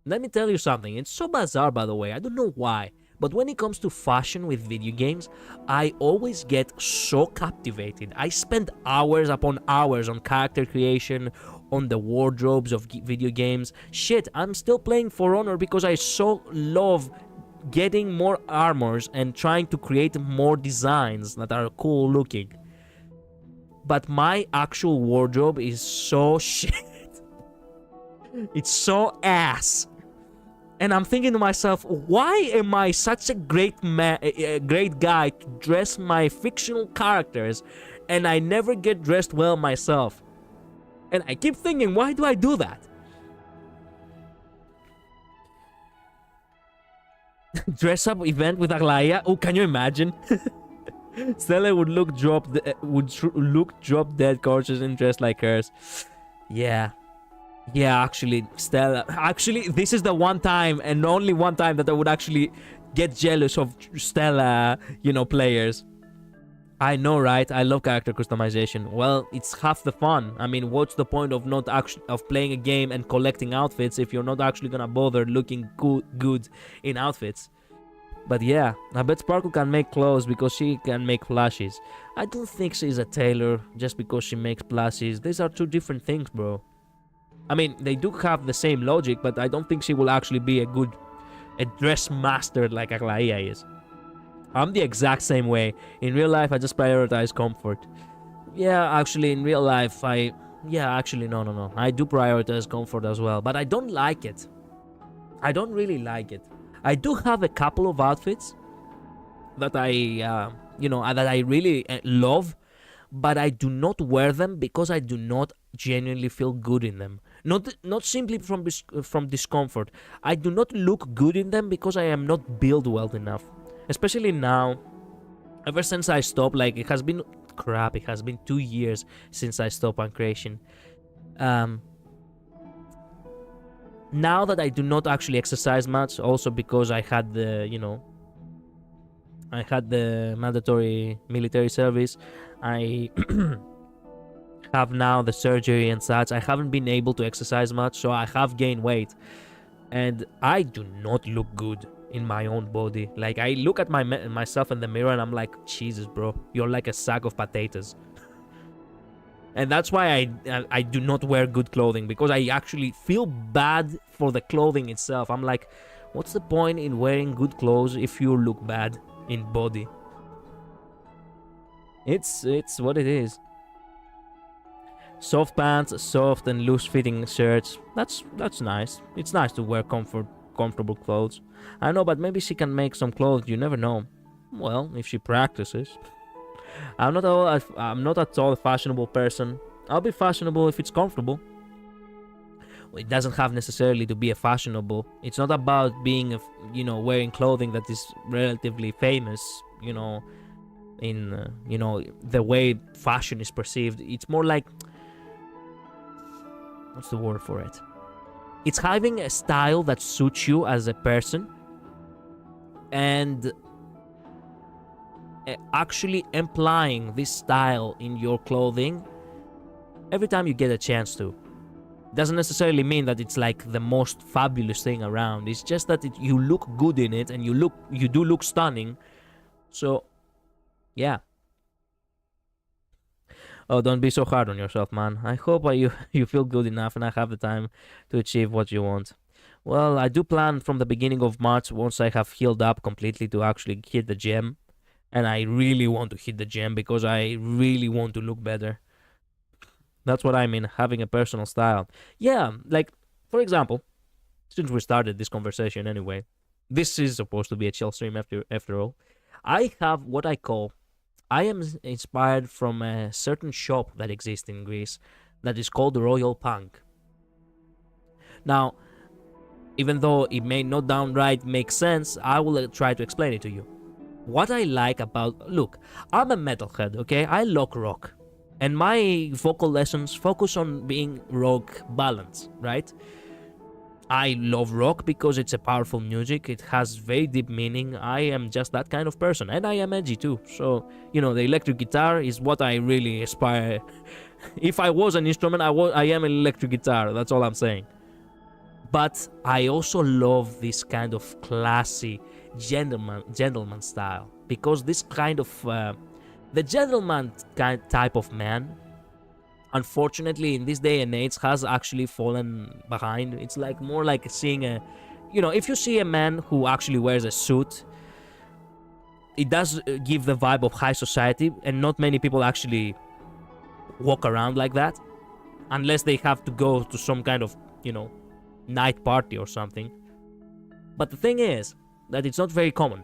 A: Let me tell you something, it's so bizarre, by the way, I don't know why, but when it comes to fashion with video games, I always get so captivated. I spend hours upon hours on character creation, on the wardrobes of video games. Shit, I'm still playing For Honor because I so love getting more armors and trying to create more designs that are cool looking. But my actual wardrobe is so shit. It's so ass. And I'm thinking to myself, why am I such a great guy to dress my fictional characters and I never get dressed well myself? And I keep thinking, why do I do that? Dress up event with Aglaia? Oh, can you imagine? Stella would look drop dead gorgeous and dressed like hers. Yeah. Yeah, actually, Stella. Actually, this is the one time and only one time that I would actually get jealous of Stella, players. I know, right? I love character customization. Well, it's half the fun. I mean, what's the point of not actually of playing a game and collecting outfits if you're not actually gonna bother looking good in outfits? But yeah, I bet Sparkle can make clothes because she can make plushies. I don't think she's a tailor just because she makes plushies. These are two different things, bro. I mean, they do have the same logic, but I don't think she will actually be a dress master like Aglaia is. I'm the exact same way. In real life, I just prioritize comfort. Yeah, actually, in real life, no. I do prioritize comfort as well, but I don't like it. I don't really like it. I do have a couple of outfits that I really love, but I do not wear them because I do not genuinely feel good in them. Not simply from discomfort. I do not look good in them because I am not built well enough. Especially now, ever since I stopped, like it has been 2 years since I stopped on creation. Now that I do not actually exercise much, also because I had the mandatory military service, I have now the surgery and such. I haven't been able to exercise much, so I have gained weight, and I do not look good in my own body. Like, I look at myself in the mirror and I'm like, Jesus, bro, you're like a sack of potatoes. And that's why I do not wear good clothing, because I actually feel bad for the clothing itself. I'm like, what's the point in wearing good clothes if you look bad in body? It's what it is. Soft pants, soft and loose fitting shirts. That's nice. It's nice to wear comfortable clothes. I know, but maybe she can make some clothes. You never know. Well, if she practices. I'm not at all a fashionable person. I'll be fashionable if it's comfortable. Well, it doesn't have necessarily to be a fashionable. It's not about being wearing clothing that is relatively famous, in the way fashion is perceived. It's more like, what's the word for it? It's having a style that suits you as a person, and actually implying this style in your clothing every time you get a chance to. Doesn't necessarily mean that it's like the most fabulous thing around. It's just that you look good in it, and you do look stunning. So, yeah. Oh, don't be so hard on yourself, man. I hope you feel good enough and I have the time to achieve what you want. Well, I do plan from the beginning of March, once I have healed up completely, to actually hit the gym. And I really want to hit the gym because I really want to look better. That's what I mean, having a personal style. Yeah, like, for example, since we started this conversation anyway, this is supposed to be a chill stream after all. I have what I am inspired from a certain shop that exists in Greece that is called Royal Punk. Now, even though it may not downright make sense, I will try to explain it to you. What I like about... Look, I'm a metalhead, okay? I love rock. And my vocal lessons focus on being rock balanced, right? I love rock because it's a powerful music. It has very deep meaning. I am just that kind of person. And I am edgy too. So, the electric guitar is what I really aspire. If I was an instrument, I am an electric guitar. That's all I'm saying. But I also love this kind of classy gentleman style. Because this kind of... the gentleman type of man, unfortunately, in this day and age, has actually fallen behind. It's like more like seeing a... if you see a man who actually wears a suit, it does give the vibe of high society, and not many people actually walk around like that. Unless they have to go to some kind of, night party or something. But the thing is that it's not very common.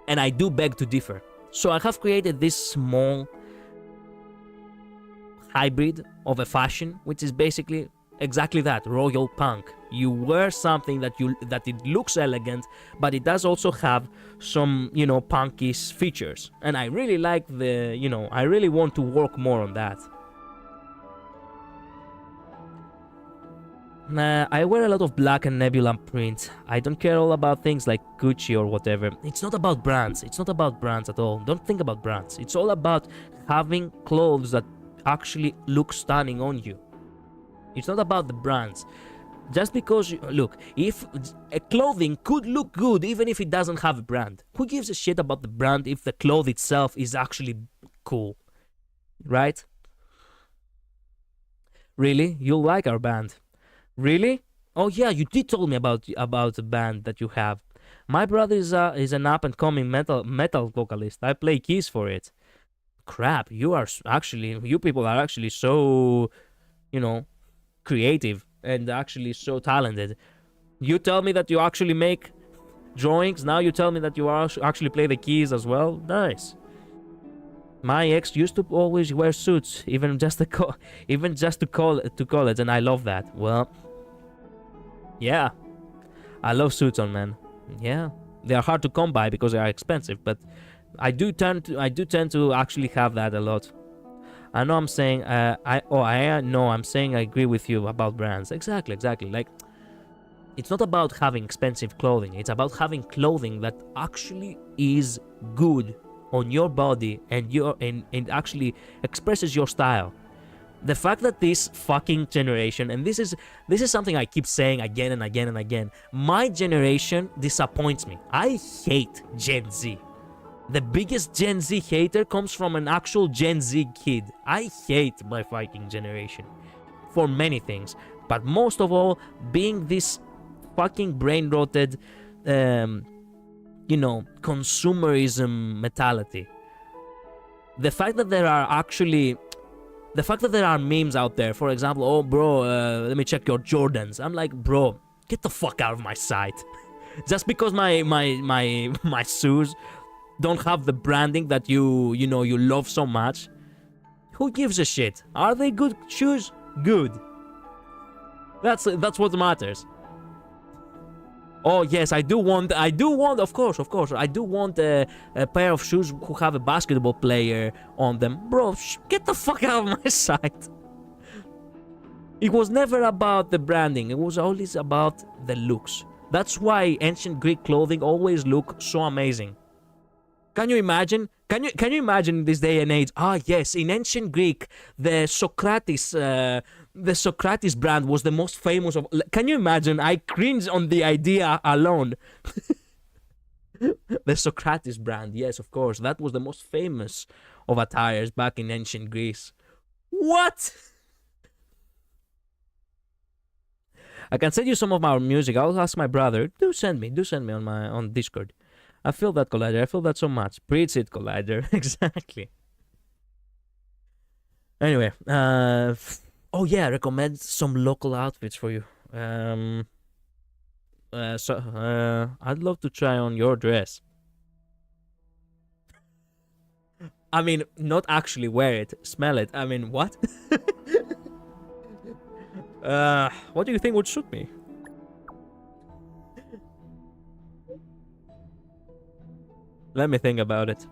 A: And I do beg to differ. So I have created this small hybrid of a fashion, which is basically exactly that, royal punk. You wear something that it looks elegant, but it does also have some, punkish features. And I really like I really want to work more on that. I wear a lot of black and Nebula print. I don't care all about things like Gucci or whatever. It's not about brands. It's not about brands at all. Don't think about brands. It's all about having clothes that actually look stunning on you. It's not about the brands. Just because, look, if a clothing could look good even if it doesn't have a brand. Who gives a shit about the brand if the cloth itself is actually cool? Right? Really? You'll like our band. Really? Oh yeah, you did tell me about the band that you have. My brother is an up and coming metal vocalist. I play keys for it. Crap, you people are actually so, creative and actually so talented. You tell me that you actually make drawings. Now you tell me that you actually play the keys as well. Nice. My ex used to always wear suits, even just to college, and I love that. Well. Yeah, I love suits on men. Yeah, they are hard to come by because they are expensive, but I do tend to actually have that a lot. I know I'm saying I'm saying I agree with you about brands. Exactly. Like, it's not about having expensive clothing. It's about having clothing that actually is good on your body and actually expresses your style. The fact that this fucking generation, and this is something I keep saying again and again and again, my generation disappoints me. I hate Gen Z. The biggest Gen Z hater comes from an actual Gen Z kid. I hate my fucking generation for many things, but most of all, being this fucking brain-rotted, consumerism mentality. The fact that there are memes out there, for example, oh bro, let me check your Jordans. I'm like, bro, get the fuck out of my sight. Just because my shoes don't have the branding that you love so much. Who gives a shit? Are they good shoes? Good. That's what matters. Oh yes, I do want, of course, I do want a pair of shoes who have a basketball player on them. Bro, get the fuck out of my sight. It was never about the branding, it was always about the looks. That's why ancient Greek clothing always look so amazing. Can you imagine? Can you imagine this day and age? Ah yes, in ancient Greek, the Socrates brand was the most famous of. Can you imagine? I cringe on the idea alone. The Socrates brand, yes, of course, that was the most famous of attires back in ancient Greece. What? I can send you some of our music. I'll ask my brother. Do send me on Discord. I feel that, Collider. I feel that so much. Preach it, Collider. Exactly. Anyway, oh yeah, recommend some local outfits for you. I'd love to try on your dress. I mean, not actually wear it, smell it. I mean, what? What do you think would suit me? Let me think about it.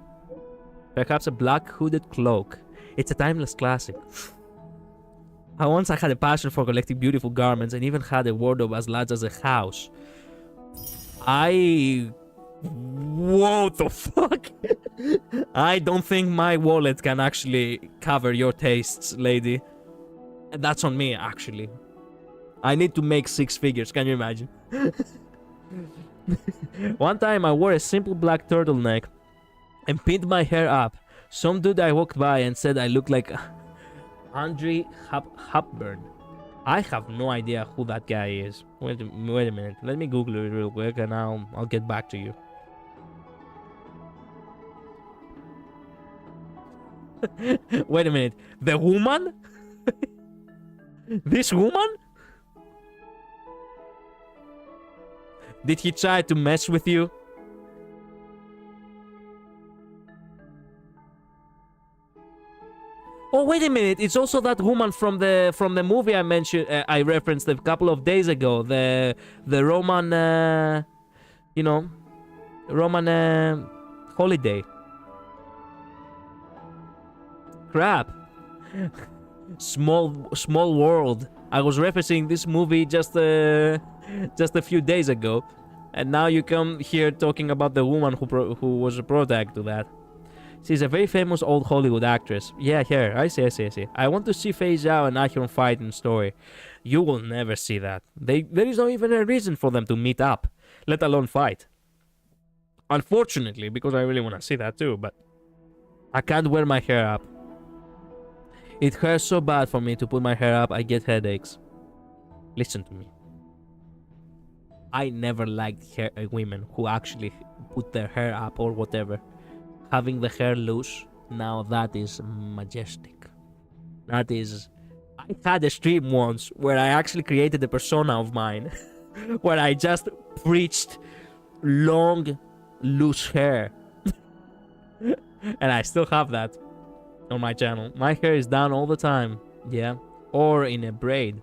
A: Perhaps a black hooded cloak. It's a timeless classic. Once I had a passion for collecting beautiful garments and even had a wardrobe as large as a house. What the fuck? I don't think my wallet can actually cover your tastes, lady. And that's on me, actually. I need to make 6 figures, can you imagine? One time I wore a simple black turtleneck and pinned my hair up. Some dude I walked by and said I looked like Andre Hepburn. I have no idea who that guy is. Wait a minute. Let me Google it real quick and I'll get back to you. Wait a minute. The woman? This woman? Did he try to mess with you? Oh, wait a minute! It's also that woman from the movie I mentioned. I referenced a couple of days ago. The Roman, Roman holiday. Crap! Small World. I was referencing this movie just a few days ago, and now you come here talking about the woman who was a protag to that. She's a very famous old Hollywood actress. Yeah, here. I see. I want to see Fei Zhao and Ahyun fight in story. You will never see that. There is not even a reason for them to meet up, let alone fight. Unfortunately, because I really want to see that too, but I can't wear my hair up. It hurts so bad for me to put my hair up, I get headaches. Listen to me. I never liked women who actually put their hair up or whatever. Having the hair loose, now that is majestic. That is... I had a stream once where I actually created a persona of mine where I just preached long, loose hair. And I still have that on my channel. My hair is down all the time. Yeah. Or in a braid.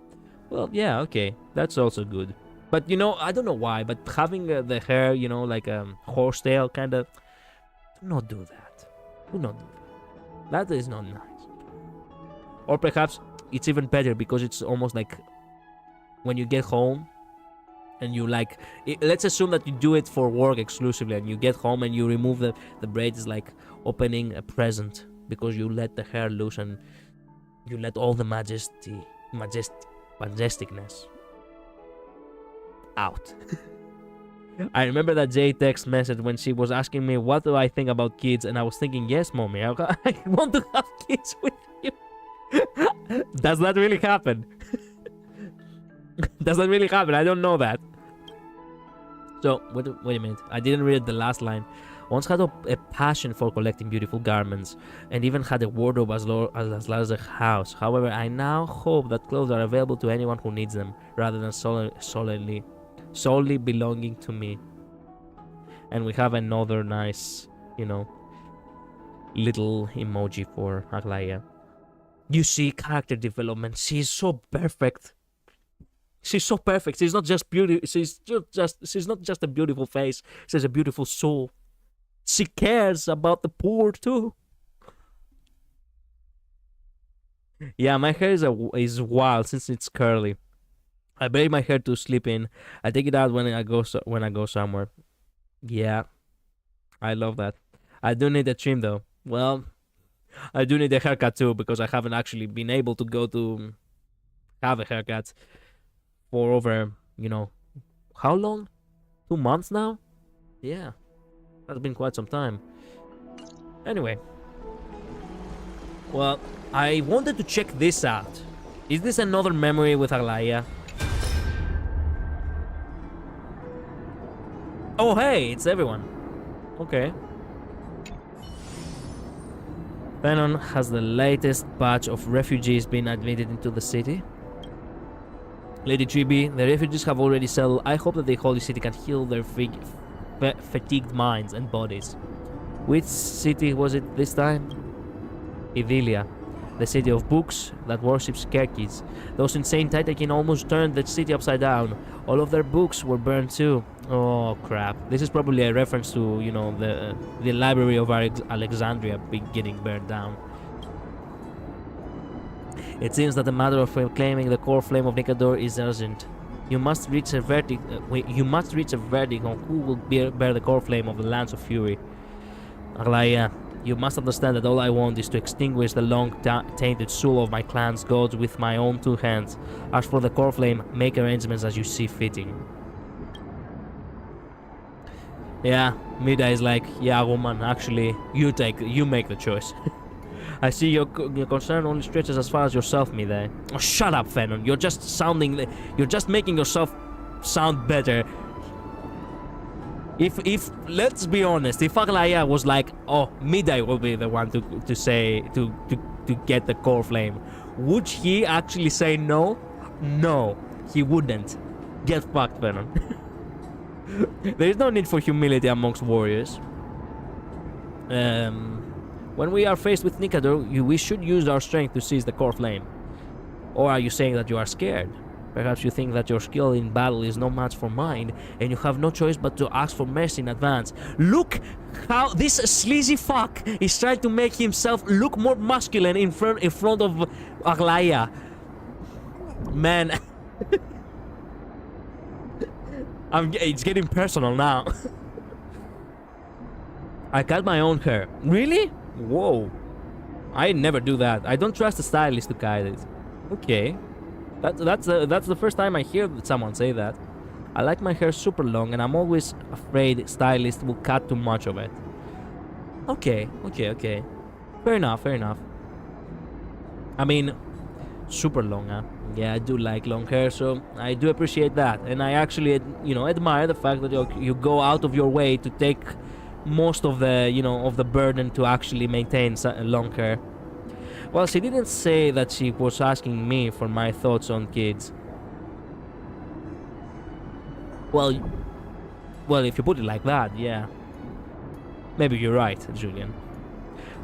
A: Well, yeah, okay. That's also good. But, you know, I don't know why, but having the hair, you know, like a horsetail kind of... Do not do that. Do not do that. That is not nice. Or perhaps it's even better because it's almost like when you get home and you like... let's assume that you do it for work exclusively and you get home and you remove the braid. Is like opening a present because you let the hair loose and you let all the majesticness out. I remember that Jay text message when she was asking me what do I think about kids, and I was thinking, yes, mommy, I want to have kids with you. Does that really happen? Does that really happen? I don't know that. So, wait a minute. I didn't read the last line. Once had a passion for collecting beautiful garments, and even had a wardrobe as large as a house. However, I now hope that clothes are available to anyone who needs them, rather than solely belonging to me. And we have another nice, you know, little emoji for Aglaya. You see character development. She's so perfect. She's so perfect. She's not just beauty. She's not just a beautiful face. She has a beautiful soul. She cares about the poor too. Yeah, my hair is wild since it's curly. I bury my hair to sleep in. I take it out when I go somewhere. Yeah, I love that. I do need a trim though. Well, I do need a haircut too because I haven't actually been able to go to have a haircut for over, you know, how long? 2 months now? Yeah, that's been quite some time. Anyway, well, I wanted to check this out. Is this another memory with Aglaya? Oh, hey, it's everyone. Okay. Venom has the latest batch of refugees been admitted into the city. Lady Chibi, the refugees have already settled. I hope that the holy city can heal their fatigued minds and bodies. Which city was it this time? Idilia, the city of books that worships Kerkids. Those insane Titakin almost turned the city upside down. All of their books were burned too. Oh crap. This is probably a reference to, you know, the library of Alexandria getting burned down. It seems that the matter of claiming the core flame of Nikador is urgent. You must reach a verdict on who will bear the core flame of the Lands of Fury. Aglaya, you must understand that all I want is to extinguish the long-tainted soul of my clan's gods with my own 2 hands. As for the core flame, make arrangements as you see fitting. Yeah, Mida is like, yeah, woman, actually, you make the choice. I see your concern only stretches as far as yourself, Mida. Oh, shut up, Venom. You're just making yourself sound better. If let's be honest, if Aglaya was like, oh, Midai will be the one to get the core flame, would he actually say no? No, he wouldn't. Get fucked, Venom. There is no need for humility amongst warriors. When we are faced with Nikador, we should use our strength to seize the core flame. Or are you saying that you are scared? Perhaps you think that your skill in battle is no match for mine, and you have no choice but to ask for mercy in advance. Look how this sleazy fuck is trying to make himself look more masculine in front of Aglaya. Man, it's getting personal now. I cut my own hair. Really? Whoa. I never do that. I don't trust a stylist to cut it. Okay. That's the first time I hear someone say that. I like my hair super long, and I'm always afraid stylists will cut too much of it. Okay. Fair enough. I mean, super long, huh? Yeah, I do like long hair, so I do appreciate that. And I actually, admire the fact that you go out of your way to take most of the burden to actually maintain long hair. Well, she didn't say that she was asking me for my thoughts on kids. Well, if you put it like that, yeah. Maybe you're right, Julian.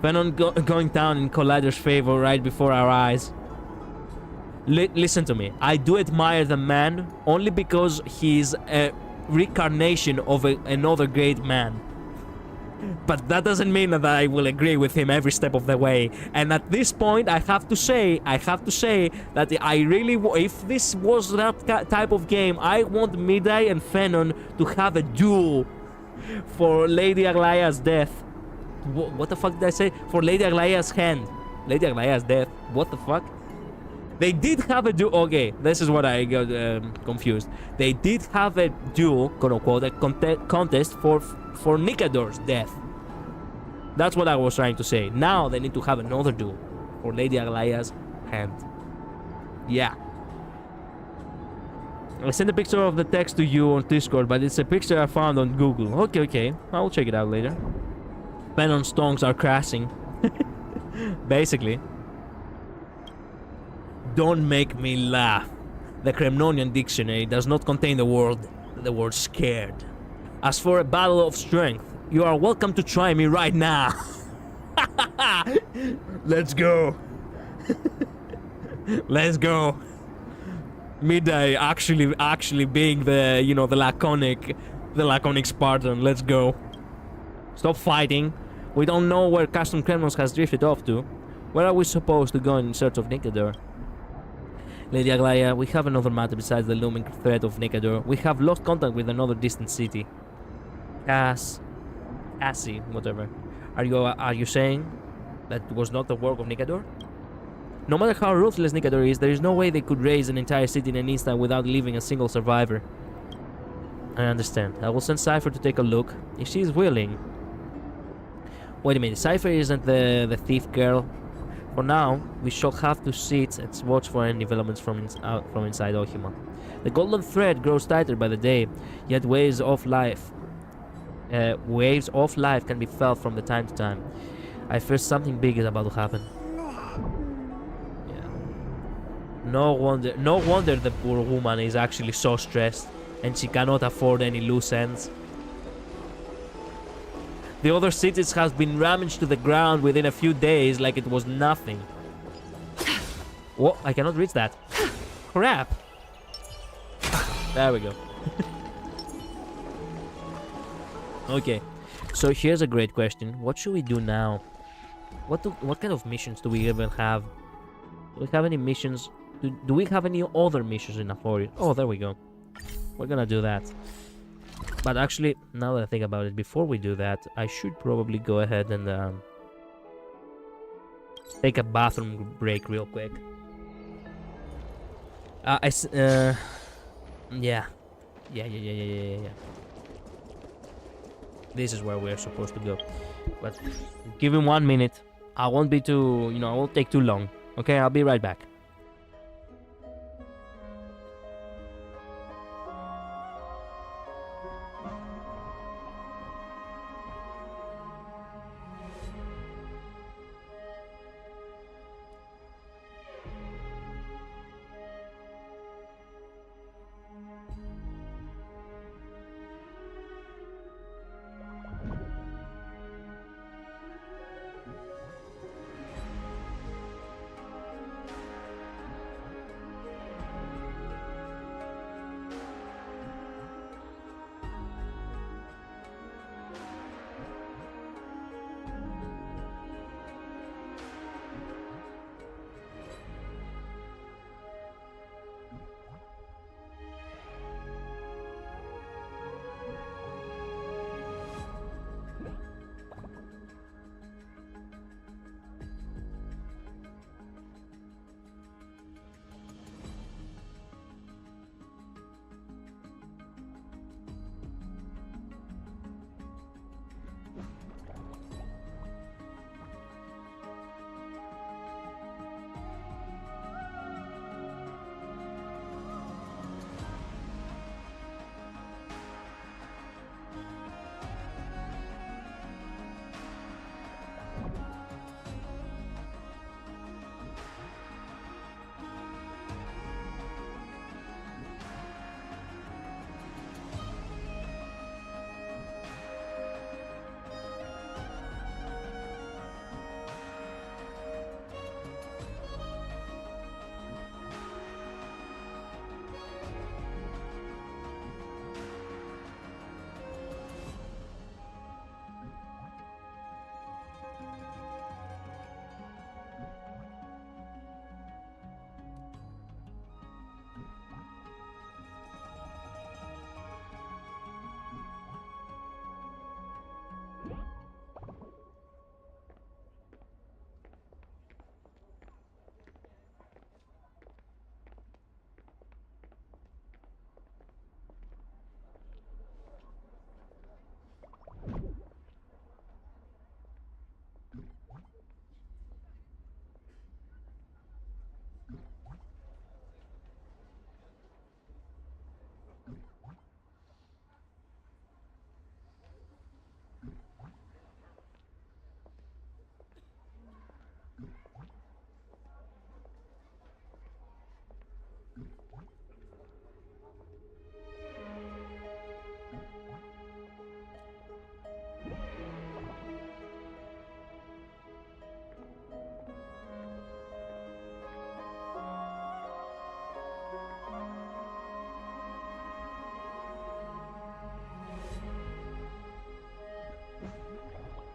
A: Venom going down in Collider's favor right before our eyes. Listen to me. I do admire the man only because he's a reincarnation of another great man. But that doesn't mean that I will agree with him every step of the way. And at this point, I have to say that I really, if this was that type of game, I want Midai and Fenon to have a duel for Lady Aglaya's death. What the fuck did I say? For Lady Aglaya's hand. Lady Aglaya's death. What the fuck? They did have a duel. Okay, this is what I got confused. They did have a duel, quote unquote, a contest for Nikador's death. That's what I was trying to say. Now they need to have another duel for Lady Aglaya's hand. Yeah. I sent a picture of the text to you on Discord, but it's a picture I found on Google. Okay. I will check it out later. Penon's tongues are crashing. Basically. Don't make me laugh. The Kremnonian dictionary does not contain the word scared. As for a battle of strength, you are welcome to try me right now. Let's go. Let's go. Midday actually being the laconic Spartan. Let's go. Stop fighting. We don't know where Custom Kremnos has drifted off to. Where are we supposed to go in search of Nikador? Lady Aglaya, we have another matter besides the looming threat of Nikador. We have lost contact with another distant city. Cassie, whatever. Are you saying that it was not the work of Nikador? No matter how ruthless Nikador is, there is no way they could raise an entire city in an instant without leaving a single survivor. I understand. I will send Cypher to take a look, if she is willing. Wait a minute, Cypher isn't the thief girl? For now, we shall have to sit and watch for any developments from inside Ohima. The golden thread grows tighter by the day, yet waves of life can be felt from the time to time. I fear something big is about to happen. Yeah. No wonder the poor woman is actually so stressed, and she cannot afford any loose ends. The other cities have been ramaged to the ground within a few days like it was nothing. Whoa, I cannot reach that. Crap. There we go. Okay, so here's a great question. What should we do now? What kind of missions do we even have? Do we have any missions? Do we have any other missions in Afori? Oh, there we go. We're gonna do that. But actually, now that I think about it, before we do that, I should probably go ahead and take a bathroom break real quick. Yeah. This is where we're supposed to go. But give him 1 minute. I won't be too, I won't take too long. Okay, I'll be right back.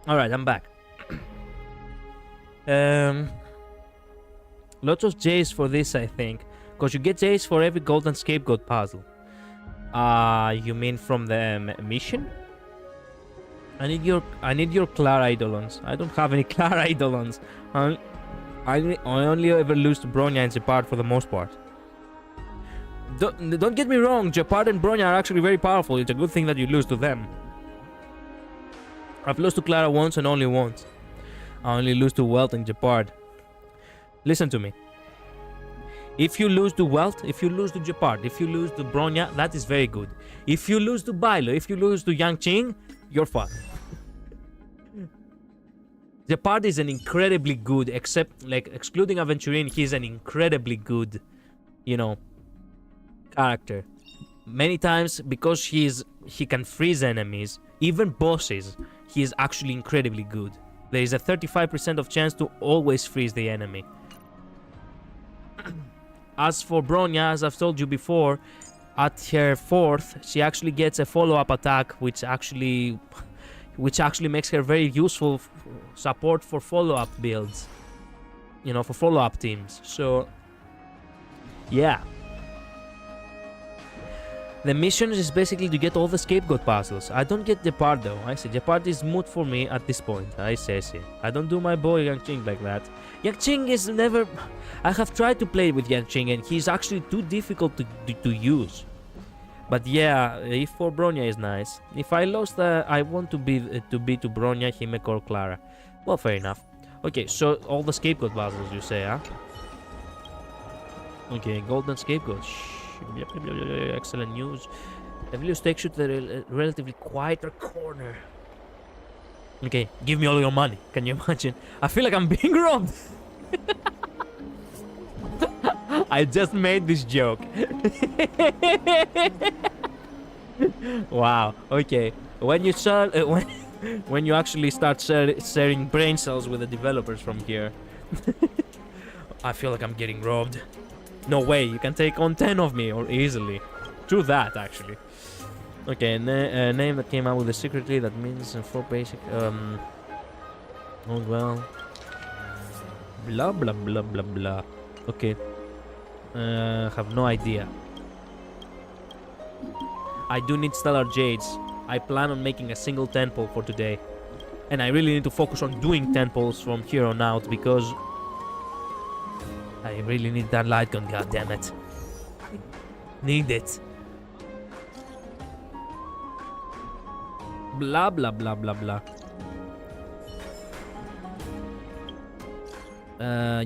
A: All right, I'm back. Lots of J's for this, I think, because you get J's for every golden scapegoat puzzle. You mean from the mission? I need your Clara Eidolons. I don't have any Clara Eidolons. I only ever lose to Bronya and Gepard for the most part. Don't get me wrong, Gepard and Bronya are actually very powerful. It's a good thing that you lose to them. I've lost to Clara once and only once. I only lose to Welt and Gepard. Listen to me. If you lose to Welt, if you lose to Gepard, if you lose to Bronya, that is very good. If you lose to Bailo, if you lose to Yang Qing, you're fucked. Gepard is an incredibly good, excluding Aventurine, he's an incredibly good, character. Many times, because he can freeze enemies, even bosses, he is actually incredibly good. There is a 35% of chance to always freeze the enemy. As for Bronya, as I've told you before, at her 4th, she actually gets a follow-up attack, which actually makes her very useful support for follow-up builds. For follow-up teams. So, yeah. The mission is basically to get all the scapegoat puzzles. I don't get Gepard though. I see. Gepard is moot for me at this point. I see. I don't do my boy Yang Qing like that. Yang Qing is never... I have tried to play with Yang Qing and he's actually too difficult to use. But yeah, if for Bronya is nice. If I lost, I want to be to Bronya, Himeko or Clara. Well, fair enough. Okay, so all the scapegoat puzzles you say, huh? Okay, golden scapegoat. Excellent news. The village takes you to the relatively quieter corner. Okay, give me all your money. Can you imagine? I feel like I'm being robbed. I just made this joke. Wow. Okay. When you sell, when you actually start sharing brain cells with the developers from here, I feel like I'm getting robbed. No way, you can take on 10 of me or easily. True that, actually. Okay, name that came out with a secretly, that means 4 basic, oh well. Blah, blah, blah, blah, blah. Okay. Have no idea. I do need stellar jades. I plan on making a single 10 pole for today. And I really need to focus on doing 10 poles from here on out because I really need that light gun, goddammit. Need it. Blah, blah, blah, blah, blah.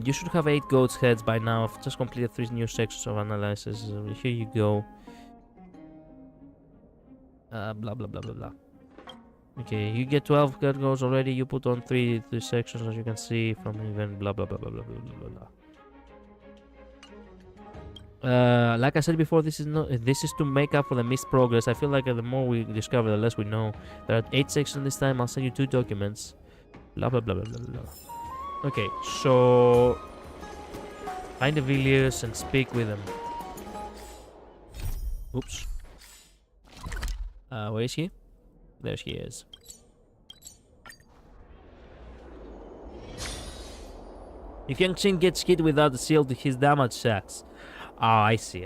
A: You should have 8 goat's heads by now. I've just completed 3 new sections of analysis. Here you go. Blah, blah, blah, blah, blah. Okay, you get 12 goat goats already. You put on 3 sections, as you can see from even blah, blah, blah, blah, blah, blah, blah, blah. Like I said before, this is to make up for the missed progress. I feel like the more we discover, the less we know. There are 8 sections this time. I'll send you 2 documents. Blah blah blah blah blah blah. Okay, so find the villagers and speak with them. Oops. Where is he? There she is. If Yang Qing gets hit without the shield, his damage sucks. Ah, I see.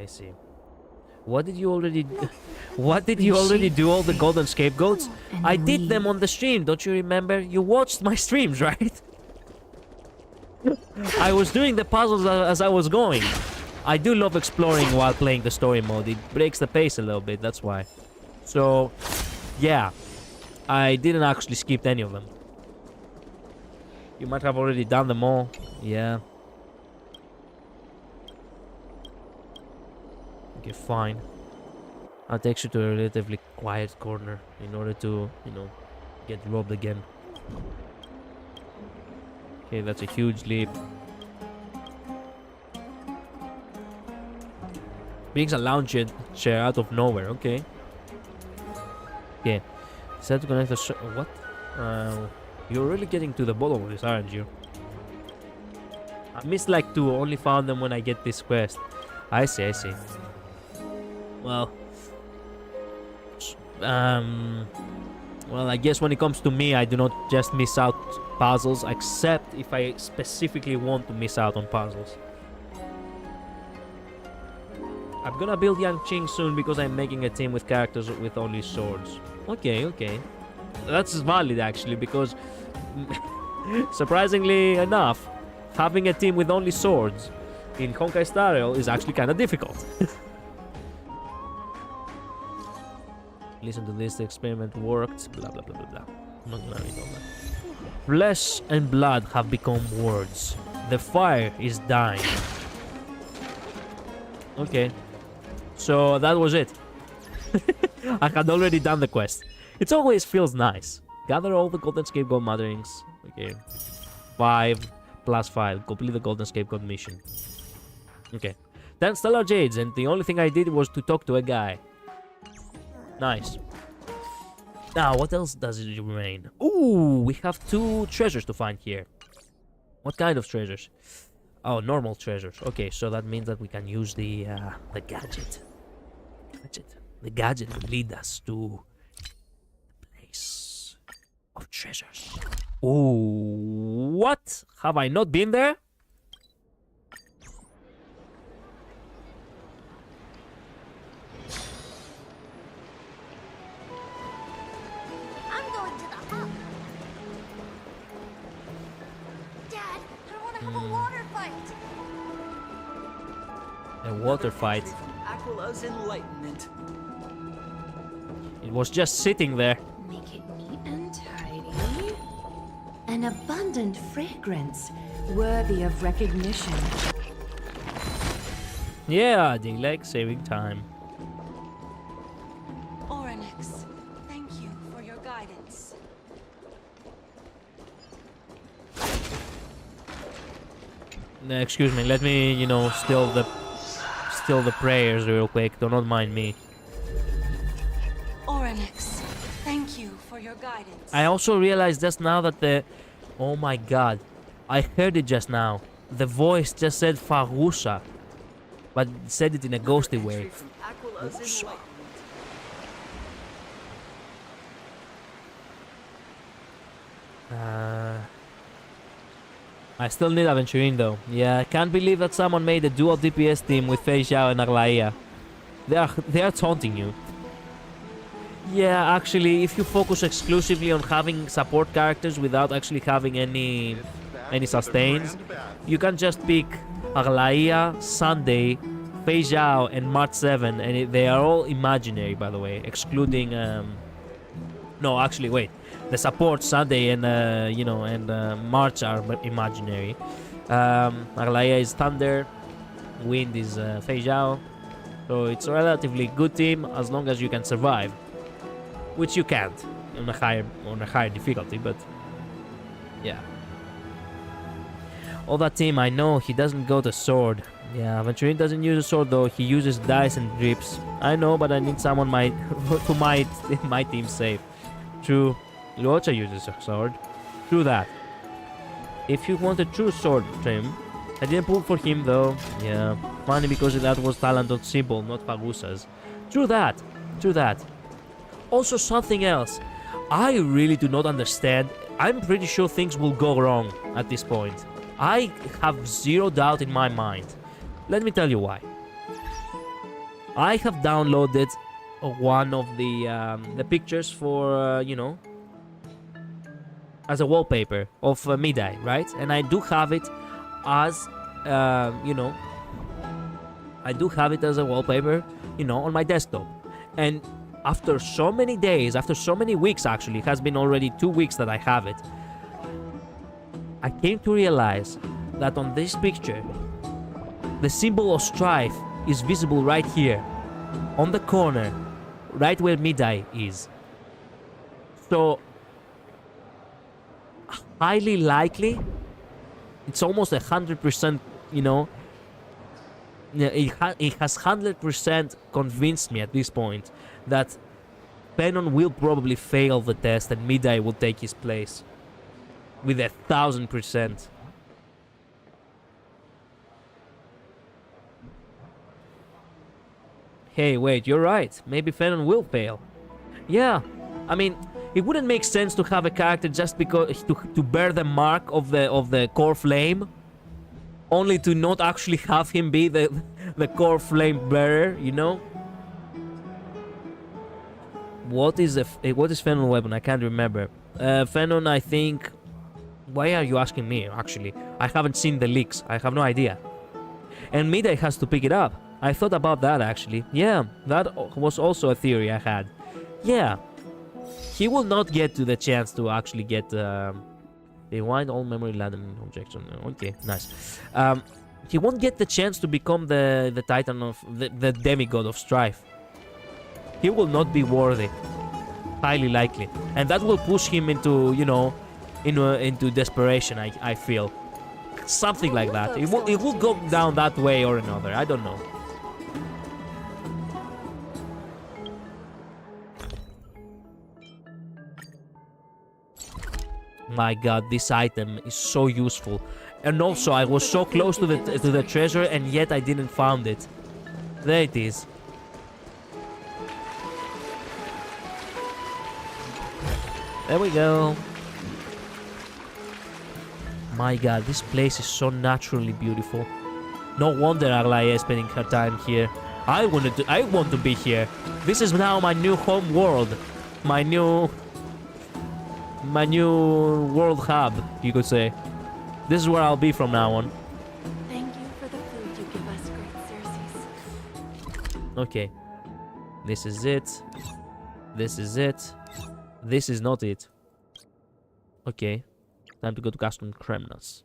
A: What did you already do? What did you already do all the golden scapegoats? I did them on the stream, don't you remember? You watched my streams, right? I was doing the puzzles as I was going. I do love exploring while playing the story mode. It breaks the pace a little bit, that's why. So, yeah. I didn't actually skip any of them. You might have already done them all. Yeah. Okay, fine. I'll take you to a relatively quiet corner in order to, get robbed again. Okay, that's a huge leap. Brings a lounge chair out of nowhere, okay. Okay. Decide to connect the what? You're really getting to the bottom of this, aren't you? I missed like 2, only found them when I get this quest. I see. Well, Well, I guess when it comes to me, I do not just miss out puzzles, except if I specifically want to miss out on puzzles. I'm gonna build Yang Ching soon because I'm making a team with characters with only swords. Okay, okay. That's valid actually, because surprisingly enough, having a team with only swords in Honkai Star Rail is actually kind of difficult. Listen to this, the experiment worked, blah blah blah blah blah. I'm not gonna read all that. Flesh and blood have become words. The fire is dying. Okay. So that was it. I had already done the quest. It always feels nice. Gather all the golden scapegoat mutterings. Okay. 5 plus 5. Complete the golden scapegoat mission. Okay. 10 stellar jades, and the only thing I did was to talk to a guy. Nice. Now, what else does it remain? Ooh, we have 2 treasures to find here. What kind of treasures? Oh, normal treasures. Okay, so that means that we can use the gadget. The gadget will lead us to the place of treasures. Ooh, what? Have I not been there?
B: I'm going to the hub. Dad, I want to have a water fight.
A: A water fight.
C: Aquila's enlightenment.
A: It was just sitting there.
B: Make it neat and tidy. An abundant fragrance, worthy of recognition.
A: Yeah, they like saving time.
B: Oryx, thank you for your guidance.
A: Excuse me, let me, you know, still the prayers real quick. Do not mind me.
B: Oryx, thank you for your guidance.
A: I also realized just now that the... Oh my god. I heard it just now. The voice just said Farusa. But said it in a ghostly way. Oops. I still need Aventurin though. Yeah, I can't believe that someone made a dual DPS team with Fei Xiao and Aglaia. They are taunting you. Yeah, actually, if you focus exclusively on having support characters without actually having any sustains, you can just pick Aglaia, Sunday, Fei Xiao, and March 7, and they are all imaginary, by the way, excluding no, actually, wait. The support Sunday and March are imaginary. Aglaia is Thunder, Wind is Fei Xiao, so it's a relatively good team as long as you can survive, which you can't on a higher difficulty. But yeah, all that team, I know he doesn't go to sword. Yeah, Aventurin doesn't use a sword though. He uses dice and drips. I know, but I need someone to my team safe. True. Luocha uses a sword. True that. If you want a true sword trim, I didn't pull for him though. Yeah. Funny because that was talent on Simple, not Fagusa's. True that. True that. Also something else. I really do not understand. I'm pretty sure things will go wrong at this point. I have zero doubt in my mind. Let me tell you why. I have downloaded one of the pictures for, as a wallpaper of Midai, right? And I do have it as, I do have it as a wallpaper, on my desktop. And after so many days, after so many weeks actually, it has been already 2 weeks that I have it, I came to realize that on this picture, the symbol of strife is visible right here, on the corner, right where Midai is. So, highly likely, it's almost 100%, it has 100% convinced me at this point that Penon will probably fail the test and Midai will take his place. With 1,000%. Hey, wait, you're right. Maybe Fenon will fail. Yeah, I mean, it wouldn't make sense to have a character just because to bear the mark of the core flame, only to not actually have him be the core flame bearer, you know? What is Phenon weapon? I can't remember. Phenon, I think. Why are you asking me? Actually, I haven't seen the leaks. I have no idea. And Midday has to pick it up. I thought about that actually. Yeah, that was also a theory I had. Yeah, he will not get to the chance to actually get. Rewind all memory land and objection. Okay, nice. He won't get the chance to become the Titan of the demigod of strife. He will not be worthy, highly likely, and that will push him into, you know, into desperation. I feel something like that. It will go down that way or another. I don't know. My God, this item is so useful, and also I was so close to the treasure, and yet I didn't found it. There it is. There we go. My God, this place is so naturally beautiful. No wonder Aglaya is spending her time here. I want to be here. This is now my new home world. My new world hub, you could say. This is where I'll be from now on.
B: Thank you for the food you give us, great Circes.
A: Okay. This is it. This is it. This is not it. Okay. Time to go to Custom Kremnas.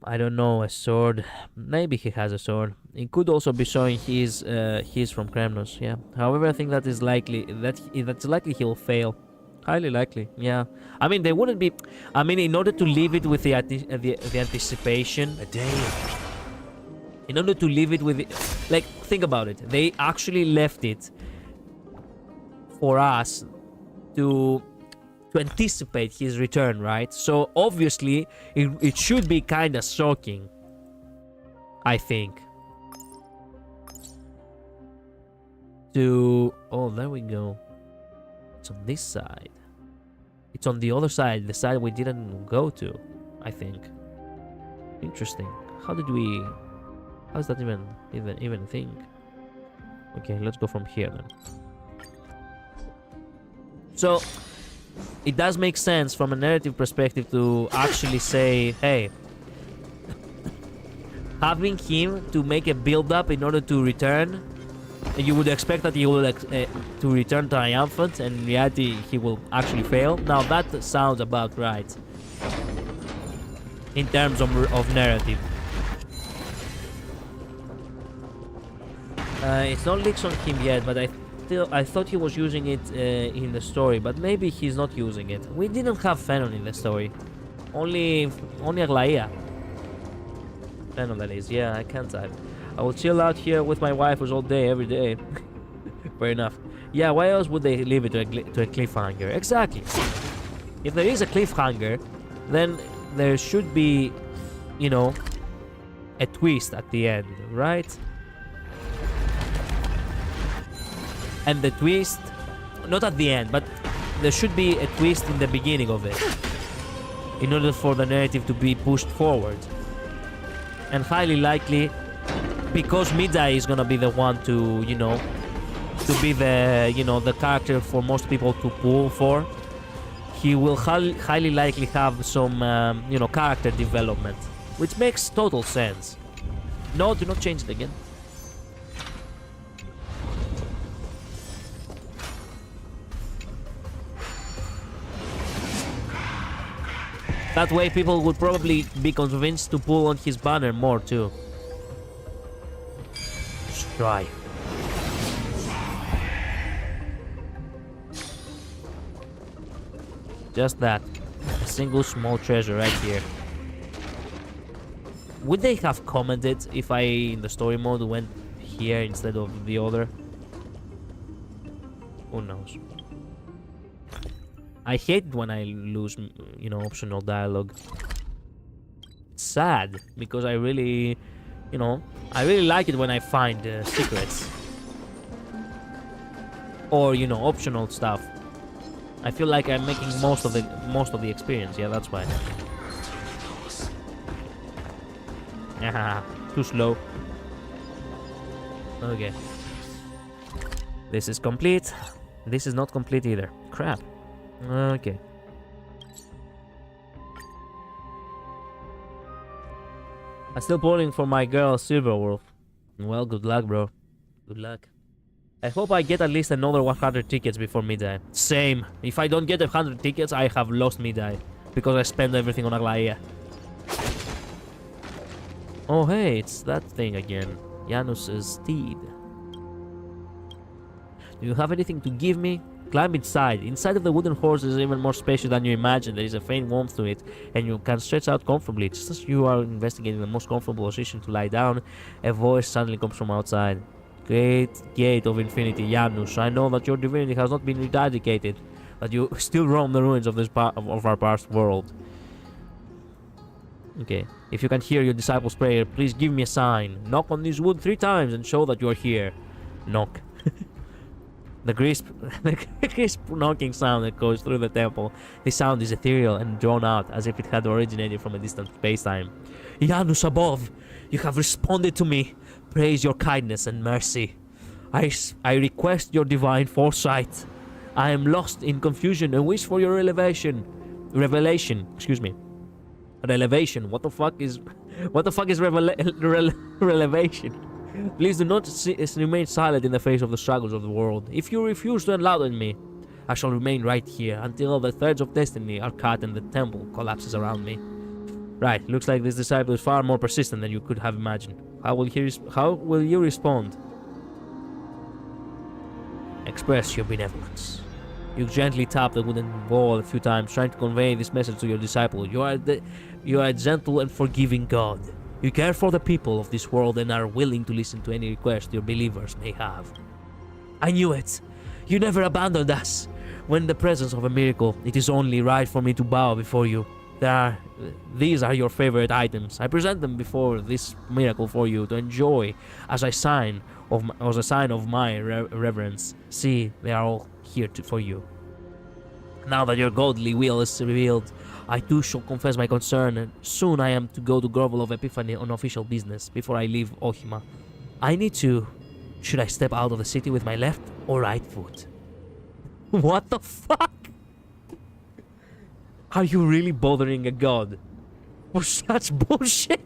A: I don't know, a sword. Maybe he has a sword. It could also be showing he's from Kremnos, yeah. However, I think that is likely that's likely he'll fail. Highly likely, yeah. I mean, they wouldn't be. I mean, in order to leave it with the anticipation. In order to leave it with, like, think about it. They actually left it for us to anticipate his return, right? So obviously, it should be kind of shocking, I think. Oh, there we go. It's on this side. It's on the other side, the side we didn't go to, I think. Interesting. How is that even a thing? Okay, let's go from here then. So it does make sense from a narrative perspective to actually say, hey, having him to make a build-up in order to return, you would expect that he will to return triumphant, and in reality he will actually fail. Now that sounds about right in terms of narrative. It's not leaks on him yet, but I thought he was using it in the story, but maybe he's not using it. We didn't have Phenon in the story. Only Aglaia. Phenon, that is. Yeah, I can't type. I will chill out here with my waifus all day, every day. Fair enough. Yeah, why else would they leave it to a cliffhanger? Exactly. If there is a cliffhanger, then there should be, you know, a twist at the end, right? And the twist, not at the end, but there should be a twist in the beginning of it, in order for the narrative to be pushed forward. And highly likely, because Midai is gonna be the one to, you know, to be the, you know, the character for most people to pull for, he will highly likely have some, you know, character development, which makes total sense. No, do not change it again. That way people would probably be convinced to pull on his banner more too. Strike. Just that. A single small treasure right here. Would they have commented if I, in the story mode, went here instead of the other? Who knows? I hate it when I lose, you know, optional dialogue. It's sad, because I really, you know, I really like it when I find secrets. or you know, optional stuff. I feel like I'm making most of the experience. Yeah, that's why. Too slow. Okay. This is complete. This is not complete either. Crap. Okay. I'm still pulling for my girl Silverwolf. Well, good luck, bro. Good luck. I hope I get at least another 100 tickets before midnight. Same. If I don't get 100 tickets, I have lost midnight. Because I spent everything on Aglaia. Oh, hey, it's that thing again. Janus's steed. Do you have anything to give me? Climb inside. Inside of the wooden horse is even more spacious than you imagine. There is a faint warmth to it, and you can stretch out comfortably. Just as you are investigating the most comfortable position to lie down, a voice suddenly comes from outside. Great gate of infinity, Janus. I know that your divinity has not been eradicated, that you still roam the ruins of this of our past world. Okay. If you can hear your disciples' prayer, please give me a sign. Knock on this wood 3 times and show that you are here. Knock. The crisp knocking sound that goes through the temple. This sound is ethereal and drawn out, as if it had originated from a distant space-time. Janus above, you have responded to me. Praise your kindness and mercy. I request your divine foresight. I am lost in confusion and wish for your revelation. Excuse me. Relevation. What the fuck is relevation? Please do not remain silent in the face of the struggles of the world. If you refuse to enlighten me, I shall remain right here until the threads of destiny are cut and the temple collapses around me. Right, looks like this disciple is far more persistent than you could have imagined. How will you respond? Express your benevolence. You gently tap the wooden wall a few times, trying to convey this message to your disciple. You are a gentle and forgiving God. You care for the people of this world and are willing to listen to any request your believers may have. I knew it. You never abandoned us. When in the presence of a miracle, it is only right for me to bow before you. These are your favorite items. I present them before this miracle for you to enjoy as a sign of my reverence. See, they are all here for you. Now that your godly will is revealed, I too shall confess my concern, and soon I am to go to Grovel of Epiphany on official business before I leave Ohima. I need to... Should I step out of the city with my left or right foot? What the fuck? Are you really bothering a god for such bullshit?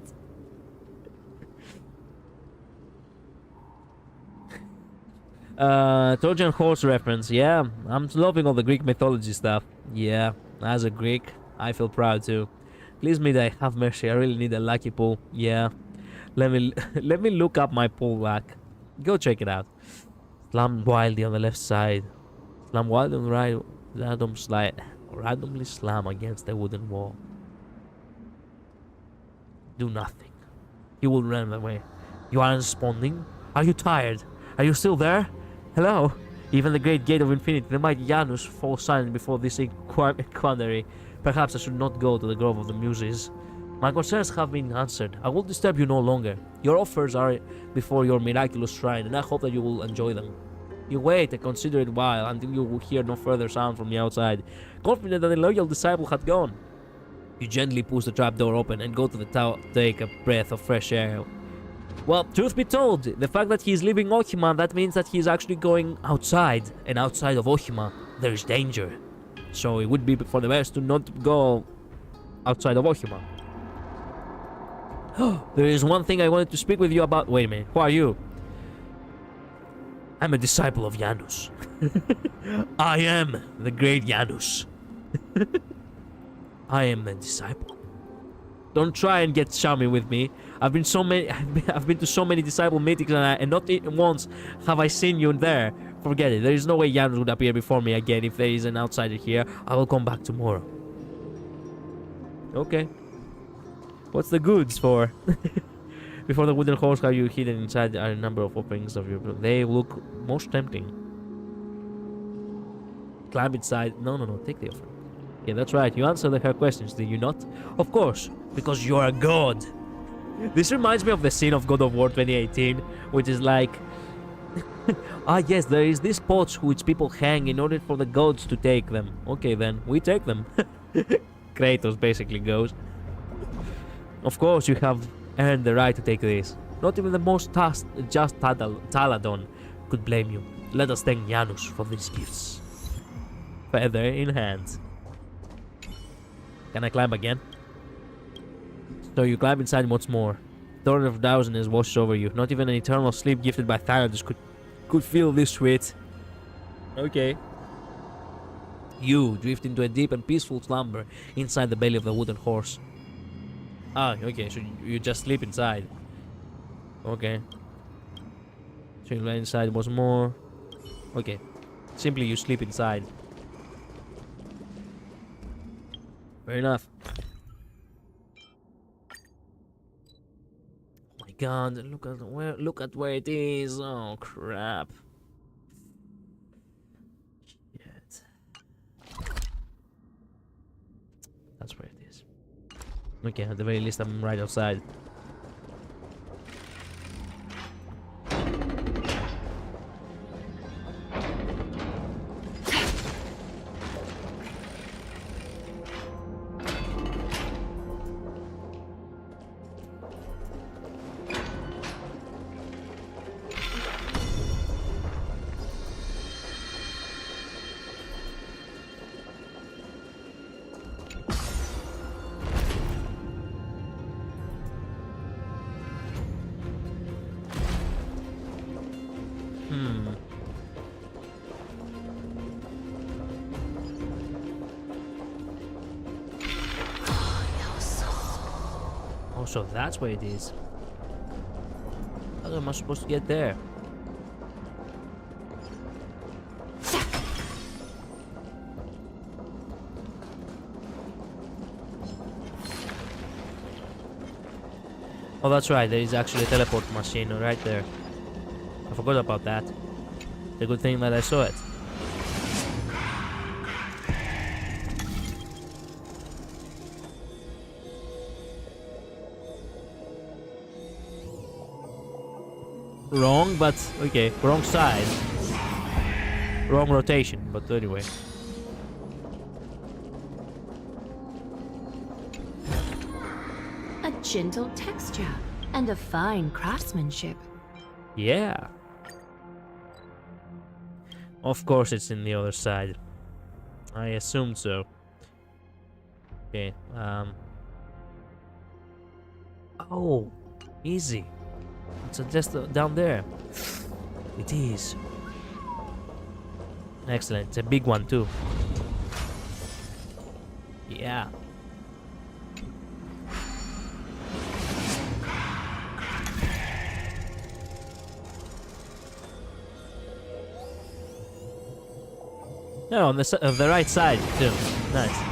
A: Trojan horse reference. Yeah, I'm loving all the Greek mythology stuff. Yeah, as a Greek, I feel proud too. Please, Midday, have mercy. I really need a lucky pull. Yeah, let me look up my pull luck. Go check it out. Slam wildly on the left side. Slam wildly on the right. Randomly slam against the wooden wall. Do nothing. He will run away. You aren't responding? Are you tired? Are you still there? Hello? Even the great gate of infinity, the mighty Janus, falls silent before this quandary. Perhaps I should not go to the Grove of the Muses. My concerns have been answered. I will disturb you no longer. Your offers are before your miraculous shrine, and I hope that you will enjoy them. You wait a considerate while until you will hear no further sound from the outside, confident that the loyal disciple had gone. You gently push the trapdoor open and go to the tower to take a breath of fresh air. Well, truth be told, the fact that he's leaving Ohima, that means that he's actually going outside, and outside of Ohima, there is danger. So it would be for the best to not go outside of Ohima. There is one thing I wanted to speak with you about. Wait a minute, who are you? I'm a disciple of Janus. I am the great Janus. I am a disciple. Don't try and get chummy with me. I've been to so many disciple meetings, and not once have I seen you there. Forget it. There is no way Janus would appear before me again. If there is an outsider here, I will come back tomorrow. Okay. What's the goods for? Before the wooden horse, how you hidden inside are a number of openings of your... They look most tempting. Climb inside. No, take the offer. Yeah, that's right. You answered her questions, did you not? Of course, because you're a god. This reminds me of the scene of God of War 2018, which is like... Ah, yes, there is these pots which people hang in order for the gods to take them. Okay, then, we take them. Kratos basically goes. Of course, you have earned the right to take this. Not even the most just Taladon could blame you. Let us thank Janus for these gifts. Feather in hand. Can I climb again? So you climb inside once more. Thorn of drowsiness washes over you. Not even an eternal sleep gifted by Thanatos could feel this sweet. Okay. You drift into a deep and peaceful slumber inside the belly of the wooden horse. Ah, okay, so you just sleep inside. Okay. So you lie inside once more. Okay. Simply you sleep inside. Fair enough. Oh my god, look at where it is. Oh crap. Shit. That's where it is. Okay, at the very least I'm right outside. Oh, so that's where it is. How am I supposed to get there? Oh, that's right. There is actually a teleport machine right there. I forgot about that. It's a good thing that I saw it. Wrong, but okay. Wrong side. Wrong rotation, but anyway.
B: A gentle texture and a fine craftsmanship.
A: Yeah. Of course it's in the other side. I assumed so. Okay, oh, easy. It's just down there. It is. Excellent. It's a big one too. Yeah. No, on the right side too. Nice.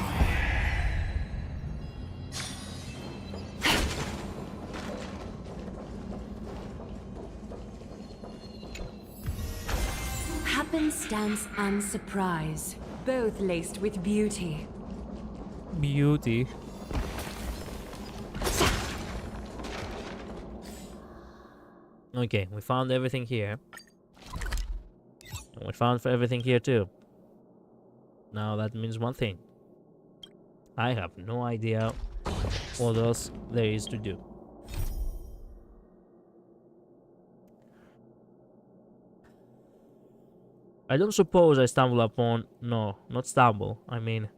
B: Happenstance and surprise, both laced with beauty.
A: Beauty. Okay, we found everything here. And we found everything here too. Now that means one thing. I have no idea what else there is to do. I don't suppose I stumble upon... No, not stumble. I mean...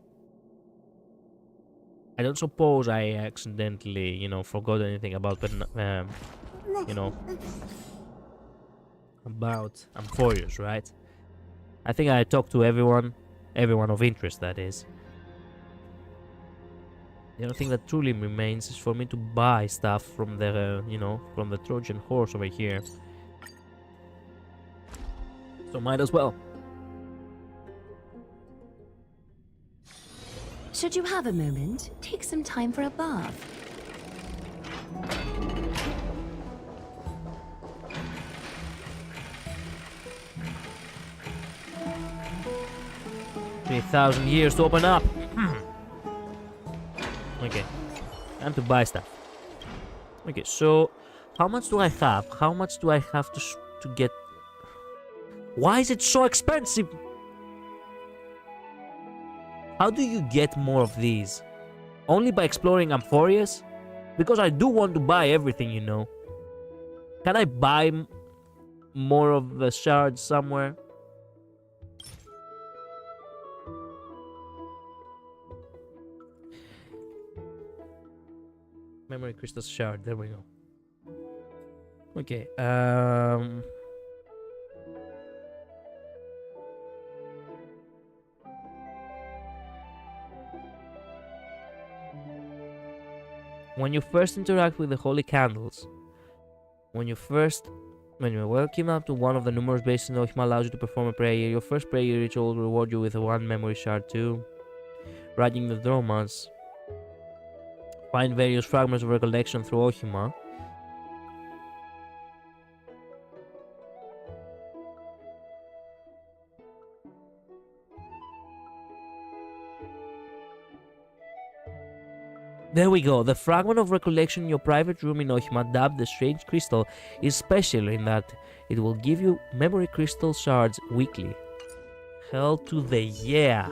A: I don't suppose I accidentally, you know, forgot anything about... you know... About Amphorius, right? I think I talked to everyone. Everyone of interest, that is. The only thing that truly remains is for me to buy stuff from the, you know, from the Trojan horse over here. So might as well.
B: Should you have a moment, take some time for a bath.
A: 3,000 years to open up. Okay, time to buy stuff. Okay, so how much do I have? How much do I have to get? Why is it so expensive? How do you get more of these? Only by exploring Amphorius? Because I do want to buy everything, you know. Can I buy more of the shards somewhere? Memory crystal shard, there we go. Okay, when you first interact with the holy candles, when you welcome up to one of the numerous bases in Ohima allows you to perform a prayer. Your first prayer ritual will reward you with a 1 memory shard too. Writing the Dromas. Find various fragments of recollection through Ohima. There we go. The fragment of recollection in your private room in Ohima, dubbed the Strange Crystal, is special in that it will give you memory crystal shards weekly. Hell to the yeah!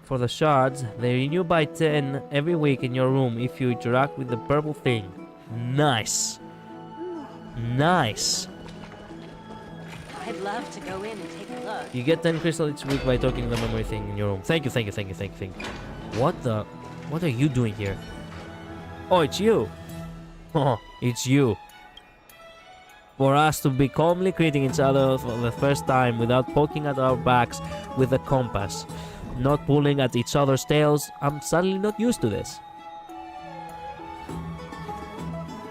A: For the shards, they renew by 10 every week in your room if you interact with the purple thing. Nice! Nice!
B: I'd love to go in and take a look.
A: You get 10 crystal each week by talking to the memory thing in your room. Thank you. What are you doing here? Oh, it's you! Oh, it's you. For us to be calmly greeting each other for the first time without poking at our backs with a compass, not pulling at each other's tails, I'm suddenly not used to this.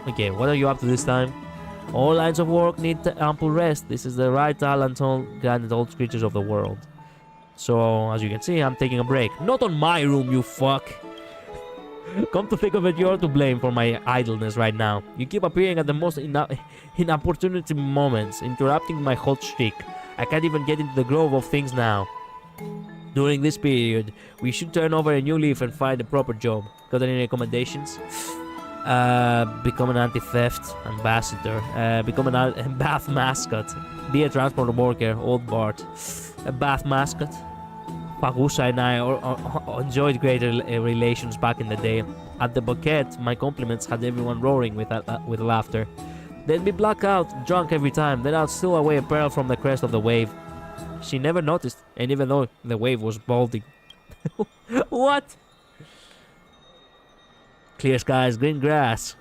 A: Okay, what are you up to this time? All lines of work need ample rest. This is the right talent granted all creatures of the world. So, as you can see, I'm taking a break. Not on my room, you fuck! Come to think of it, you're to blame for my idleness right now. You keep appearing at the most inopportunity moments, interrupting my hot streak. I can't even get into the grove of things now. During this period, we should turn over a new leaf and find a proper job. Got any recommendations? Become an anti-theft ambassador. Become a bath mascot. Be a transport worker, old Bart. A bath mascot. Pagusa and I enjoyed great relations back in the day. At the bouquet, my compliments had everyone roaring with laughter. They'd be blackout, drunk every time, then I'd steal away a pearl from the crest of the wave. She never noticed, and even though the wave was balding. What? Clear skies, green grass.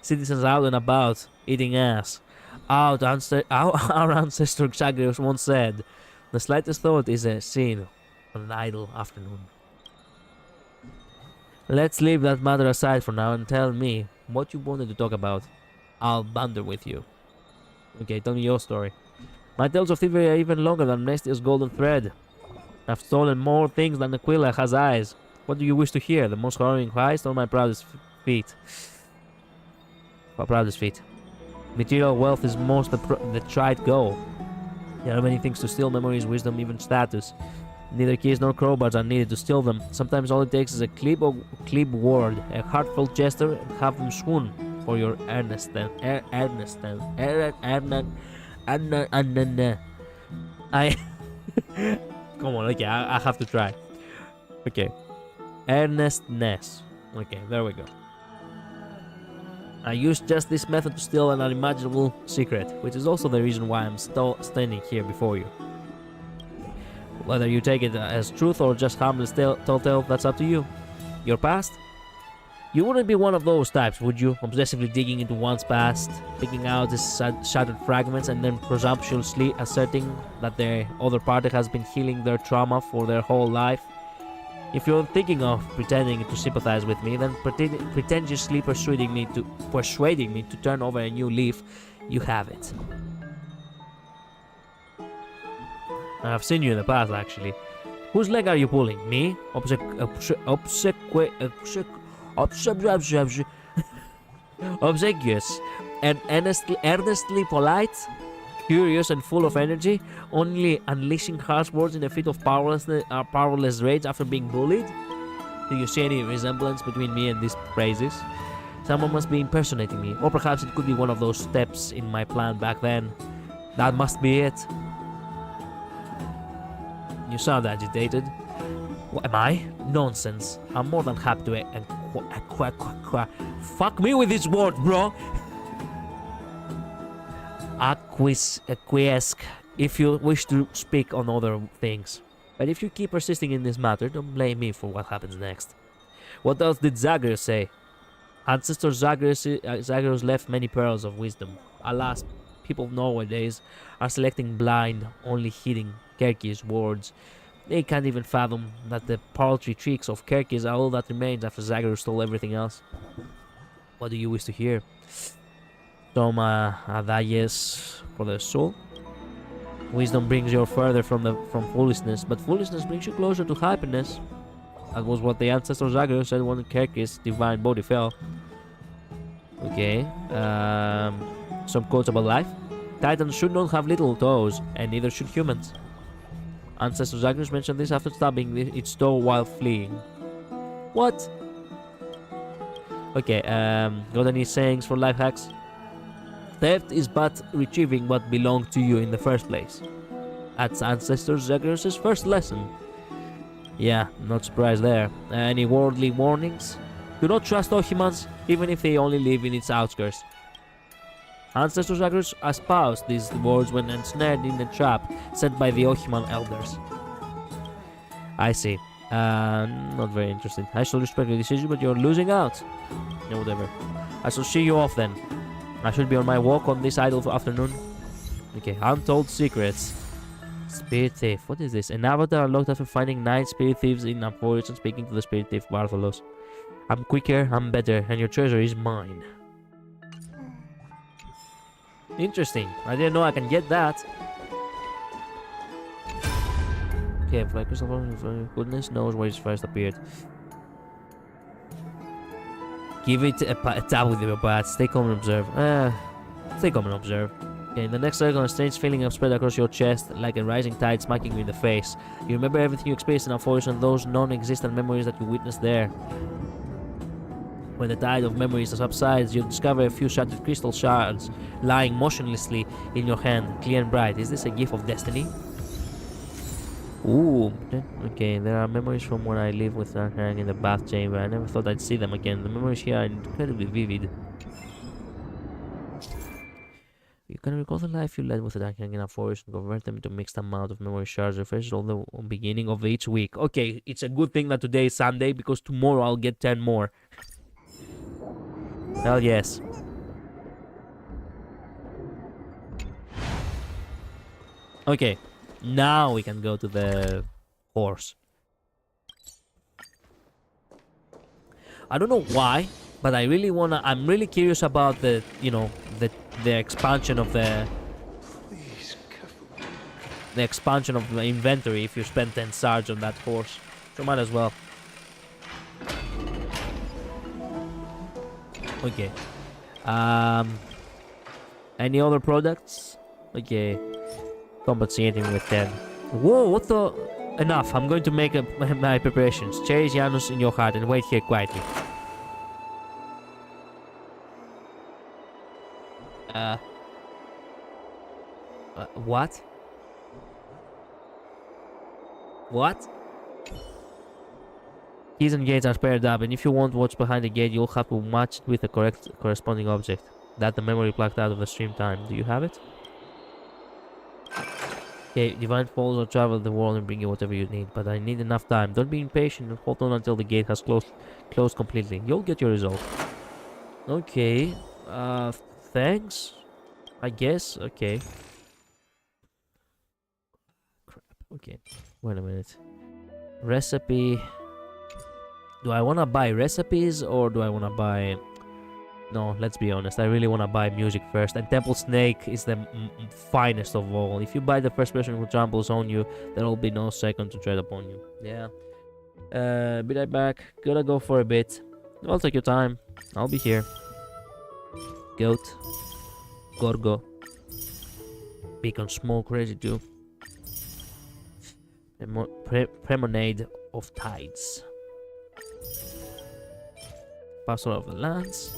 A: Citizens out and about, eating ass. Our ancestor Xagrius once said, the slightest thought is a sin on an idle afternoon. Let's leave that matter aside for now and tell me what you wanted to talk about. I'll banter with you. Okay, tell me your story. My tales of thievery are even longer than Nestia's golden thread. I've stolen more things than Aquila has eyes. What do you wish to hear? The most harrowing heist or my proudest feat? My proudest feat. Material wealth is most the tried goal. There are many things to steal: memories, wisdom, even status. Neither keys nor crowbars are needed to steal them. Sometimes all it takes is a clip word, a heartfelt gesture, and have them swoon for your earnestness. Come on, okay, I have to try. Okay. Earnestness. Okay, there we go. I used just this method to steal an unimaginable secret, which is also the reason why I'm still standing here before you. Whether you take it as truth or just harmless telltale, that's up to you. Your past? You wouldn't be one of those types, would you? Obsessively digging into one's past, picking out its shattered fragments, and then presumptuously asserting that the other party has been healing their trauma for their whole life. If you're thinking of pretending to sympathize with me, then pretentiously persuading me to turn over a new leaf, you have it. I've seen you in the past, actually. Whose leg are you pulling? Me? Obsequious and earnestly polite? curious and full of energy, only unleashing harsh words in a fit of powerless rage after being bullied? Do you see any resemblance between me and these phrases? Someone must be impersonating me, or perhaps it could be one of those steps in my plan back then. That must be it. You sound agitated. What am I? Nonsense. I'm more than happy to fuck me with this word, bro. Acquiesce if you wish to speak on other things. But if you keep persisting in this matter, don't blame me for what happens next. What else did Zagreus say? Ancestor Zagreus left many pearls of wisdom. Alas, people nowadays are selecting blind, only heeding Kerki's words. They can't even fathom that the paltry tricks of Kerkis are all that remains after Zagreus stole everything else. What do you wish to hear? Some adages for the soul? Wisdom brings you further from foolishness, but foolishness brings you closer to happiness. That was what the ancestor Zagreus said when Kerkis' divine body fell. Okay. Some quotes about life. Titans should not have little toes, and neither should humans. Ancestor Zagreus mentioned this after stabbing its toe while fleeing. What? Okay, got any sayings for life hacks? Theft is but retrieving what belonged to you in the first place. That's Ancestor Zagreus' first lesson. Yeah, not surprised there. Any worldly warnings? Do not trust Ohimans, even if they only live in its outskirts. Ancestor Zagreus espoused these words when ensnared in a trap set by the Ohiman elders. I see. Not very interesting. I shall respect your decision, but you're losing out. Yeah, whatever. I shall see you off then. I should be on my walk on this idle afternoon. Okay, untold secrets. Spirit thief. What is this? An avatar unlocked after finding 9 spirit thieves in Amphoris and speaking to the spirit thief Bartholos. I'm quicker, I'm better, and your treasure is mine. Interesting. I didn't know I can get that. Okay, Fly Crystal, goodness knows where it first appeared. Give it a tap with your bat. Stay calm and observe. Stay calm and observe. Okay, in the next second, a strange feeling of spread across your chest, like a rising tide smacking you in the face. You remember everything you experienced in Amphoris and those non-existent memories that you witnessed there. When the tide of memories subsides, you discover a few shattered crystal shards lying motionlessly in your hand, clear and bright. Is this a gift of destiny? Ooh, okay, there are memories from when I lived with Darkhang in the bath chamber. I never thought I'd see them again. The memories here are incredibly vivid. You can recall the life you led with the Darkhang in a forest and convert them into mixed amount of memory shards refreshed on the beginning of each week. Okay, it's a good thing that today is Sunday because tomorrow I'll get 10 more. Hell yes. Okay. Now we can go to the horse. I don't know why, but I really wanna. I'm really curious about the, you know, the expansion of the expansion of the inventory. If you spend 10 shards on that horse, so might as well. Okay. Any other products? Okay. Compensating with 10. Whoa, what the... Enough, I'm going to make my preparations. Cherish Janus in your heart and wait here quietly. What? What? Keys and gates are paired up, and if you want what's behind the gate, you'll have to match it with the correct corresponding object. That the memory plucked out of the stream time. Do you have it? Okay, divine falls will travel the world and bring you whatever you need, but I need enough time. Don't be impatient and hold on until the gate has closed completely. You'll get your result. Okay, thanks, I guess. Okay. Crap. Okay, wait a minute. Recipe. Do I want to buy recipes or do I want to buy... No, let's be honest. I really want to buy music first. And Temple Snake is the finest of all. If you buy the first person who tramples on you, there will be no second to tread upon you. Yeah. Be right back. Gotta go for a bit. I'll take your time. I'll be here. Goat. Gorgo. Beacon smoke ready to. Promenade of tides. Pastor of the lands.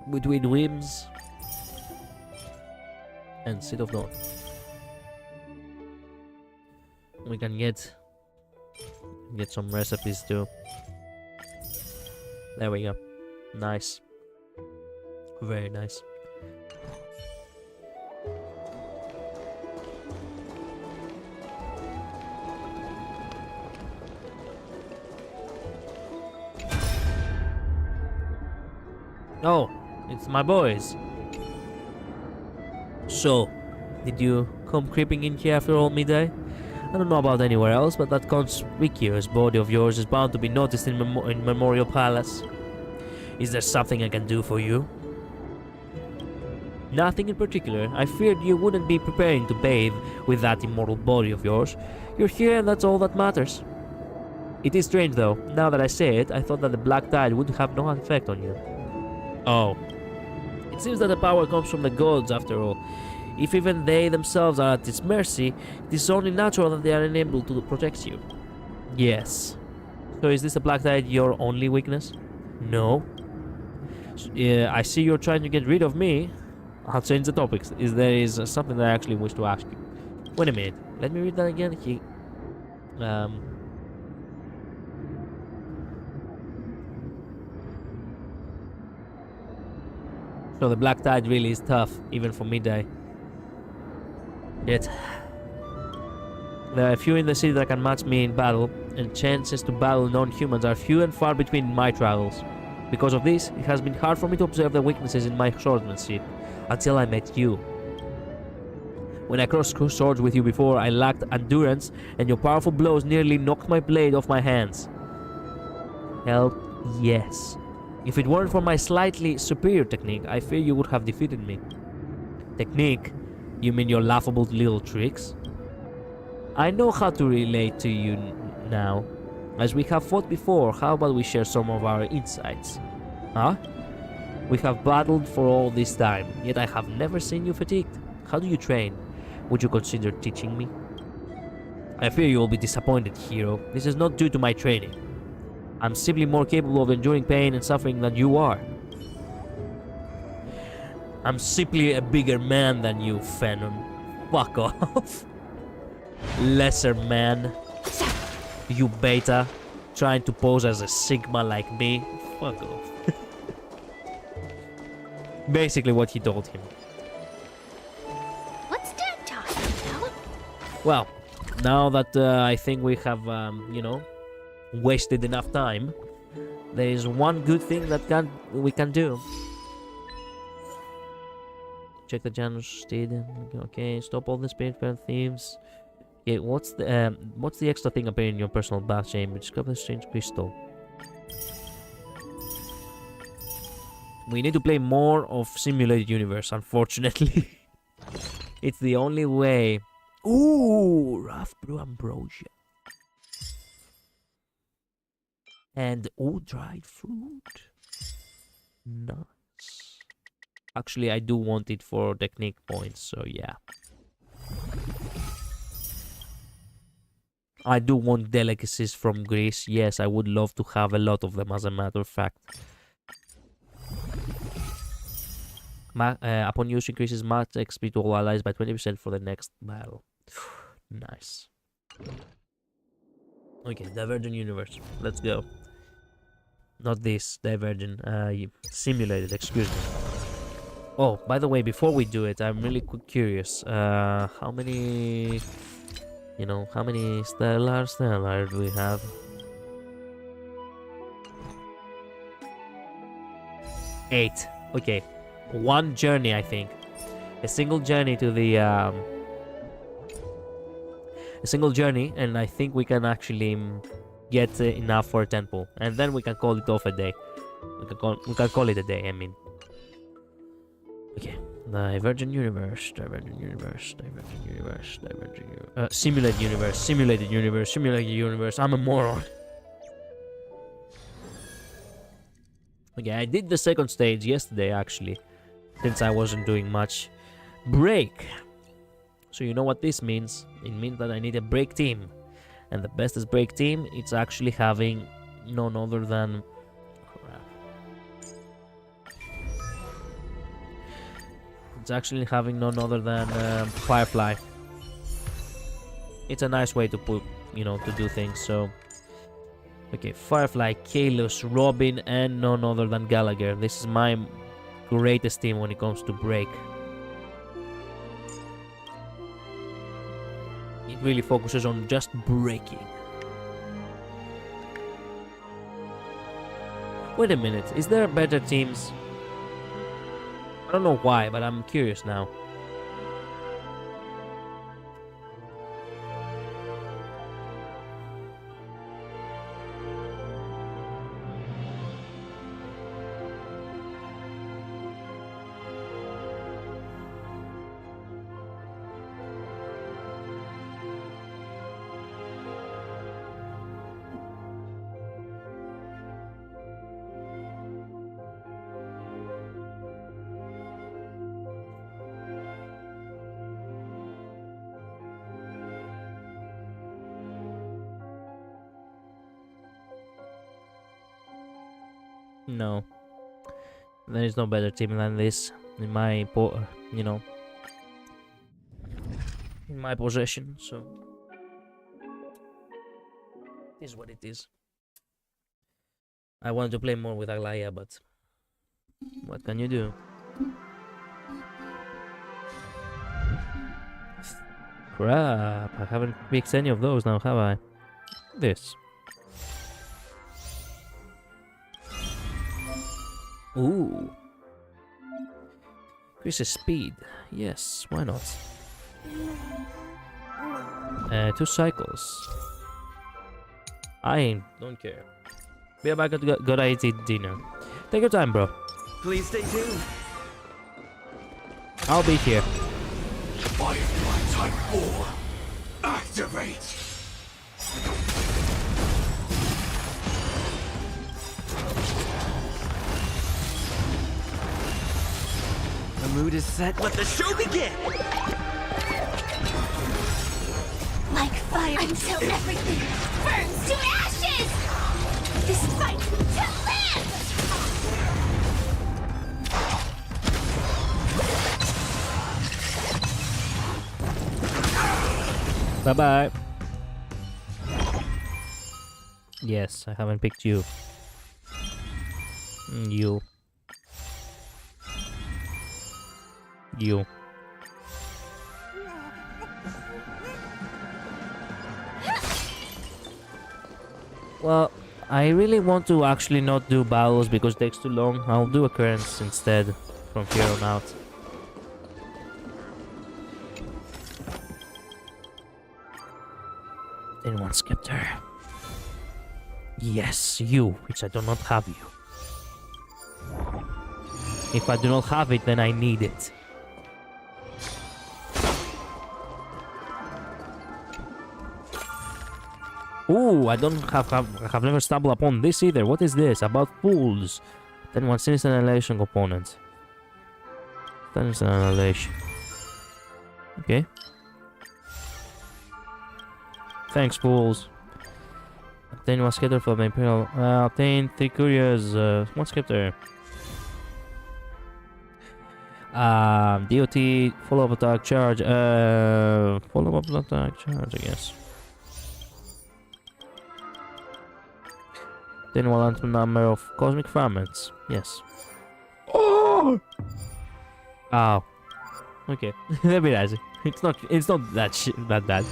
A: Between whims. And Seed of Dawn. We can get some recipes too. There we go. Nice. Very nice. Oh, it's my boys. So, did you come creeping in here after all midday? I don't know about anywhere else, but that conspicuous body of yours is bound to be noticed in Memorial Palace. Is there something I can do for you? Nothing in particular. I feared you wouldn't be preparing to bathe with that immortal body of yours. You're here and that's all that matters. It is strange though. Now that I say it, I thought that the black tide would have no effect on you. Oh. It seems that the power comes from the gods after all. If even they themselves are at its mercy, it is only natural that they are unable to protect you. Yes. So is this the black tide your only weakness? No. I see you're trying to get rid of me. I'll change the topics. There is something that I actually wish to ask you. Wait a minute. Let me read that again. So the black tide really is tough, even for midday. Yet, there are few in the city that can match me in battle, and chances to battle non-humans are few and far between in my travels. Because of this, it has been hard for me to observe the weaknesses in my swordsmanship, until I met you. When I crossed swords with you before, I lacked endurance, and your powerful blows nearly knocked my blade off my hands. Hell, yes. If it weren't for my slightly superior technique, I fear you would have defeated me. Technique? You mean your laughable little tricks? I know how to relate to you now. As we have fought before, how about we share some of our insights? Huh? We have battled for all this time, yet I have never seen you fatigued. How do you train? Would you consider teaching me? I fear you will be disappointed, hero. This is not due to my training. I'm simply more capable of enduring pain and suffering than you are. I'm simply a bigger man than you, Phenom. Fuck off. Lesser man. You beta, trying to pose as a Sigma like me. Fuck off. Basically what he told him.
G: What's that talking about?
A: Well, now that I think we have, wasted enough time, there is one good thing that we can do. Check the Janus Stadium. Okay, stop all the spirit thieves. Okay, what's the extra thing appearing in your personal bath chamber? Discover the strange crystal. We need to play more of Simulated Universe, unfortunately. It's the only way. Ooh, rough brew ambrosia. And dried fruit. Nice. Actually, I do want it for technique points, so yeah. I do want delicacies from Greece. Yes, I would love to have a lot of them, as a matter of fact. Upon use, increases max XP to all allies by 20% for the next battle. Nice. Okay, Divergent Universe. Let's go. Not this, Divergent. Simulated, excuse me. Oh, by the way, before we do it, I'm really curious. How many... how many stellar do we have? 8. Okay. One journey, I think. A single journey to the... a single journey, and I think we can actually get enough for a temple. And then we can call it off a day. We can call it a day, I mean. Okay. Divergent Universe, Divergent Universe, Divergent Universe, Divergent Universe. Simulated Universe, Simulated Universe, Simulated Universe. I'm a moron. Okay, I did the second stage yesterday, actually. Since I wasn't doing much. Break. So you know what this means? It means that I need a break team. And the bestest break team, it's actually having none other than... Crap. It's actually having none other than Firefly. It's a nice way to put, you know, to do things, so... Okay, Firefly, Kalos, Robin, and none other than Gallagher. This is my greatest team when it comes to break. It really focuses on just breaking. Wait a minute, is there better teams? I don't know why, but I'm curious now. No, there is no better team than this in my you know, in my possession. So it is what it is. I wanted to play more with Aglaya, but what can you do? Crap! I haven't picked any of those now, have I? This. Ooh. Increases speed. Yes, why not? 2 cycles. I don't care. Be back at good idea dinner. Take your time, bro.
C: Please stay tuned.
A: I'll be here.
L: Firefly Type 4. Activate.
C: The mood is set. Let the show begin.
B: Like fire until everything burns to ashes! This fight to live!
A: Bye-bye. Yes, I haven't picked you. You. You. Well, I really want to actually not do battles because it takes too long. I'll do occurrence instead from here on out. Then one Scepter. Yes, you, which I do not have you. If I do not have it, then I need it. Ooh, I have never stumbled upon this either. What is this? About fools. Then one sinister annihilation component. Sinister annihilation. Okay. Thanks, fools. Obtain one scepter from the Imperial. Obtain 3 couriers. One scepter. DOT follow-up attack charge. Follow-up attack charge, I guess. Then we'll enter number of cosmic fragments. Yes. Oh! Ow. Okay. Let me ask. It's not that bad.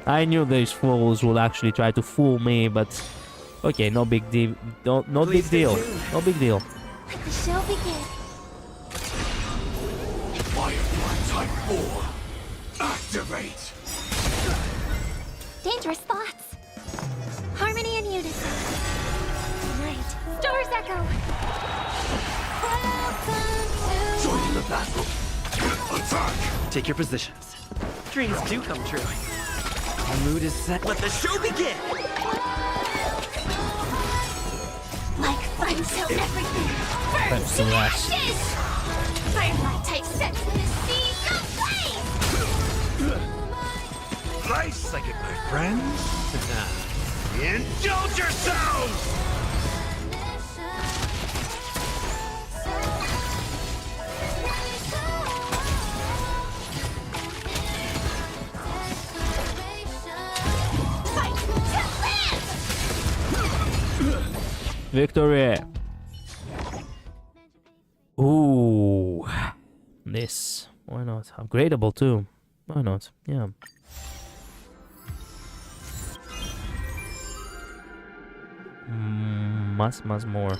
A: I knew these fools would actually try to fool me, but okay, no big deal. No big deal. No big deal.
B: Let the show begin.
L: Firefly Type 4. Activate.
B: Dangerous thoughts. Harmony and unison. Night. Stars echo.
L: Join the battle. Attack.
C: Take your positions. Dreams do come true. The mood is set. Let the show begin.
B: Like fun till everything burns to ashes. Firefly type sets in the sea. Go, go!
L: Nice, I get my friends. Indulge yourselves!
A: Victory! Ooh, this. Why not? Upgradable too. Why not? Yeah. Much more.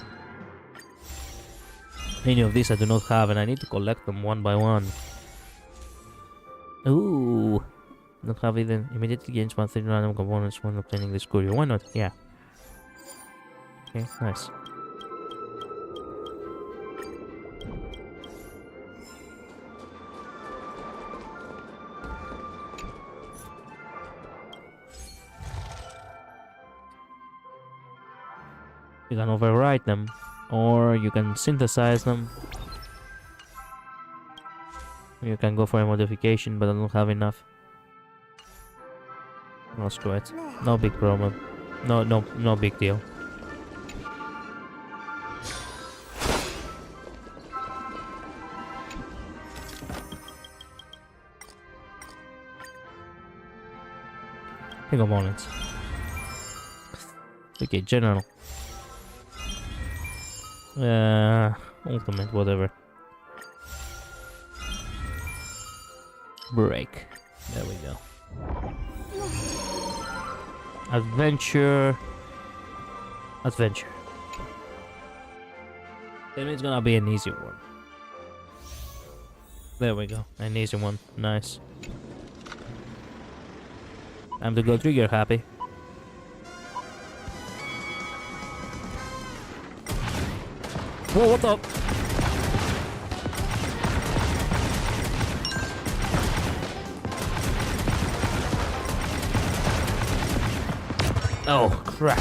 A: Many of these I do not have, and I need to collect them one by one. Ooh, don't have even immediately gains 130 random components when obtaining this courier. Why not? Yeah. Okay, nice. You can overwrite them, or you can synthesize them. You can go for a modification, but I don't have enough. No, screw it. No big problem. No big deal. Components. Okay, general. Ultimate, whatever. Break. There we go. Adventure. Adventure. Then it's gonna be an easy one. There we go. An easy one. Nice. Time to go trigger happy. Whoa, what the? Oh, crap.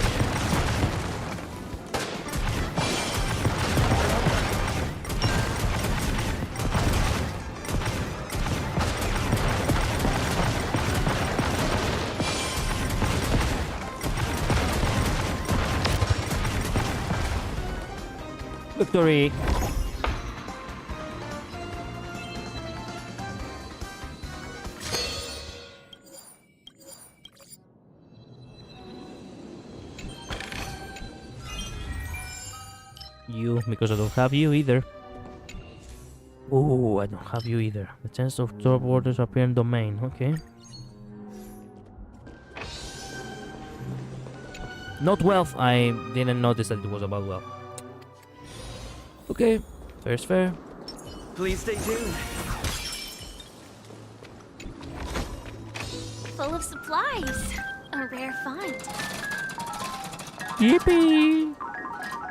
A: Victory. You, because I don't have you either. Oh, I don't have you either. The chance of top orders appear in domain. Okay. Not wealth. I didn't notice that it was about wealth. Okay, fair's fair.
C: Please stay tuned.
G: Full of supplies. A rare find.
A: Yippee!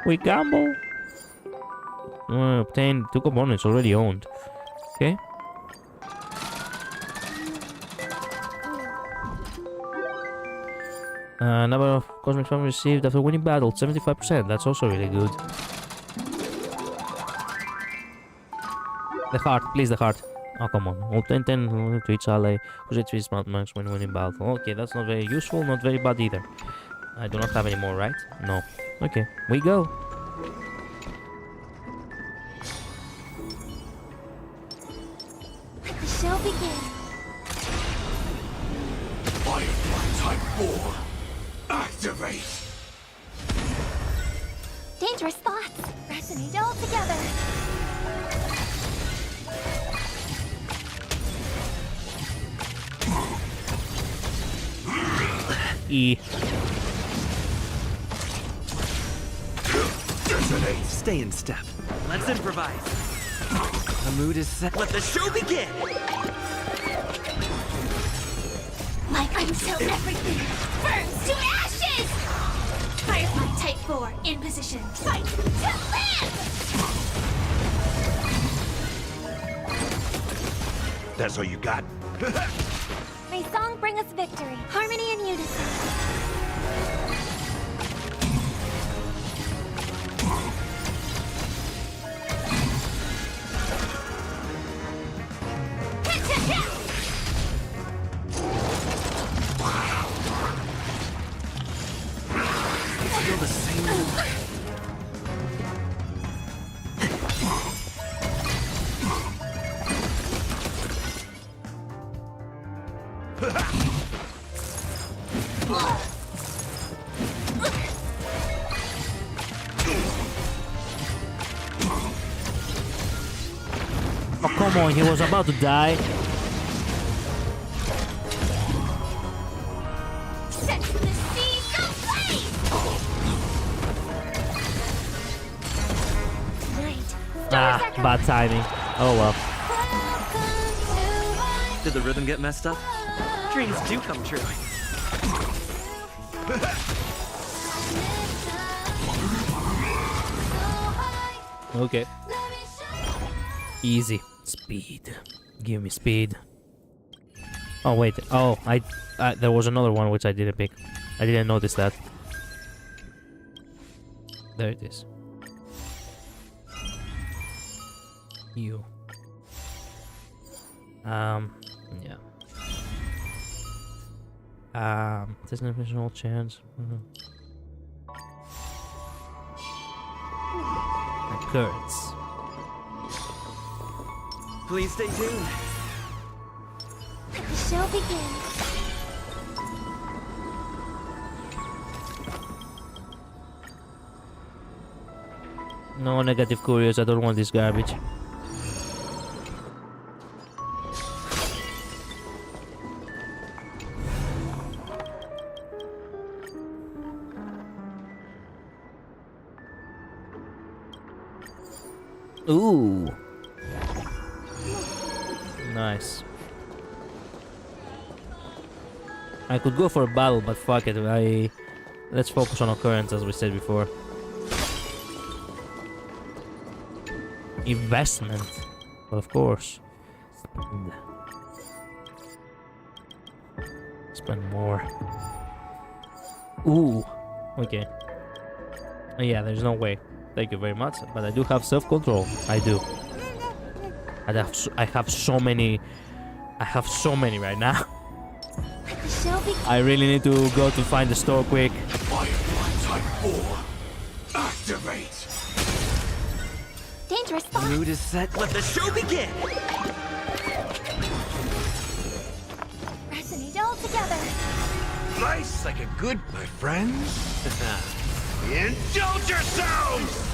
A: We gamble. Obtained 2 components already owned. Okay. Number of cosmic funds received after winning battle, 75%. That's also really good. The heart, please, the heart. Oh, come on. Obtain 10 to each ally whose HP is max when winning battle. Okay, that's not very useful, not very bad either. I do not have any more, right? No. Okay, we go.
G: Let the show begin.
L: Firefly Type 4. Activate.
G: Dangerous thoughts resonate all together.
A: E.
C: Stay in step. Let's improvise. The mood is set. Let the show begin.
G: Like until everything burns to ashes. Firefly Type 4 in position. Fight to live.
L: That's all you got?
G: May song bring us victory, harmony and unison.
A: Oh, come on, he was about to die.
G: Set the seas ablaze! Night.
A: Ah, bad timing. Oh well.
C: Did the rhythm get messed up? Dreams do come true.
A: Okay. Easy. Speed. Give me speed. Oh wait. Oh, there was another one which I didn't pick. I didn't notice that. There it is. You. Yeah. There's an additional chance. Occurrence.
C: Please stay tuned.
G: Let the show begin.
A: No negative curious, I don't want this garbage. Ooh. Nice. I could go for a battle, but fuck it. Let's focus on occurrence as we said before. Investment. Well, of course. Spend more. Ooh. Okay. Yeah, there's no way. Thank you very much. But I do have self-control. I do. I have so many. I have so many right now. I really need to go to find the store quick.
L: Firefly Type 4. Activate.
G: Dangerous spot.
C: Mood is set. Let the show begin.
G: Resonate all together.
L: Nice like a good, my friends. Indulge yourselves!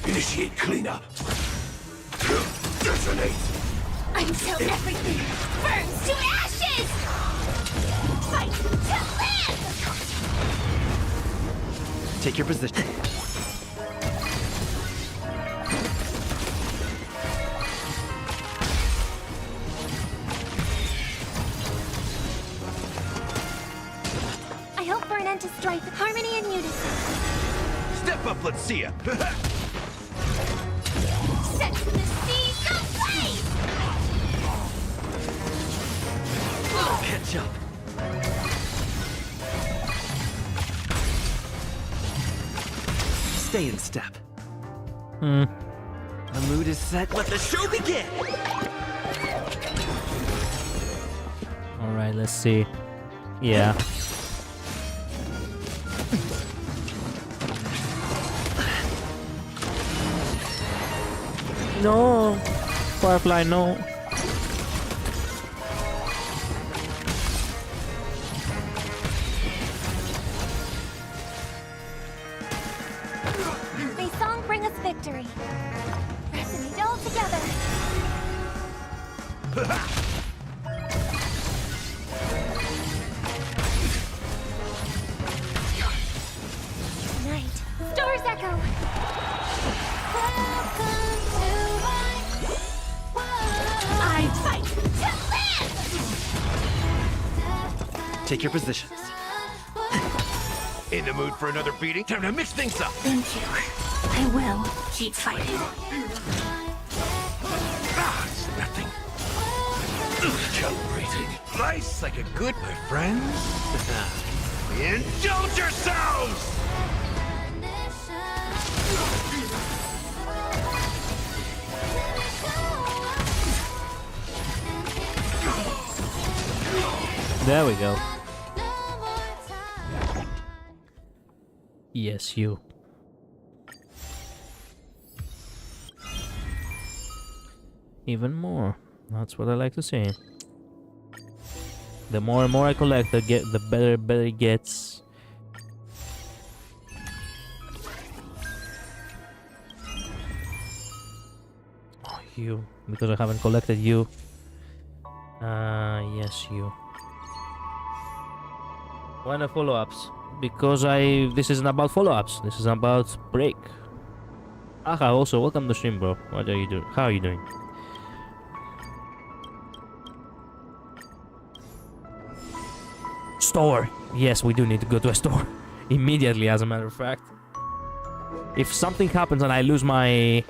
L: Initiate cleanup. Detonate.
G: Until everything burns to ashes! Fight to live!
C: Take your position.
G: I hope for an end to strife, harmony and unison.
L: Step up, let's see ya.
G: Set the seas ablaze!
C: Catch up. Stay in step. The mood is set. Let the show begin.
A: All right, let's see. Yeah. No, Firefly, no.
G: May song bring us victory. Resonate all together. Night. Stars echo. I fight to live!
C: Take your positions.
L: In the mood for another beating? Time to mix things up.
G: Thank you. I will keep fighting.
L: Ah, it's nothing. Calibrating. Nice like a good, my friends. Indulge yourselves!
A: There we go. Yes, you. even more. That's what I like to say. The more and more I collect, the better it gets. Oh, you. Because I haven't collected you. Yes, you. Why no follow-ups? Because this isn't about follow-ups. This is about break. Aha, also, welcome to stream, bro. What are you doing? How are you doing? Store. Yes, we do need to go to a store. Immediately, as a matter of fact. If something happens and I lose my...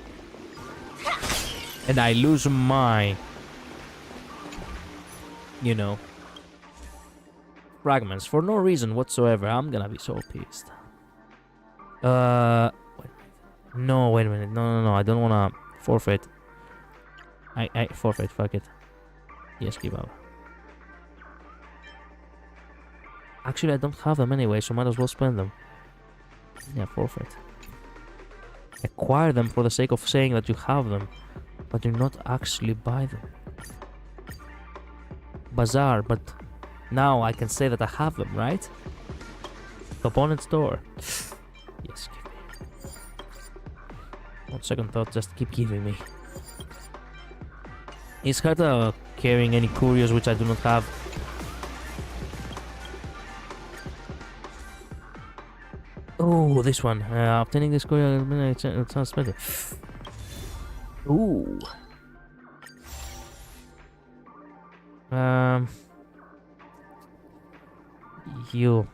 A: You know... fragments for no reason whatsoever, I'm gonna be so pissed. No, wait a minute. No. I don't wanna forfeit. I forfeit. Fuck it. Yes, give up. Actually, I don't have them anyway, so might as well spend them. Yeah, forfeit. Acquire them for the sake of saying that you have them, but do not actually buy them. Bazaar, but now I can say that I have them, right? Component store. Yes, give me. On second thought, just keep giving me. Is Herta carrying any curios which I do not have? Oh, this one. Obtaining this curio, it sounds better. Ooh. You.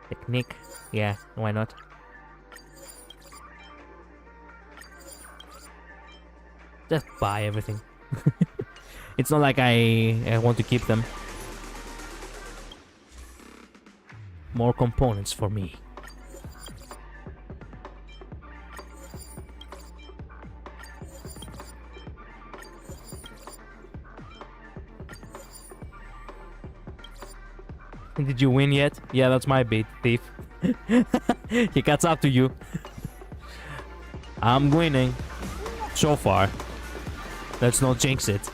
A: Technique. Yeah, why not? Just buy everything. It's not like I want to keep them. More components for me. Did you win yet? Yeah, that's my beat, thief. He cuts up to you. I'm winning. So far. Let's not jinx it.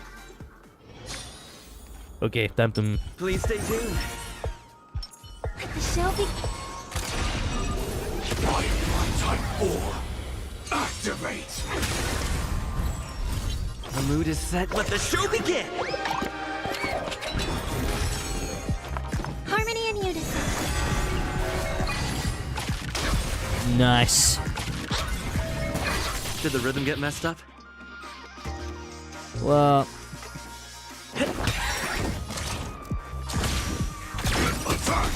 A: Okay, time to...
L: Please stay tuned.
G: Let the show be...
L: Type 4. Activate. The mood is set. Let the show begin.
G: Harmony and unison.
A: Nice.
L: Did the rhythm get messed up?
A: Well...
L: Attack!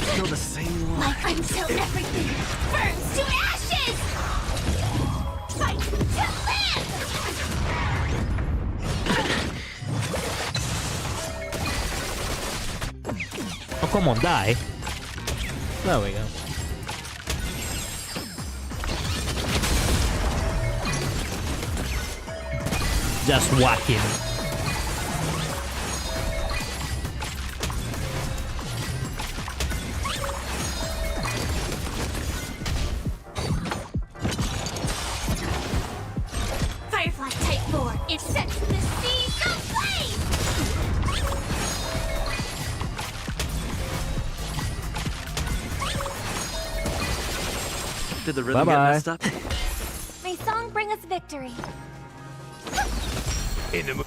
L: Still the same one.
G: Like until everything burns to ashes! Fight to live!
A: Oh, come on, die. There we go. Just whack him.
G: Firefly Type 4, it sets the seas aflame!
L: Did the rhythm
A: Bye-bye.
L: get messed up?
G: May song bring us victory.
L: In the The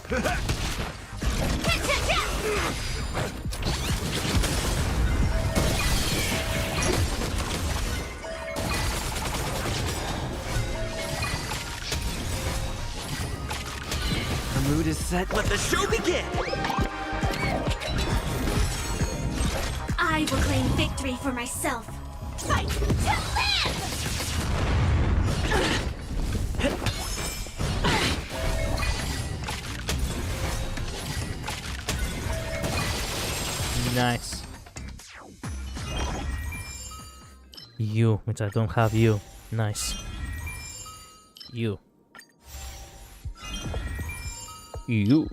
L: mood is set. Let the show begin.
G: I will claim victory for myself. Fight to live!
A: Nice. You, which I don't have you. Nice. You. You.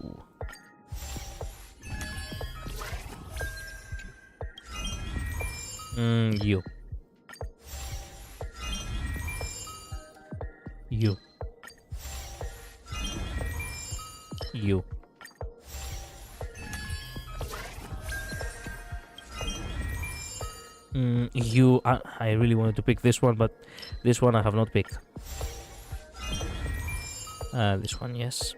A: You. you. You. I really wanted to pick this one, but this one I have not picked. This one, yes.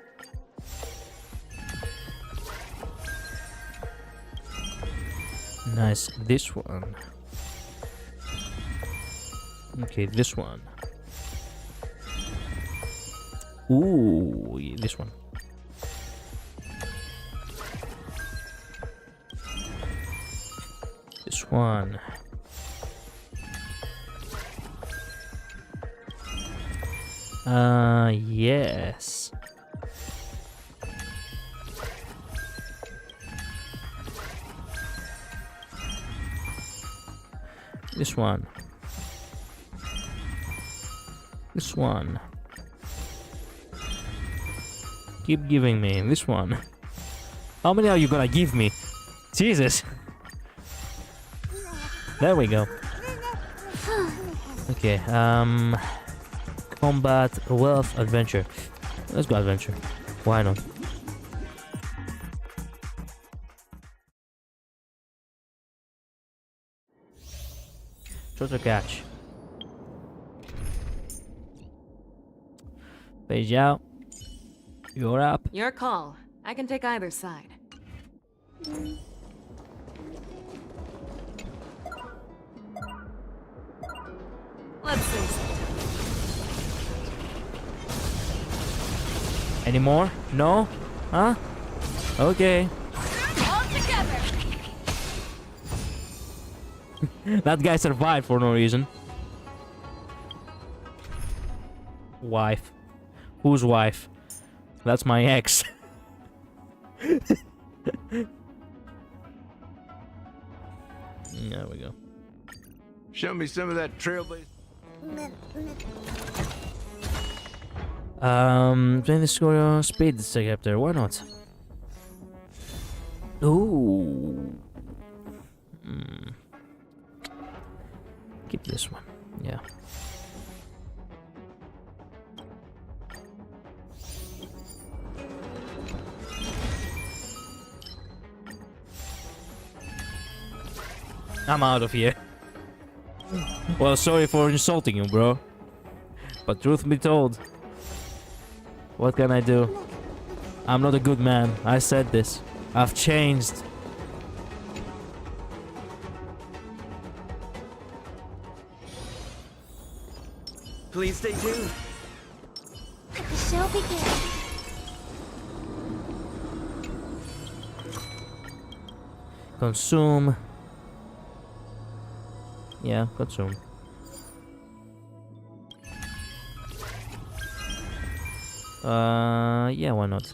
A: Nice. This one. Okay, this one. Ooh, this one. This one. Yes. This one. This one. Keep giving me this one. How many are you gonna give me? Jesus. There we go. Okay, combat, wealth, adventure. Let's go adventure. Why not? Treasure catch. Page out. You're up.
B: Your call. I can take either side. Let's see.
A: Any more? No? Huh? Okay.
G: All together.
A: That guy survived for no reason. Wife. Whose wife? That's my ex. There we go.
L: Show me some of that trailblazer.
A: Playing the score speed chapter. Why not? Ooh. Keep this one. Yeah. I'm out of here. Well, sorry for insulting you, bro. But truth be told, what can I do? I'm not a good man. I said this. I've changed.
C: Please stay tuned.
G: The show begins.
A: Consume. Yeah, consume. Yeah, why not?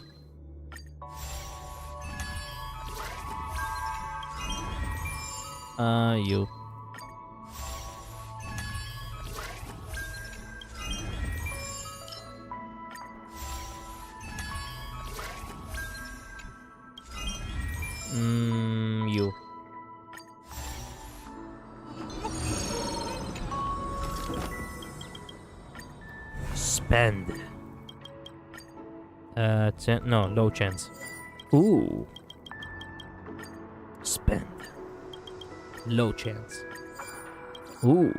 A: You. You. Spend. No, low chance. Ooh. Spend. Low chance. Ooh.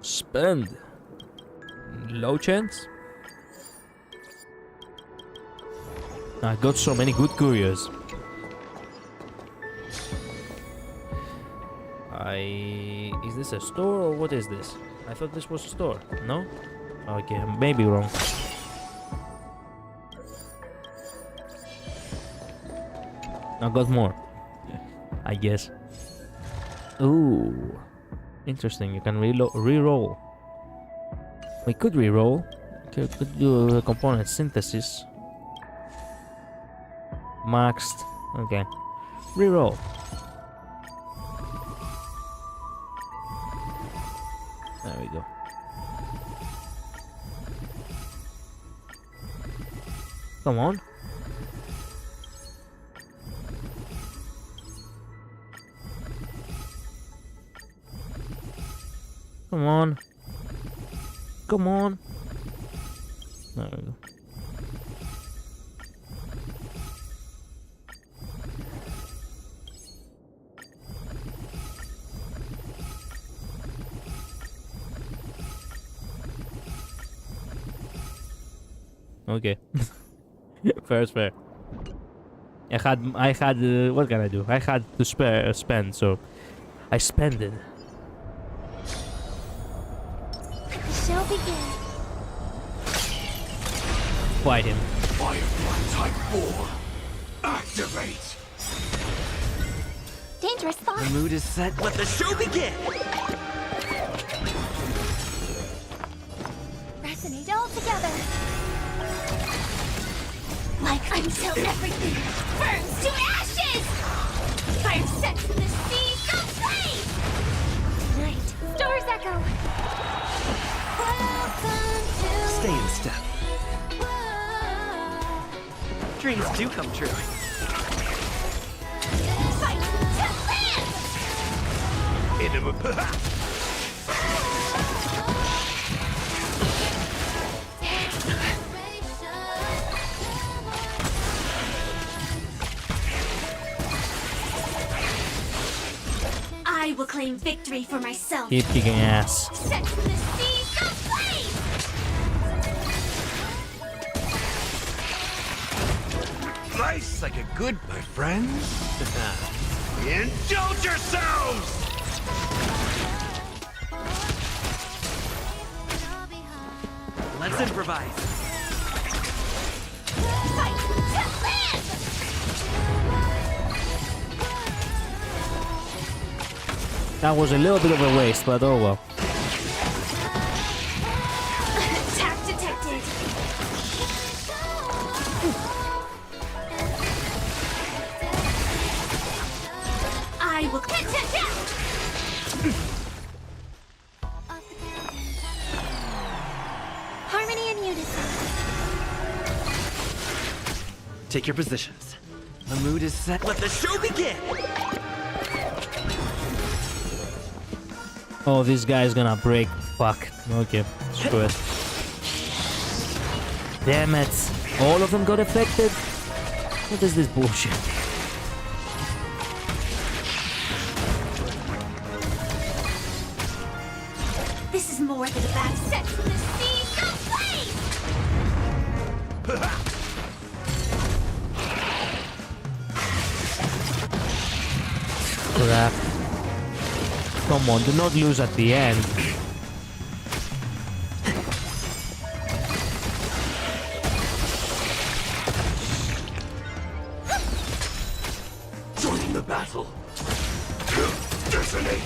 A: Spend. Low chance? I got so many good couriers. Is this a store or what is this? I thought this was a store. No? Okay, I may be wrong. I got more. I guess. Ooh. Interesting, you can re-roll. We could re-roll. Could do a component synthesis. Maxed. Okay. Re-roll. There we go. Come on. Come on. Come on. There we go. Okay. Fair is fair. I had, what can I do? I had to spend, so I spend it.
G: The show begins.
A: Fight him.
L: Firefly Type 4. Activate.
G: Dangerous thought.
C: The mood is set. Let the show begin.
G: Resonate all together. Like until everything burns to ashes. Fire set to the sea, go flame. Night, stars echo. Welcome to
C: Stay in step. Dreams do come true.
G: fight to live. I will claim victory for myself.
A: Keep kicking ass.
G: Set to the sea, go flame.
L: Nice like a good, my friends. Indulge yourselves!
C: Let's improvise.
G: Fight to live.
A: That was a little bit of a waste, but oh well.
G: Attack detected. I will catch it down. Harmony and unison.
C: Take your positions. The mood is set. Let the show begin.
A: Oh, this guy's gonna break. Fuck. Okay, screw it. Damn it. All of them got affected? What is this bullshit?
G: This is more than a bad set to the sea, go flame.
A: Crap. Come on, do not lose at the end.
L: Joining the battle. Dissonate.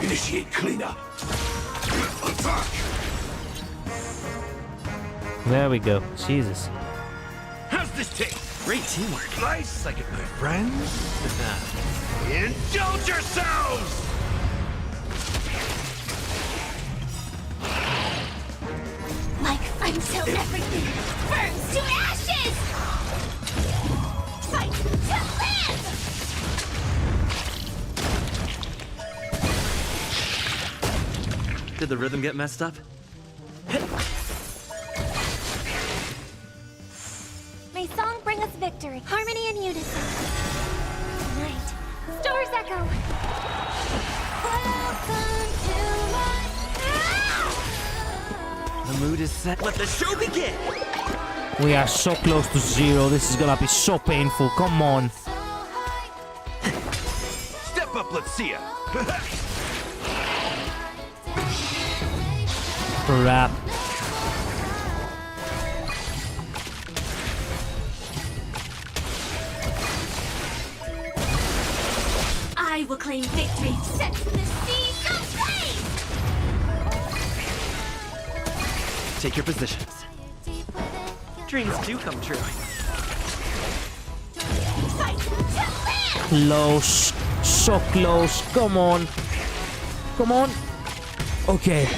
L: Initiate cleanup. Attack.
A: There we go. Jesus.
L: How's this taste?
C: Great teamwork.
L: Nice like it, my friends. Indulge yourselves!
G: Like until everything burns to ashes. Fight to live.
C: Did the rhythm get messed up?
G: May song bring us victory. Harmony and unison. Night, stars echo. Welcome to my...
C: The mood is set. Let the show begin.
A: We are so close to 0. This is gonna be so painful. Come on.
L: Step up, let's see ya.
A: Crap.
G: I will claim victory. Set to the sea, go flame.
C: Take your positions. Dreams do come true.
G: Fight to live.
A: Close. So close. Come on. Come on. Okay.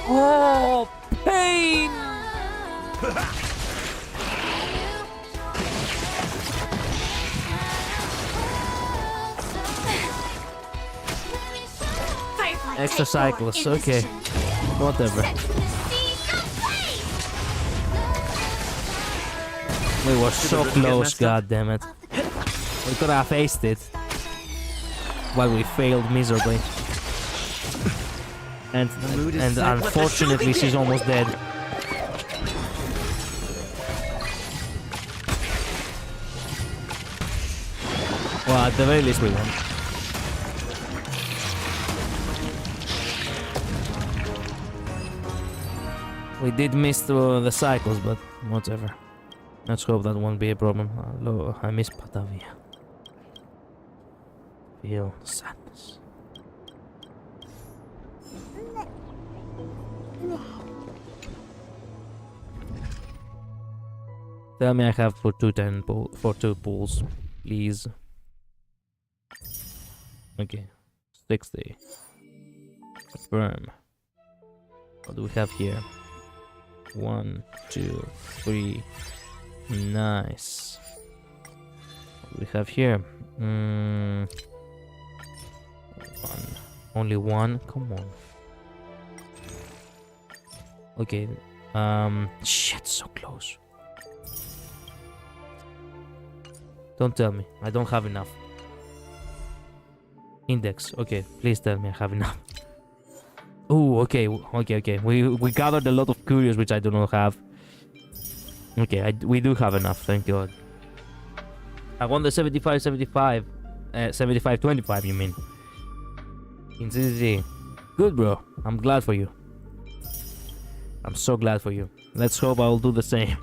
A: Oh, pain.
G: Firefly
A: Extra
G: type 4
A: cycles.
G: in
A: Okay.
G: position.
A: Whatever.
G: Set to the sea, go flame.
A: We were so
C: ribbon get
A: close,
C: messed up?
A: god damn it. We could have aced it. While we failed miserably. And unfortunately she's almost dead. Well, at the very least we won. We did miss the cycles, but whatever. Let's hope that won't be a problem. I miss Batavia. Feel sadness. Tell me I have for two pools, please. Okay, 60. Confirm. What do we have here? 1, 2, 3. Nice. What do we have here? One. Only one? Come on. Okay. Shit, so close. Don't tell me. I don't have enough. Index. Okay, please tell me I have enough. Oh, okay. We gathered a lot of curios, which I do not have. Okay, we do have enough, thank God. I won the 75-75. 75-25, you mean. In CCG. Good, bro. I'm glad for you. I'm so glad for you. Let's hope I'll do the same.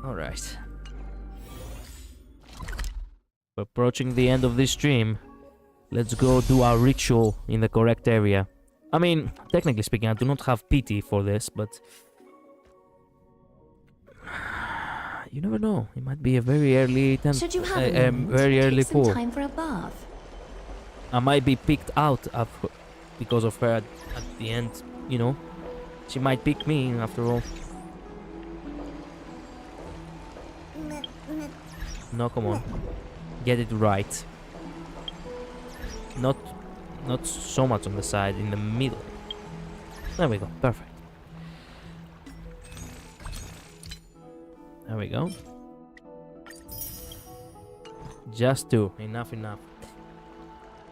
A: Alright. We're approaching the end of this stream. Let's go do our ritual in the correct area. I mean, technically speaking, I do not have pity for this, but... you never know. It might be a very early
B: Should you have a moment,
A: very early
B: take some
A: pool.
B: time for a bath.
A: I might be picked out because of her at the end, you know. She might pick me after all. No, come on. Get it right. Not so much on the side, in the middle. There we go. Perfect. There we go. Just two. Enough.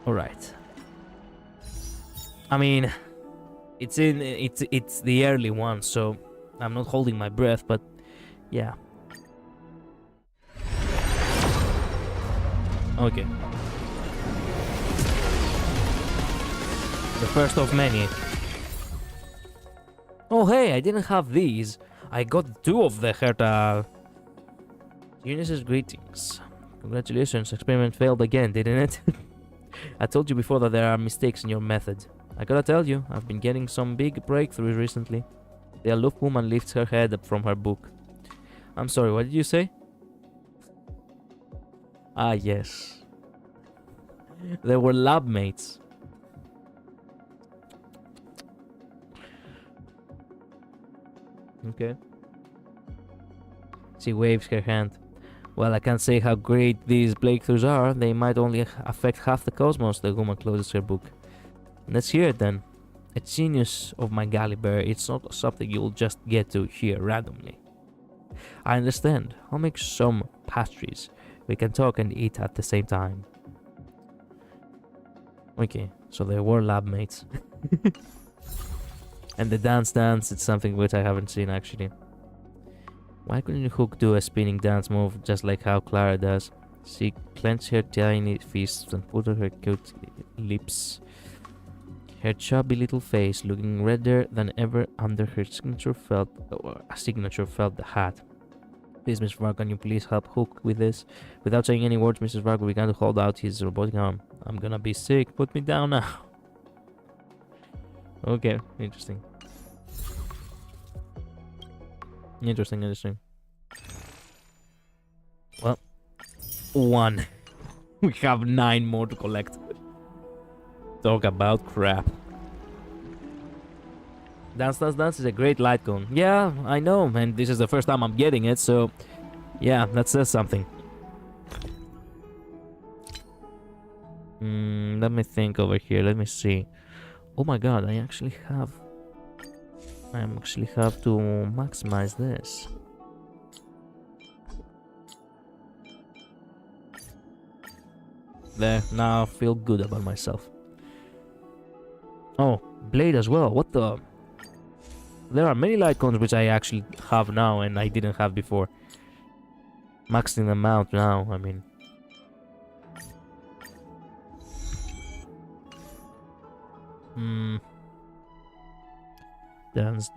A: Alright. I mean, it's the early one, so I'm not holding my breath, but yeah. Okay. The first of many. Oh hey, I didn't have these. I got two of the Herta. Eunice's greetings. Congratulations, experiment failed again, didn't it? I told you before that there are mistakes in your method. I gotta tell you, I've been getting some big breakthroughs recently. The aloof woman lifts her head up from her book. I'm sorry, what did you say? Ah, yes. They were lab mates. Okay. She waves her hand. Well, I can't say how great these breakthroughs are. They might only affect half the cosmos. The woman closes her book. Let's hear it then. A genius of my caliber, it's not something you'll just get to hear randomly. I understand. I'll make some pastries. We can talk and eat at the same time. Okay, so they were lab mates. And the dance, it's something which I haven't seen actually. Why couldn't Hook do a spinning dance move just like how Clara does? She clenched her tiny fists and put on her cute lips. Her chubby little face looking redder than ever under her signature felt the hat. Please, Mr. Varg, can you please help Hook with this? Without saying any words, Mrs. Varg began to hold out his robotic arm. I'm gonna be sick. Put me down now. Okay, interesting. Interesting. Well, 1. We have 9 more to collect. Talk about crap. Dance is a great light cone. Yeah, I know, and this is the first time I'm getting it, so yeah, that says something. Let me think over here. Let me see. Oh my god, I actually have to maximize this. There, now I feel good about myself. Oh, blade as well. What the? There are many light cones which I actually have now and I didn't have before. Maxing them out now, I mean.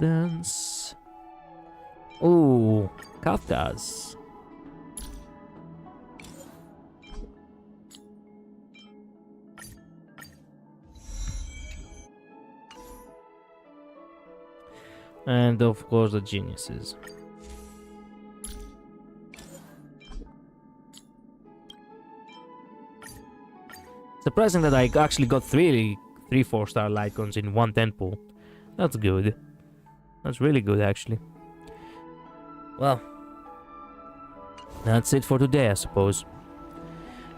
A: Dance. Ooh, Kafkas. And of course the geniuses. Surprising that I actually got three 4-star light cones in one 10 pool. That's good. That's really good actually. Well, that's it for today, I suppose.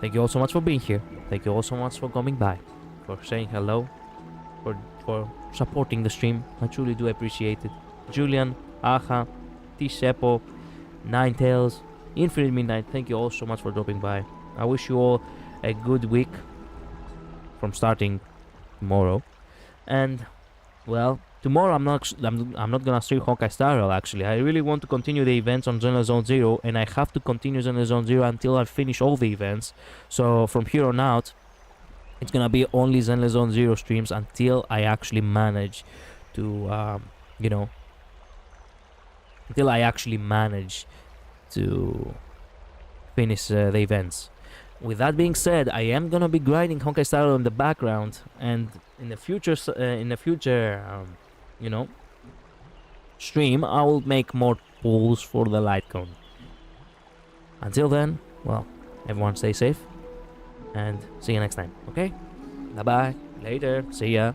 A: Thank you all so much for being here. Thank you all so much for coming by, for saying hello, for supporting the stream. I truly do appreciate it. Julian, Aha, T-Seppo, Ninetales, Infinite Midnight, thank you all so much for dropping by. I wish you all a good week from starting tomorrow. And well, tomorrow I'm not gonna stream Honkai Star Rail actually. I really want to continue the events on Zenless Zone 0, and I have to continue Zenless Zone 0 until I finish all the events. So from here on out, it's gonna be only Zenless Zone 0 streams until I actually manage to, you know, until I actually manage to finish the events. With that being said, I am gonna be grinding Honkai Star Rail in the background, and in the future, you know, stream, I will make more pulls for the light cone. Until then, well, everyone stay safe, and see you next time. Okay? Bye bye. Later. See ya.